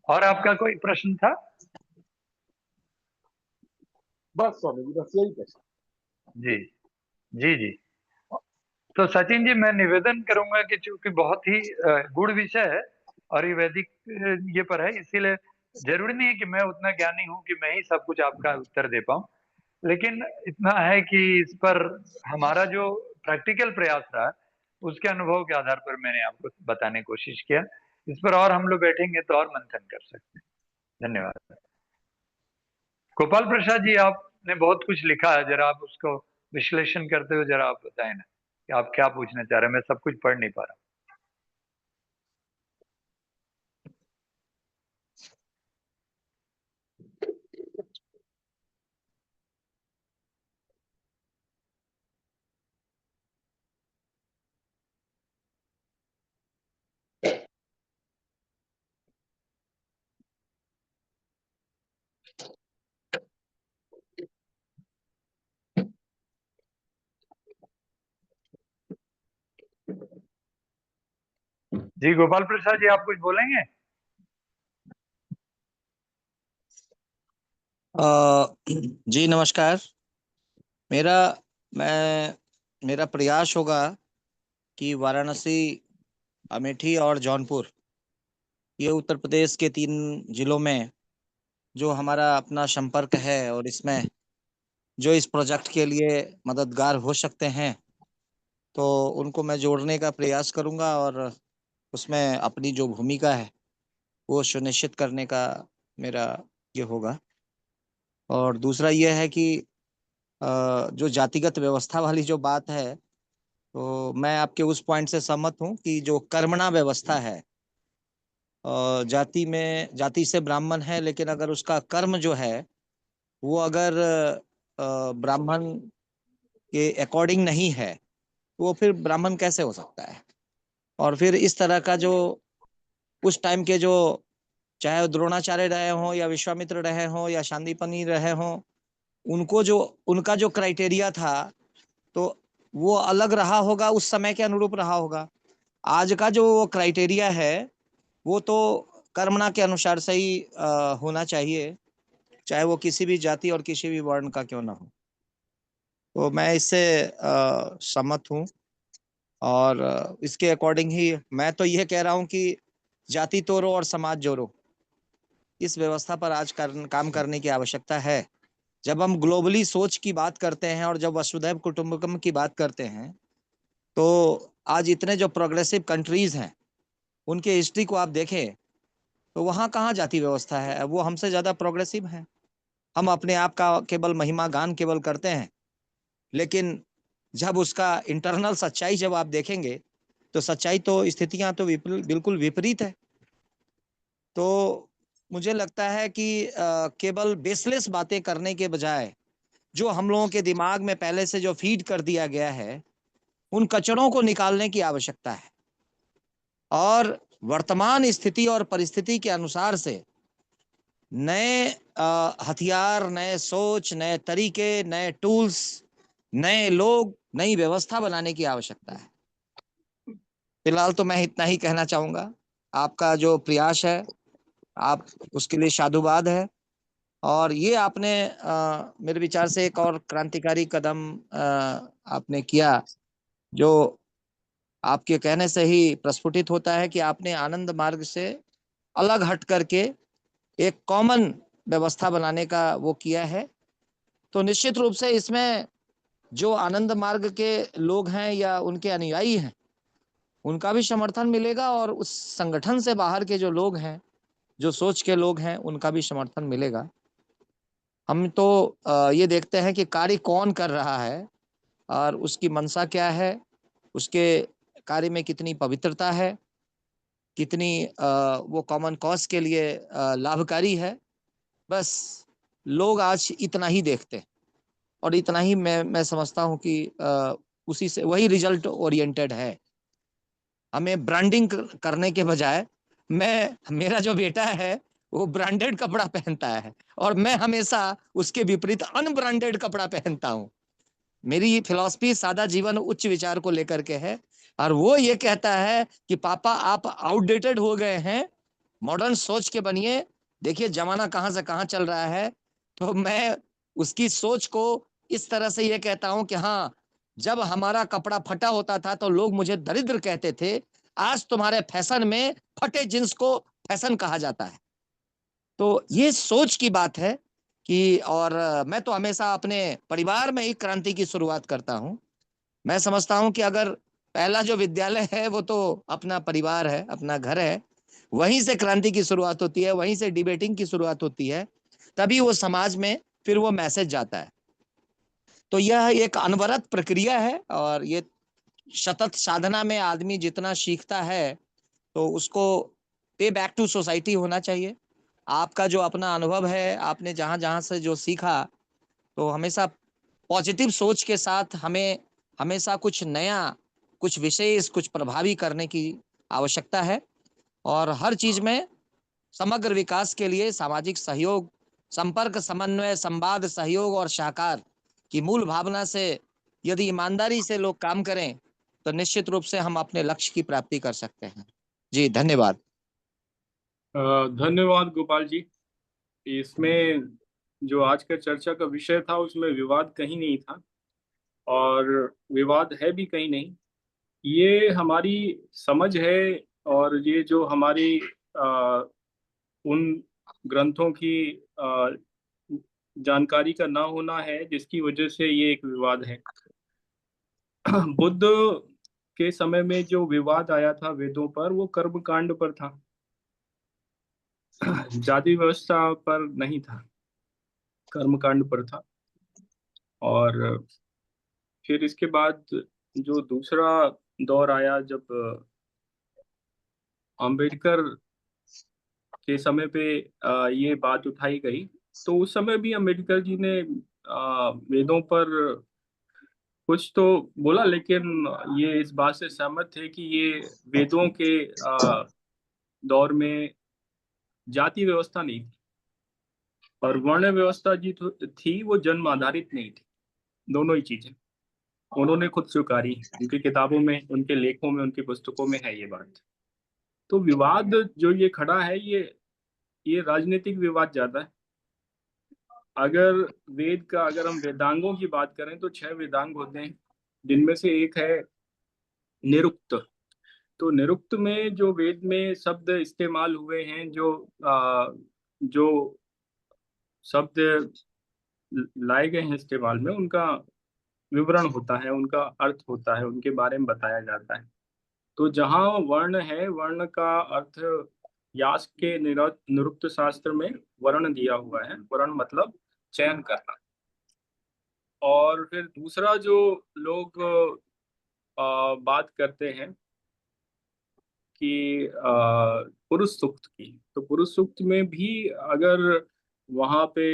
और आपका कोई प्रश्न था? बस स्वामी जी, बस यही प्रश्न। जी जी जी। तो सचिन जी, मैं निवेदन करूंगा कि चूंकि बहुत ही गूढ़ विषय है और ये वैदिक ये पर है, इसीलिए जरूरी नहीं है कि मैं उतना ज्ञानी हूं कि मैं ही सब कुछ आपका उत्तर दे पाऊं, लेकिन इतना है कि इस पर हमारा जो प्रैक्टिकल प्रयास रहा, उसके अनुभव के आधार पर मैंने आपको बताने की कोशिश किया। इस पर और हम लोग बैठेंगे तो और मंथन कर सकते हैं। धन्यवाद। गोपाल प्रसाद जी, आपने बहुत कुछ लिखा है, जरा आप उसको विश्लेषण करते हुए जरा आप बताएं ना कि आप क्या पूछना चाह रहे हैं। मैं सब कुछ पढ़ नहीं पा रहा। जी गोपाल प्रसाद जी, आप कुछ बोलेंगे? जी नमस्कार। मेरा मैं मेरा प्रयास होगा कि वाराणसी, अमेठी और जौनपुर, ये उत्तर प्रदेश के 3 जिलों में जो हमारा अपना संपर्क है, और इसमें जो इस प्रोजेक्ट के लिए मददगार हो सकते हैं, तो उनको मैं जोड़ने का प्रयास करूंगा, और उसमें अपनी जो भूमिका है वो सुनिश्चित करने का मेरा ये होगा। और दूसरा ये है कि जो जातिगत व्यवस्था वाली जो बात है, तो मैं आपके उस पॉइंट से सहमत हूँ कि जो कर्मणा व्यवस्था है, जाति से ब्राह्मण है, लेकिन अगर उसका कर्म जो है वो अगर ब्राह्मण के अकॉर्डिंग नहीं है तो वो फिर ब्राह्मण कैसे हो सकता है। और फिर इस तरह का जो उस टाइम के जो, चाहे द्रोणाचार्य रहे हों या विश्वामित्र रहे हों या शांतिपनि रहे हों, उनका जो क्राइटेरिया था तो वो अलग रहा होगा, उस समय के अनुरूप रहा होगा। आज का जो क्राइटेरिया है वो तो कर्मणा के अनुसार से ही होना चाहिए, चाहे वो किसी भी जाति और किसी भी वर्ण का क्यों ना हो। तो मैं इससे सहमत हूँ। और इसके अकॉर्डिंग ही मैं तो ये कह रहा हूँ कि जाति तोड़ो और समाज जोड़ो, इस व्यवस्था पर आज काम करने की आवश्यकता है। जब हम ग्लोबली सोच की बात करते हैं और जब वसुधैव कुटुंबकम की बात करते हैं, तो आज इतने जो प्रोग्रेसिव कंट्रीज हैं उनके हिस्ट्री को आप देखें तो वहाँ कहाँ जाति व्यवस्था है, वो हमसे ज्यादा प्रोग्रेसिव है। हम अपने आप का केवल महिमा गान केवल करते हैं, लेकिन जब उसका इंटरनल सच्चाई जब आप देखेंगे तो सच्चाई तो स्थितियां तो बिल्कुल विपरीत है। तो मुझे लगता है कि केवल बेसलेस बातें करने के बजाय जो हम लोगों के दिमाग में पहले से जो फीड कर दिया गया है उन कचरों को निकालने की आवश्यकता है, और वर्तमान स्थिति और परिस्थिति के अनुसार से नए हथियार, नए सोच, नए तरीके, नए टूल्स, नए लोग, नई व्यवस्था बनाने की आवश्यकता है। फिलहाल तो मैं इतना ही कहना चाहूंगा। आपका जो प्रयास है आप उसके लिए साधुवाद है, और ये आपने मेरे विचार से एक और क्रांतिकारी कदम आपने किया, जो आपके कहने से ही प्रस्फुटित होता है कि आपने आनंद मार्ग से अलग हट करके एक कॉमन व्यवस्था बनाने का वो किया है। तो निश्चित रूप से इसमें जो आनंद मार्ग के लोग हैं या उनके अनुयायी हैं उनका भी समर्थन मिलेगा, और उस संगठन से बाहर के जो लोग हैं, जो सोच के लोग हैं, उनका भी समर्थन मिलेगा। हम तो ये देखते हैं कि कार्य कौन कर रहा है और उसकी मंशा क्या है, उसके कार्य में कितनी पवित्रता है, कितनी वो कॉमन कॉज के लिए लाभकारी है। बस लोग आज इतना ही देखते हैं, और इतना ही मैं समझता हूँ कि उसी से वही रिजल्ट ओरिएंटेड है। हमें ब्रांडिंग करने के बजाय, मेरा जो बेटा है वो ब्रांडेड कपड़ा पहनता है और मैं हमेशा उसके विपरीत अनब्रांडेड कपड़ा पहनता हूँ। मेरी फिलॉसफी सादा जीवन उच्च विचार को लेकर के है, और वो ये कहता है कि पापा आप आउटडेटेड हो गए हैं, मॉडर्न सोच के बनिए, देखिए जमाना कहाँ से कहाँ चल रहा है। तो मैं उसकी सोच को इस तरह से ये कहता हूं कि हाँ, जब हमारा कपड़ा फटा होता था तो लोग मुझे दरिद्र कहते थे, आज तुम्हारे फैशन में फटे जींस को फैशन कहा जाता है। तो ये सोच की बात है कि, और मैं तो हमेशा अपने परिवार में ही क्रांति की शुरुआत करता हूं। मैं समझता हूं कि अगर पहला जो विद्यालय है वो तो अपना परिवार है, अपना घर है, वहीं से क्रांति की शुरुआत होती है, वहीं से डिबेटिंग की शुरुआत होती है, तभी वो समाज में फिर वो मैसेज जाता है। तो यह एक अनवरत प्रक्रिया है, और ये सतत साधना में आदमी जितना सीखता है तो उसको पे बैक टू सोसाइटी होना चाहिए। आपका जो अपना अनुभव है, आपने जहां जहां से जो सीखा, तो हमेशा पॉजिटिव सोच के साथ हमें हमेशा कुछ नया, कुछ विशेष, कुछ प्रभावी करने की आवश्यकता है। और हर चीज में समग्र विकास के लिए सामाजिक सहयोग, संपर्क, समन्वय, संवाद, सहयोग और साकार की मूल भावना से यदि ईमानदारी से लोग काम करें तो निश्चित रूप से हम अपने लक्ष्य की प्राप्ति कर सकते हैं। जी धन्यवाद। धन्यवाद गोपाल जी। इसमें जो आज का चर्चा का विषय था उसमें विवाद कहीं नहीं था, और विवाद है भी कहीं नहीं। ये हमारी समझ है, और ये जो हमारी उन ग्रंथों की जानकारी का ना होना है जिसकी वजह से ये एक विवाद है। बुद्ध के समय में जो विवाद आया था वेदों पर, वो कर्म कांड पर था, जाति व्यवस्था पर नहीं था, कर्म कांड पर था। और फिर इसके बाद जो दूसरा दौर आया, जब अंबेडकर के समय पे ये बात उठाई गई, तो उस समय भी अम्बेडकर जी ने वेदों पर कुछ तो बोला, लेकिन ये इस बात से सहमत थे कि ये वेदों के दौर में जाति व्यवस्था नहीं थी, और वर्ण व्यवस्था जी थी, वो जन्म आधारित नहीं थी। दोनों ही चीजें उन्होंने खुद स्वीकारी, उनकी किताबों में, उनके लेखों में, उनकी पुस्तकों में है ये बात। तो विवाद जो ये खड़ा है, ये राजनीतिक विवाद ज्यादा है। अगर अगर हम वेदांगों की बात करें तो 6 वेदांग होते हैं, जिनमें से एक है निरुक्त। तो निरुक्त में जो वेद में शब्द इस्तेमाल हुए हैं, जो शब्द लाए गए हैं इस्तेमाल में, उनका विवरण होता है, उनका अर्थ होता है, उनके बारे में बताया जाता है। तो जहाँ वर्ण है, वर्ण का अर्थ यास्क के निरुक्त शास्त्र में वर्ण दिया हुआ है। वर्ण मतलब चयन करना। और फिर दूसरा जो लोग बात करते हैं कि पुरुष सूक्त की, तो पुरुष सूक्त में भी अगर वहाँ पे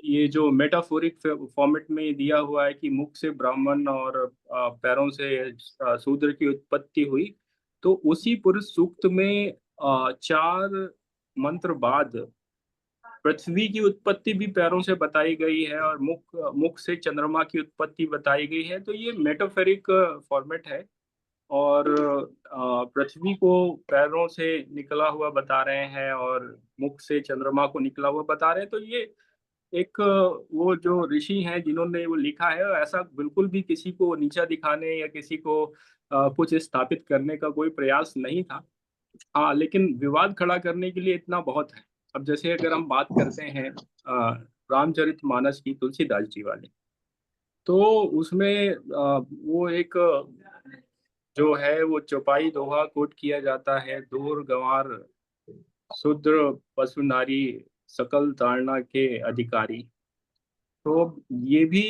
ये जो मेटाफोरिक फॉर्मेट में दिया हुआ है कि मुख से ब्राह्मण और पैरों से शूद्र की उत्पत्ति हुई, तो उसी पुरुष सूक्त में 4 मंत्र बाद पृथ्वी की उत्पत्ति भी पैरों से बताई गई है, और मुख से चंद्रमा की उत्पत्ति बताई गई है। तो ये मेटाफोरिक फॉर्मेट है, और पृथ्वी को पैरों से निकला हुआ बता रहे हैं, और मुख से चंद्रमा को निकला हुआ बता रहे हैं। तो ये एक वो जो ऋषि हैं जिन्होंने वो लिखा है, ऐसा बिल्कुल भी किसी को नीचा दिखाने या किसी को कुछ स्थापित करने का कोई प्रयास नहीं था। हाँ, लेकिन विवाद खड़ा करने के लिए इतना बहुत है। अब जैसे अगर हम बात करते हैं रामचरितमानस की, तुलसीदास जी वाले, तो उसमें वो एक जो है वो चौपाई दोहा कोट किया जाता है, दूर गंवार शूद्र पशु नारी सकल ताड़ना के अधिकारी। तो ये भी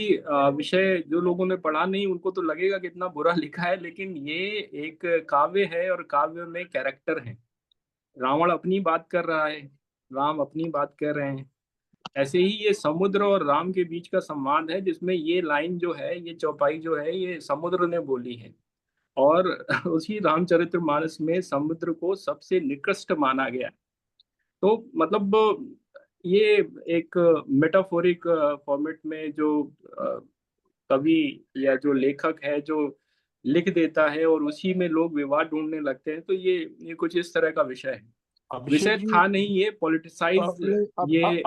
विषय जो लोगों ने पढ़ा नहीं, उनको तो लगेगा कितना बुरा लिखा है, लेकिन ये एक काव्य है, और काव्य में कैरेक्टर है। रावण अपनी बात कर रहा है, राम अपनी बात कर रहे हैं। ऐसे ही ये समुद्र और राम के बीच का संवाद है, जिसमें ये लाइन जो है, ये चौपाई जो है, ये समुद्र ने बोली है। और उसी रामचरितमानस में समुद्र को सबसे निकृष्ट माना गया। तो मतलब ये एक मेटाफोरिक फॉर्मेट में जो कवि या जो लेखक है, जो लिख देता है, और उसी में लोग विवाद ढूंढने लगते हैं। तो ये कुछ इस तरह का विषय है। विषय अभिषेक जी, था नहीं ये पॉलिटिसाइज। ये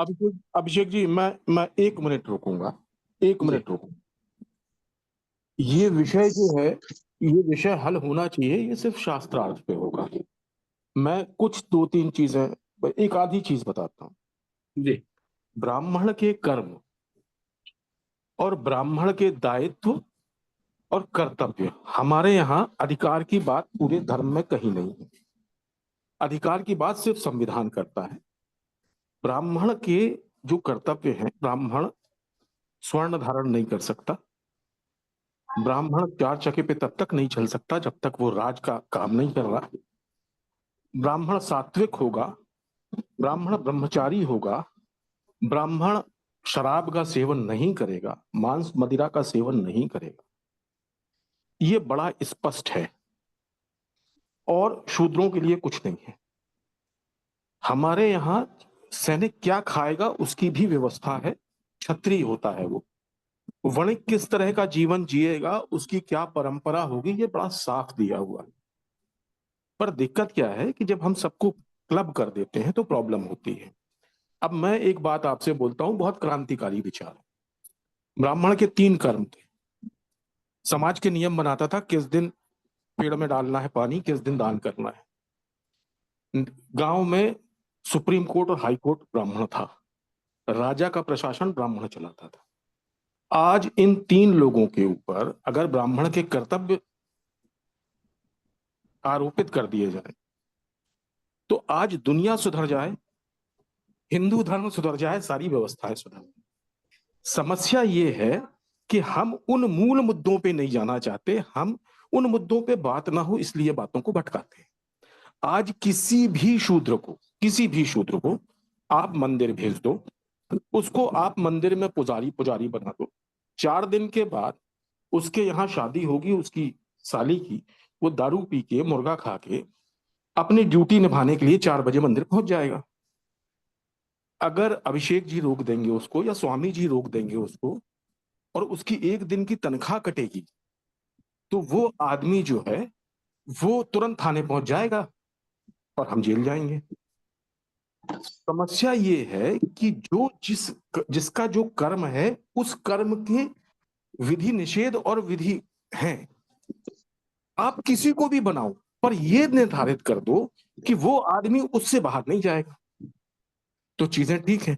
अभिषेक जी, मैं 1 मिनट रुकूंगा, 1 मिनट रुकूंगा। ये विषय जो है, ये विषय हल होना चाहिए, ये सिर्फ शास्त्रार्थ पे होगा। मैं कुछ 2-3 चीजें, एक आधी चीज बताता हूँ। जी, ब्राह्मण के कर्म और ब्राह्मण के दायित्व और कर्तव्य, हमारे यहाँ अधिकार की बात पूरे धर्म में कहीं नहीं है। अधिकार की बात सिर्फ संविधान करता है। ब्राह्मण के जो कर्तव्य हैं, ब्राह्मण स्वर्ण धारण नहीं कर सकता, ब्राह्मण 4 चक्के पे तब तक नहीं चल सकता जब तक वो राज का काम नहीं कर रहा। ब्राह्मण सात्विक होगा, ब्राह्मण ब्रह्मचारी होगा, ब्राह्मण शराब का सेवन नहीं करेगा, मांस मदिरा का सेवन नहीं करेगा। ये बड़ा स्पष्ट है, और शूद्रों के लिए कुछ नहीं है। हमारे यहाँ सैनिक क्या खाएगा उसकी भी व्यवस्था है, क्षत्रिय होता है वो। वणिक किस तरह का जीवन जिएगा, उसकी क्या परंपरा होगी, ये बड़ा साफ दिया हुआ है। पर दिक्कत क्या है कि जब हम सबको क्लब कर देते हैं तो प्रॉब्लम होती है। अब मैं एक बात आपसे बोलता हूं, बहुत क्रांतिकारी विचार। ब्राह्मण के 3 कर्म थे। समाज के नियम बनाता था, किस दिन पेड़ में डालना है पानी, किस दिन दान करना है। गांव में सुप्रीम कोर्ट और हाई कोर्ट ब्राह्मण था, राजा का प्रशासन ब्राह्मण चलाता था। आज इन 3 लोगों के ऊपर अगर ब्राह्मण के कर्तव्य आरोपित कर दिए जाए तो आज दुनिया सुधर जाए, हिंदू धर्म सुधर जाए, सारी व्यवस्थाएं सुधर। समस्या ये है कि हम उन मूल मुद्दों पे नहीं जाना चाहते, हम उन मुद्दों पे बात ना हो इसलिए बातों को भटकाते हैं। आज किसी भी शूद्र को, किसी भी शूद्र को आप मंदिर भेज दो, उसको आप मंदिर में पुजारी बना दो। 4 दिन के बाद उसके यहाँ शादी होगी उसकी साली की, वो दारू पी के मुर्गा खा के अपनी ड्यूटी निभाने के लिए 4 बजे मंदिर पहुंच जाएगा। अगर अभिषेक जी रोक देंगे उसको या स्वामी जी रोक देंगे उसको और उसकी 1 दिन की तनख्वाह कटेगी, तो वो आदमी जो है वो तुरंत थाने पहुंच जाएगा और हम जेल जाएंगे। समस्या ये है कि जिसका जो कर्म है उस कर्म के विधि निषेध और विधि हैं। आप किसी को भी बनाओ पर यह निर्धारित कर दो कि वो आदमी उससे बाहर नहीं जाएगा, तो चीजें ठीक है।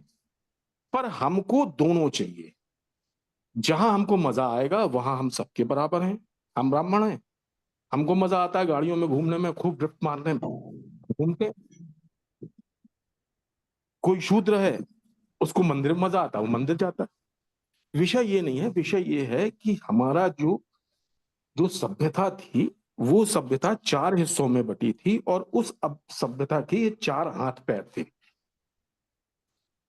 पर हमको दोनों चाहिए। जहां हमको मजा आएगा वहां हम सबके बराबर हैं। हम ब्राह्मण हैं, हमको मजा आता है गाड़ियों में घूमने में, खूब ड्रिफ्ट मारने में, घूमते। कोई शूद्र है, उसको मंदिर में मजा आता है, वो मंदिर जाता है। विषय ये नहीं है, विषय ये है कि हमारा जो जो सभ्यता थी वो सभ्यता 4 हिस्सों में बटी थी और उस सभ्यता के ये 4 हाथ पैर थे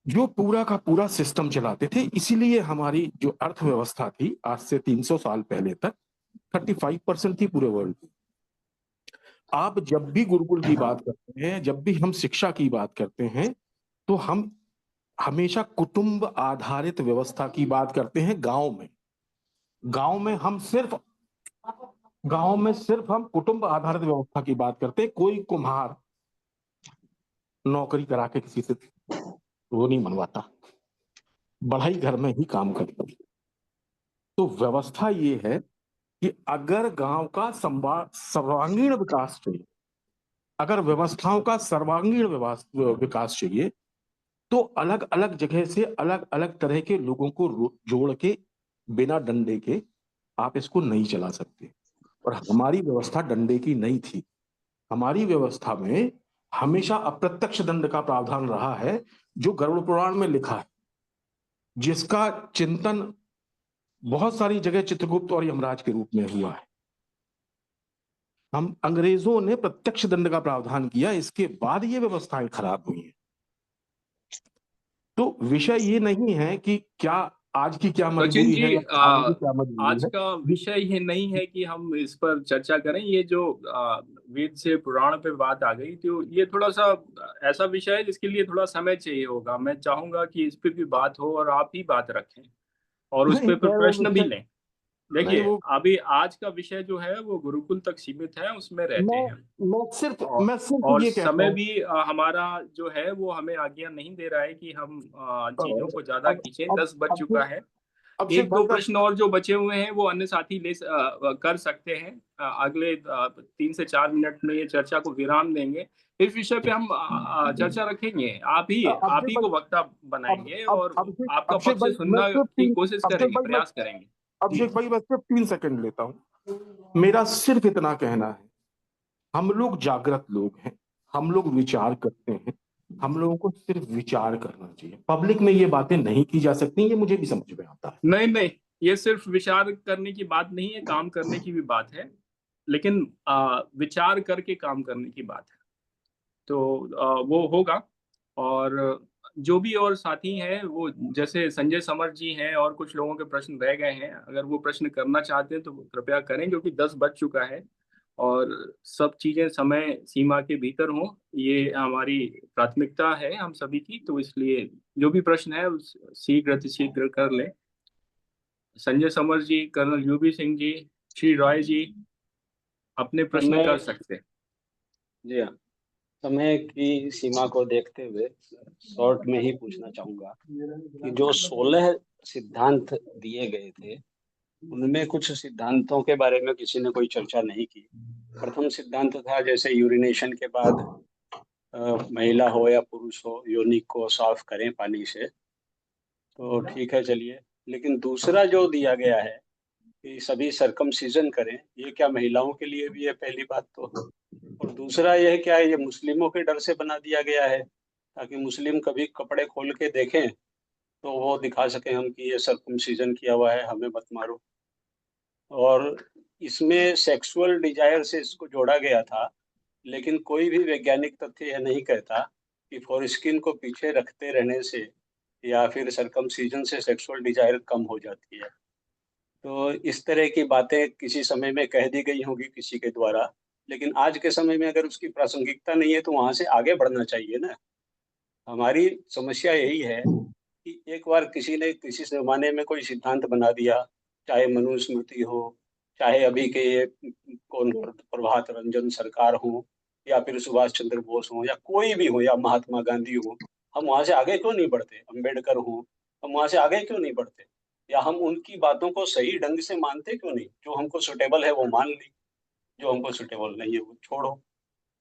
जो पूरा का पूरा सिस्टम चलाते थे। इसीलिए हमारी जो अर्थव्यवस्था थी आज से 300 साल पहले तक 35% थी पूरे वर्ल्ड की। आप जब भी गुरुकुल की बात करते हैं, जब भी हम शिक्षा की बात करते हैं, तो हम हमेशा कुटुंब आधारित व्यवस्था की बात करते हैं। गांव में सिर्फ हम कुटुंब आधारित व्यवस्था की बात करते हैं। कोई कुम्हार नौकरी करा के किसी से वो नहीं मनवाता, बढ़ई घर में ही काम करता। तो व्यवस्था ये है कि अगर गांव का सर्वांगीण विकास चाहिए, अगर व्यवस्थाओं का सर्वांगीण विकास चाहिए, तो अलग अलग जगह से अलग अलग तरह के लोगों को जोड़ के बिना डंडे के आप इसको नहीं चला सकते। और हमारी व्यवस्था डंडे की नहीं थी। हमारी व्यवस्था में हमेशा अप्रत्यक्ष दंड का प्रावधान रहा है, जो गरुड़ पुराण में लिखा है, जिसका चिंतन बहुत सारी जगह चित्रगुप्त और यमराज के रूप में हुआ है। हम अंग्रेजों ने प्रत्यक्ष दंड का प्रावधान किया, इसके बाद ये व्यवस्थाएं खराब हुई हैं। तो विषय ये नहीं है कि क्या आज की क्या सचिन मजबूरी जी, है या आगे की क्या मजबूरी आज है। का विषय ये नहीं है कि हम इस पर चर्चा करें। ये जो वेद से पुराण पे बात आ गई, तो ये थोड़ा सा ऐसा विषय है जिसके लिए थोड़ा समय चाहिए होगा। मैं चाहूंगा कि इस पे भी बात हो और आप ही बात रखें और उस नहीं पे खैर वो प्रश्न भी विषय लें। नहीं देखिए, वो अभी आज का विषय जो है वो गुरुकुल तक सीमित है, उसमें रहते मैं हैं। मैं सिर्फ और ये कहता समय हूँ। भी हमारा जो है वो हमें आज्ञा नहीं दे रहा है कि हम चीजों को ज्यादा अब खींचें। अब 10 बज चुका अभिषेक है। अभिषेक एक दो भाई का प्रश्न और जो बचे हुए हैं वो अन्य साथी कर सकते हैं। अगले 3 से 4 मिनट में ये चर्चा को विराम देंगे। इस विषय पे हम चर्चा रखेंगे। आप अभिषेक ही भाई को वक्ता अब बनाएंगे अब और अभिषेक आपका अभिषेक पक्ष भाई मैं सुनना सिर्फ की तीन कोशिश अभिषेक करेंगे, भाई मैं प्रयास करेंगे। जी। अभिषेक भाई मैं सिर्फ 3 सेकंड लेता हूँ। मेरा सिर्फ इतना कहना है, हम लोग जागृत लोग हैं, हम लोग विचार करते हैं, हम लोगों को सिर्फ विचार करना चाहिए। पब्लिक में ये बातें नहीं की जा सकती, ये मुझे भी समझ में आता है। नहीं नहीं, ये सिर्फ विचार करने की बात नहीं है, काम करने की भी बात है। लेकिन विचार करके काम करने की बात है। तो वो होगा। और जो भी और साथी हैं वो, जैसे संजय समर जी हैं, और कुछ लोगों के प्रश्न रह गए हैं, अगर वो प्रश्न करना चाहते हैं तो वो कृपया करें, क्योंकि 10 बज चुका है और सब चीजें समय सीमा के भीतर हों, ये हमारी प्राथमिकता है हम सभी की। तो इसलिए जो भी प्रश्न है शीघ्र अतिशीघ्र कर लें। संजय समर जी, कर्नल यूबी सिंह जी, श्री राय जी, अपने प्रश्न कर समय सकते हैं। जी हाँ, समय की सीमा को देखते हुए शॉर्ट में ही पूछना चाहूंगा कि जो 16 सिद्धांत दिए गए थे उनमें कुछ सिद्धांतों के बारे में किसी ने कोई चर्चा नहीं की। प्रथम सिद्धांत था जैसे यूरिनेशन के बाद महिला हो या पुरुष हो योनि को साफ करें पानी से, तो ठीक है चलिए। लेकिन दूसरा जो दिया गया है कि सभी सरकमसिजन करें, ये क्या महिलाओं के लिए भी है? पहली बात तो। और दूसरा यह क्या है, ये मुस्लिमों के डर से बना दिया गया है ताकि मुस्लिम कभी कपड़े खोल के देखें तो वो दिखा सके हम कि ये सरकमसिजन किया हुआ है, हमें मत मारो। और इसमें सेक्सुअल डिजायर से इसको जोड़ा गया था, लेकिन कोई भी वैज्ञानिक तथ्य यह नहीं कहता कि फोरस्किन को पीछे रखते रहने से या फिर सरकमसीजन से सेक्सुअल डिजायर कम हो जाती है। तो इस तरह की बातें किसी समय में कह दी गई होंगी किसी के द्वारा, लेकिन आज के समय में अगर उसकी प्रासंगिकता नहीं है तो वहाँ से आगे बढ़ना चाहिए ना। हमारी समस्या यही है कि एक बार किसी ने किसी ज़माने में कोई सिद्धांत बना दिया, चाहे मनुस्मृति हो, चाहे अभी के ये कौन प्रभात रंजन सरकार हो, या फिर सुभाष चंद्र बोस हो, या कोई भी हो, या महात्मा गांधी हो, हम वहाँ से आगे क्यों नहीं बढ़ते? अम्बेडकर हो, हम वहाँ से आगे क्यों नहीं बढ़ते? या हम उनकी बातों को सही ढंग से मानते क्यों नहीं? जो हमको सूटेबल है वो मान ली, जो हमको सूटेबल नहीं है वो छोड़ो।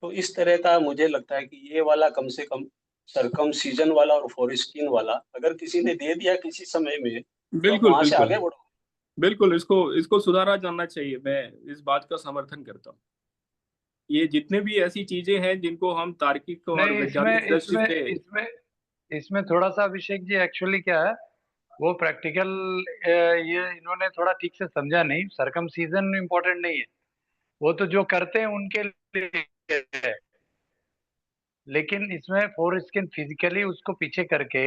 तो इस तरह का मुझे लगता है कि ये वाला कम से कम सरकमसीजन वाला और फोरस्किन वाला अगर किसी ने दे दिया किसी समय में, तो बिल्कुल वहां से बिल्कुल आगे बढ़ो। बिल्कुल, इसको सुधारा जाना चाहिए। मैं इस बात का समर्थन करता हूँ। ये जितने भी ऐसी चीजें हैं जिनको हम तार्किक और नहीं, वैज्ञानिक इसमें दृष्टि इसमें से इसमें इसमें थोड़ा सा अभिषेक जी एक्चुअली क्या है, वो प्रैक्टिकल ये इन्होंने थोड़ा ठीक से समझा नहीं। सरकमसीजन इम्पोर्टेंट नहीं है, वो तो जो करते हैं उनके लिए है। लेकिन इसमें फोर स्किन फिजिकली उसको पीछे करके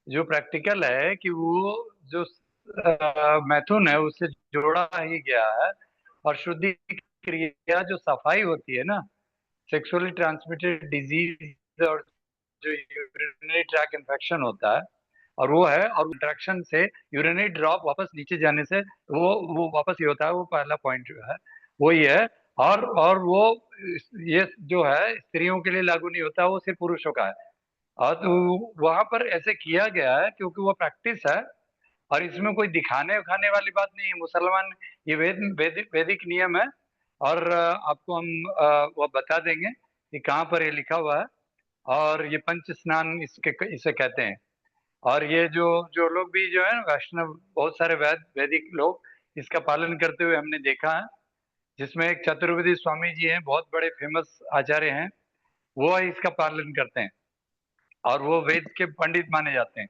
जो प्रैक्टिकल है कि वो जो मैथुन है उससे जोड़ा ही गया है। और शुद्धि क्रिया जो सफाई होती है ना, सेक्सुअली ट्रांसमिटेड डिजीज और जो यूरिनरी ट्रैक इन्फेक्शन होता है, और वो है, और इंट्रैक्शन से यूरिनरी ड्रॉप वापस नीचे जाने से वो वापस ये होता है। वो पहला पॉइंट जो है वो ये है। और वो ये जो है स्त्रियों के लिए लागू नहीं होता, वो सिर्फ पुरुषों का है। और तो वहां पर ऐसे किया गया है क्योंकि वो प्रैक्टिस है, और इसमें कोई दिखाने उखाने वाली बात नहीं है। मुसलमान ये वैदिक नियम है, और आपको हम वो बता देंगे कि कहाँ पर ये लिखा हुआ है। और ये पंच स्नान इसे कहते हैं। और ये जो जो लोग भी जो है वैष्णव, बहुत सारे वैदिक लोग इसका पालन करते हुए हमने देखा है। जिसमें एक चतुर्वेदी स्वामी जी हैं, बहुत बड़े फेमस आचार्य हैं, वो इसका पालन करते हैं और वो वेद के पंडित माने जाते हैं।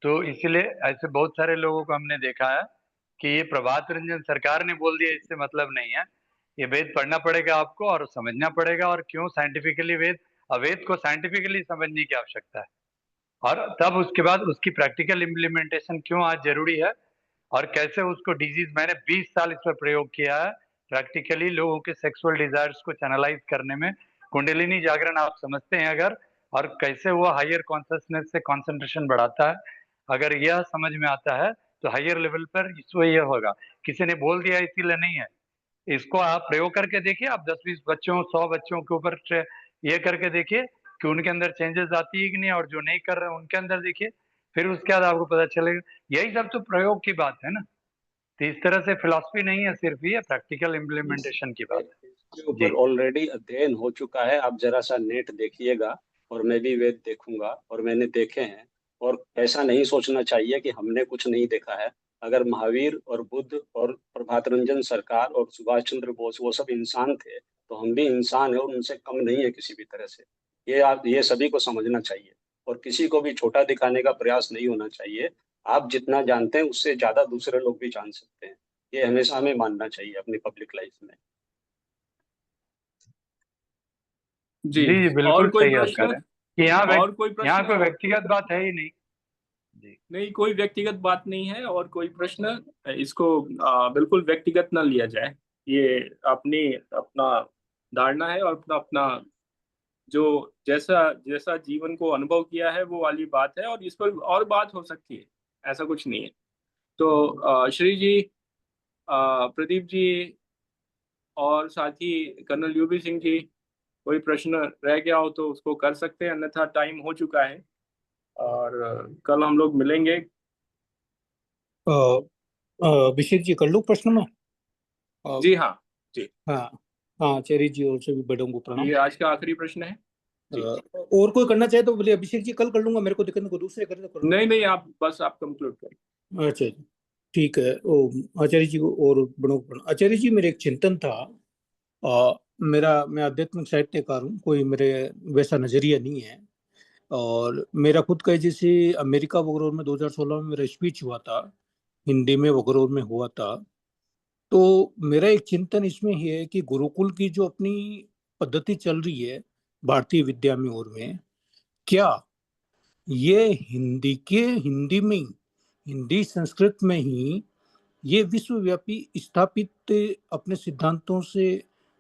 तो इसीलिए ऐसे बहुत सारे लोगों को हमने देखा है कि ये प्रभात रंजन सरकार ने बोल दिया इससे मतलब नहीं है। ये वेद पढ़ना पड़ेगा आपको और समझना पड़ेगा, और क्यों साइंटिफिकली वेद को साइंटिफिकली समझने की आवश्यकता है। और तब उसके बाद उसकी प्रैक्टिकल इम्प्लीमेंटेशन क्यों आज जरूरी है, और कैसे उसको डिजीज, मैंने 20 साल इस पर प्रयोग किया है प्रैक्टिकली लोगों के सेक्सुअल डिजायर्स को चैनलाइज करने में। कुंडलिनी जागरण आप समझते हैं अगर, और कैसे वो हायर कॉन्शियसनेस से कंसंट्रेशन बढ़ाता है, अगर यह समझ में आता है तो हायर लेवल पर इसको ये होगा। किसी ने बोल दिया इसीलिए नहीं है। इसको आप प्रयोग करके देखिए, आप 10-20 बच्चों, 100 बच्चों के ऊपर ये करके देखिए कि उनके अंदर चेंजेस आती है कि नहीं, और जो नहीं कर रहे हैं उनके अंदर देखिए, फिर उसके बाद आपको पता चलेगा। यही सब तो प्रयोग की बात है ना। तो इस तरह से फिलॉसफी नहीं है सिर्फ, ये प्रैक्टिकल इम्प्लीमेंटेशन की बात है। इसके ऊपर जी ऑलरेडी अध्ययन हो चुका है, आप जरा सा नेट देखिएगा, और मैं भी वेद देखूंगा, और मैंने देखे हैं। और ऐसा नहीं सोचना चाहिए कि हमने कुछ नहीं देखा है। अगर महावीर और बुद्ध और प्रभात रंजन सरकार और सुभाष चंद्र बोस वो सब इंसान थे, तो हम भी इंसान है और उनसे कम नहीं है किसी भी तरह से। ये सभी को समझना चाहिए, और किसी को भी छोटा दिखाने का प्रयास नहीं होना चाहिए। आप जितना जानते हैं उससे ज्यादा दूसरे लोग भी जान सकते हैं। ये हमेशा हमें मानना चाहिए अपनी पब्लिक लाइफ में। जी। जी जी, और बिल्कुल कोई सही आप कह प्रश्न? रहे हैं कि और कोई यहाँ कोई प्रश्न? व्यक्तिगत बात है ही नहीं। जी नहीं, कोई व्यक्तिगत बात नहीं है। और कोई प्रश्न? इसको बिल्कुल व्यक्तिगत ना लिया जाए। ये अपना धारणा है, और अपना अपना जो जैसा जैसा जीवन को अनुभव किया है वो वाली बात है, और इस पर और बात हो सकती है, ऐसा कुछ नहीं है। तो श्री जी, प्रदीप जी, और साथी कर्नल यूबी सिंह जी, कोई प्रश्न रह गया हो तो उसको कर सकते हैं, अन्यथा टाइम हो चुका है। और कल हम लोग मिलेंगे। अभिषेक जी, कर लूँ प्रश्न में? जी हाँ। जी, हाँ हाँ, आचार्य जी और सभी बड़ों को प्रणाम। ये आज का आखिरी प्रश्न है जी। और कोई करना चाहे तो बोले अभिषेक जी, कल कर लूंगा, मेरे को दिक्कत नहीं, कोई दूसरे करे तो कर लूंगा। नहीं नहीं, आप कंक्लूड करें। अच्छा जी, ठीक है। ओ, आचार्य जी को और बड़ों को प्रणाम। आचार्य जी, मेरे एक चिंतन था। मैं आध्यात्मिक साहित्यकार हूँ, कोई मेरे वैसा नजरिया नहीं है। और मेरा खुद का जैसे अमेरिका वगैरह में 2016 में मेरा स्पीच हुआ था, हिंदी में वगैरह में हुआ था। तो मेरा एक चिंतन इसमें ही है कि गुरुकुल की जो अपनी पद्धति चल रही है भारतीय विद्या में और में, क्या ये हिंदी में ही, हिंदी संस्कृत में ही ये विश्वव्यापी स्थापित अपने सिद्धांतों से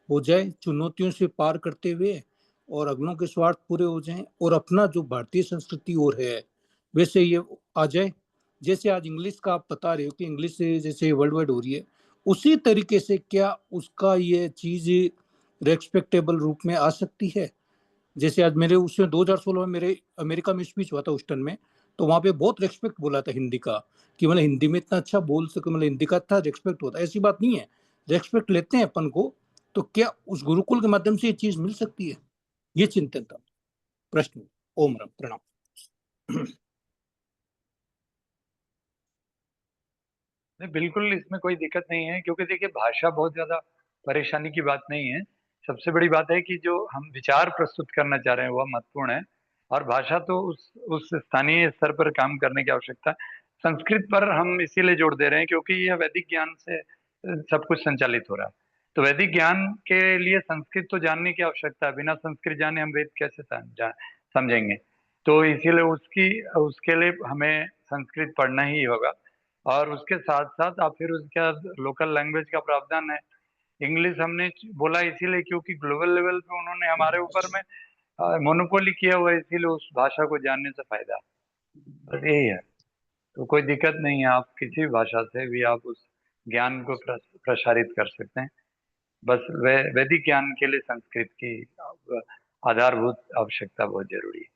हो जाए, चुनौतियों से पार करते हुए, और अगलों के स्वार्थ पूरे हो जाएं, और अपना जो भारतीय संस्कृति और है वैसे ये आ जाए। जैसे आज इंग्लिश का आप बता रहे हो कि इंग्लिश से जैसे वर्ल्ड वाइड हो रही है, उसी तरीके से क्या उसका ये चीज रेस्पेक्टेबल रूप में आ सकती है? जैसे आज मेरे उसमें 2016 में मेरे अमेरिका में स्पीच हुआ था उस टाइम में, तो वहाँ पे बहुत रेस्पेक्ट बोला था हिंदी का, कि मतलब हिंदी में इतना अच्छा बोल सके, मतलब हिंदी का अच्छा रेस्पेक्ट होता है। ऐसी बात नहीं है, रेस्पेक्ट लेते हैं अपन को, तो क्या उस गुरुकुल के माध्यम से ये चीज मिल सकती है? ये चिंतन था, प्रश्न। ओम राम, प्रणाम। नहीं, बिल्कुल इसमें कोई दिक्कत नहीं है, क्योंकि देखिए भाषा बहुत ज्यादा परेशानी की बात नहीं है। सबसे बड़ी बात है कि जो हम विचार प्रस्तुत करना चाह रहे हैं वह महत्वपूर्ण है, और भाषा तो उस स्थानीय स्तर पर काम करने की आवश्यकता है। संस्कृत पर हम इसीलिए जोर दे रहे हैं क्योंकि यह वैदिक ज्ञान से सब कुछ संचालित हो रहा है। तो वैदिक ज्ञान के लिए संस्कृत तो जानने की आवश्यकता है, बिना संस्कृत जाने हम वेद कैसे समझेंगे। तो इसीलिए उसके लिए हमें संस्कृत पढ़ना ही होगा, और उसके साथ साथ आप फिर उसके लोकल लैंग्वेज का प्रावधान है। इंग्लिश हमने बोला इसीलिए क्योंकि ग्लोबल लेवल पे उन्होंने हमारे ऊपर में मोनोपोली किया हुआ है, इसीलिए उस भाषा को जानने से फायदा है। बस यही है, तो कोई दिक्कत नहीं है, आप किसी भी भाषा से भी आप उस ज्ञान को प्रसारित कर सकते हैं। बस वैदिक ज्ञान के लिए संस्कृत की आधारभूत आवश्यकता बहुत जरूरी है।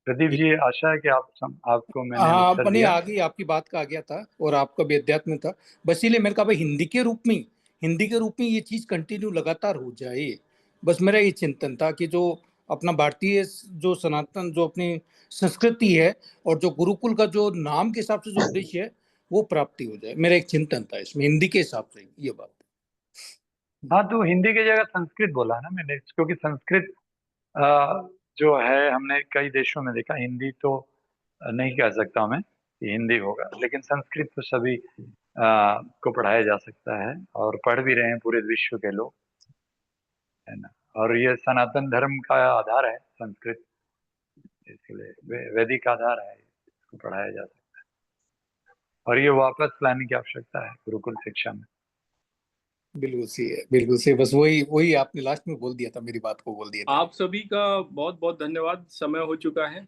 प्रदीप जी, आशा है कि आपको मैंने हाँ, उत्तर अपने दिया। आगे आपकी बात का आ गया था, और आपका भी अध्यात्म में था। बस इसीलिए मैंने कहा भाई हिंदी के रूप में ये चीज कंटिन्यू लगातार हो जाए। बस मेरा ये चिंतन था कि जो अपना भारतीय जो सनातन जो अपनी संस्कृति है, और जो गुरुकुल का जो नाम के हिसाब से जो उद्देश्य है, वो प्राप्ति हो जाए। मेरा एक चिंतन था इसमें, हिंदी के हिसाब से ये बात। हाँ, तो हिंदी की जगह संस्कृत बोला ना मैंने, क्योंकि संस्कृत जो है हमने कई देशों में देखा। हिंदी तो नहीं कह सकता मैं कि हिंदी होगा, लेकिन संस्कृत तो सभी को पढ़ाया जा सकता है, और पढ़ भी रहे हैं पूरे विश्व के लोग, है ना। और ये सनातन धर्म का आधार है संस्कृत, इसलिए वैदिक आधार है, इसको पढ़ाया जा सकता है, और ये वापस लाने की आवश्यकता है गुरुकुल शिक्षा में। बिल्कुल सही है, बिल्कुल सही। बस वही वही आपने लास्ट में बोल दिया था, मेरी बात को बोल दिया था। आप सभी का बहुत बहुत धन्यवाद। समय हो चुका है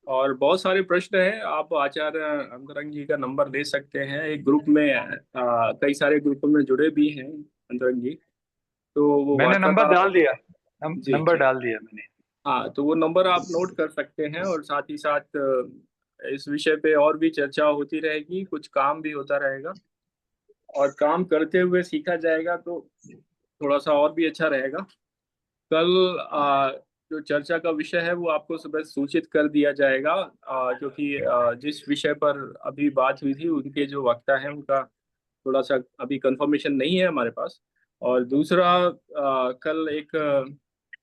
और बहुत सारे प्रश्न हैं। आप आचार्य अंतरंग जी का नंबर ले सकते हैं। एक ग्रुप में कई सारे ग्रुप में जुड़े भी हैं अंतरंग जी, तो वो मैंने नंबर वार्तालाप। डाल दिया, जी नंबर जी। डाल दिया मैंने। हाँ, तो वो नंबर आप नोट कर सकते हैं, और साथ ही साथ इस विषय पे और भी चर्चा होती रहेगी, कुछ काम भी होता रहेगा, और काम करते हुए सीखा जाएगा तो थोड़ा सा और भी अच्छा रहेगा। कल जो चर्चा का विषय है वो आपको सुबह सूचित कर दिया जाएगा, क्योंकि जिस विषय पर अभी बात हुई थी उनके जो वक्ता है उनका थोड़ा सा अभी कंफर्मेशन नहीं है हमारे पास। और दूसरा, कल एक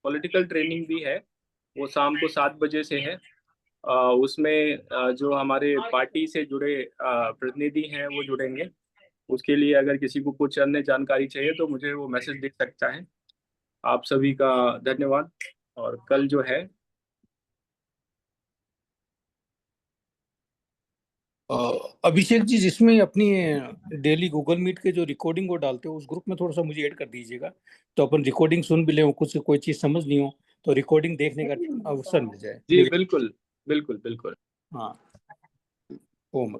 पॉलिटिकल ट्रेनिंग भी है, वो शाम को 7 बजे से है। उसमें जो हमारे पार्टी से जुड़े प्रतिनिधि हैं वो जुड़ेंगे। उसके लिए अगर किसी को कुछ अन्य जानकारी चाहिए तो मुझे वो मैसेज दे सकता है। आप सभी का धन्यवाद। और कल जो है अभिषेक जी, जिसमें अपनी डेली गूगल मीट के जो रिकॉर्डिंग वो डालते हो, उस ग्रुप में थोड़ा सा मुझे ऐड कर दीजिएगा, तो अपन रिकॉर्डिंग सुन भी ले, कुछ कोई चीज समझ नहीं हो तो रिकॉर्डिंग देखने का अवसर मिल जाए। जी बिल्कुल बिल्कुल बिल्कुल। हाँ, ओम।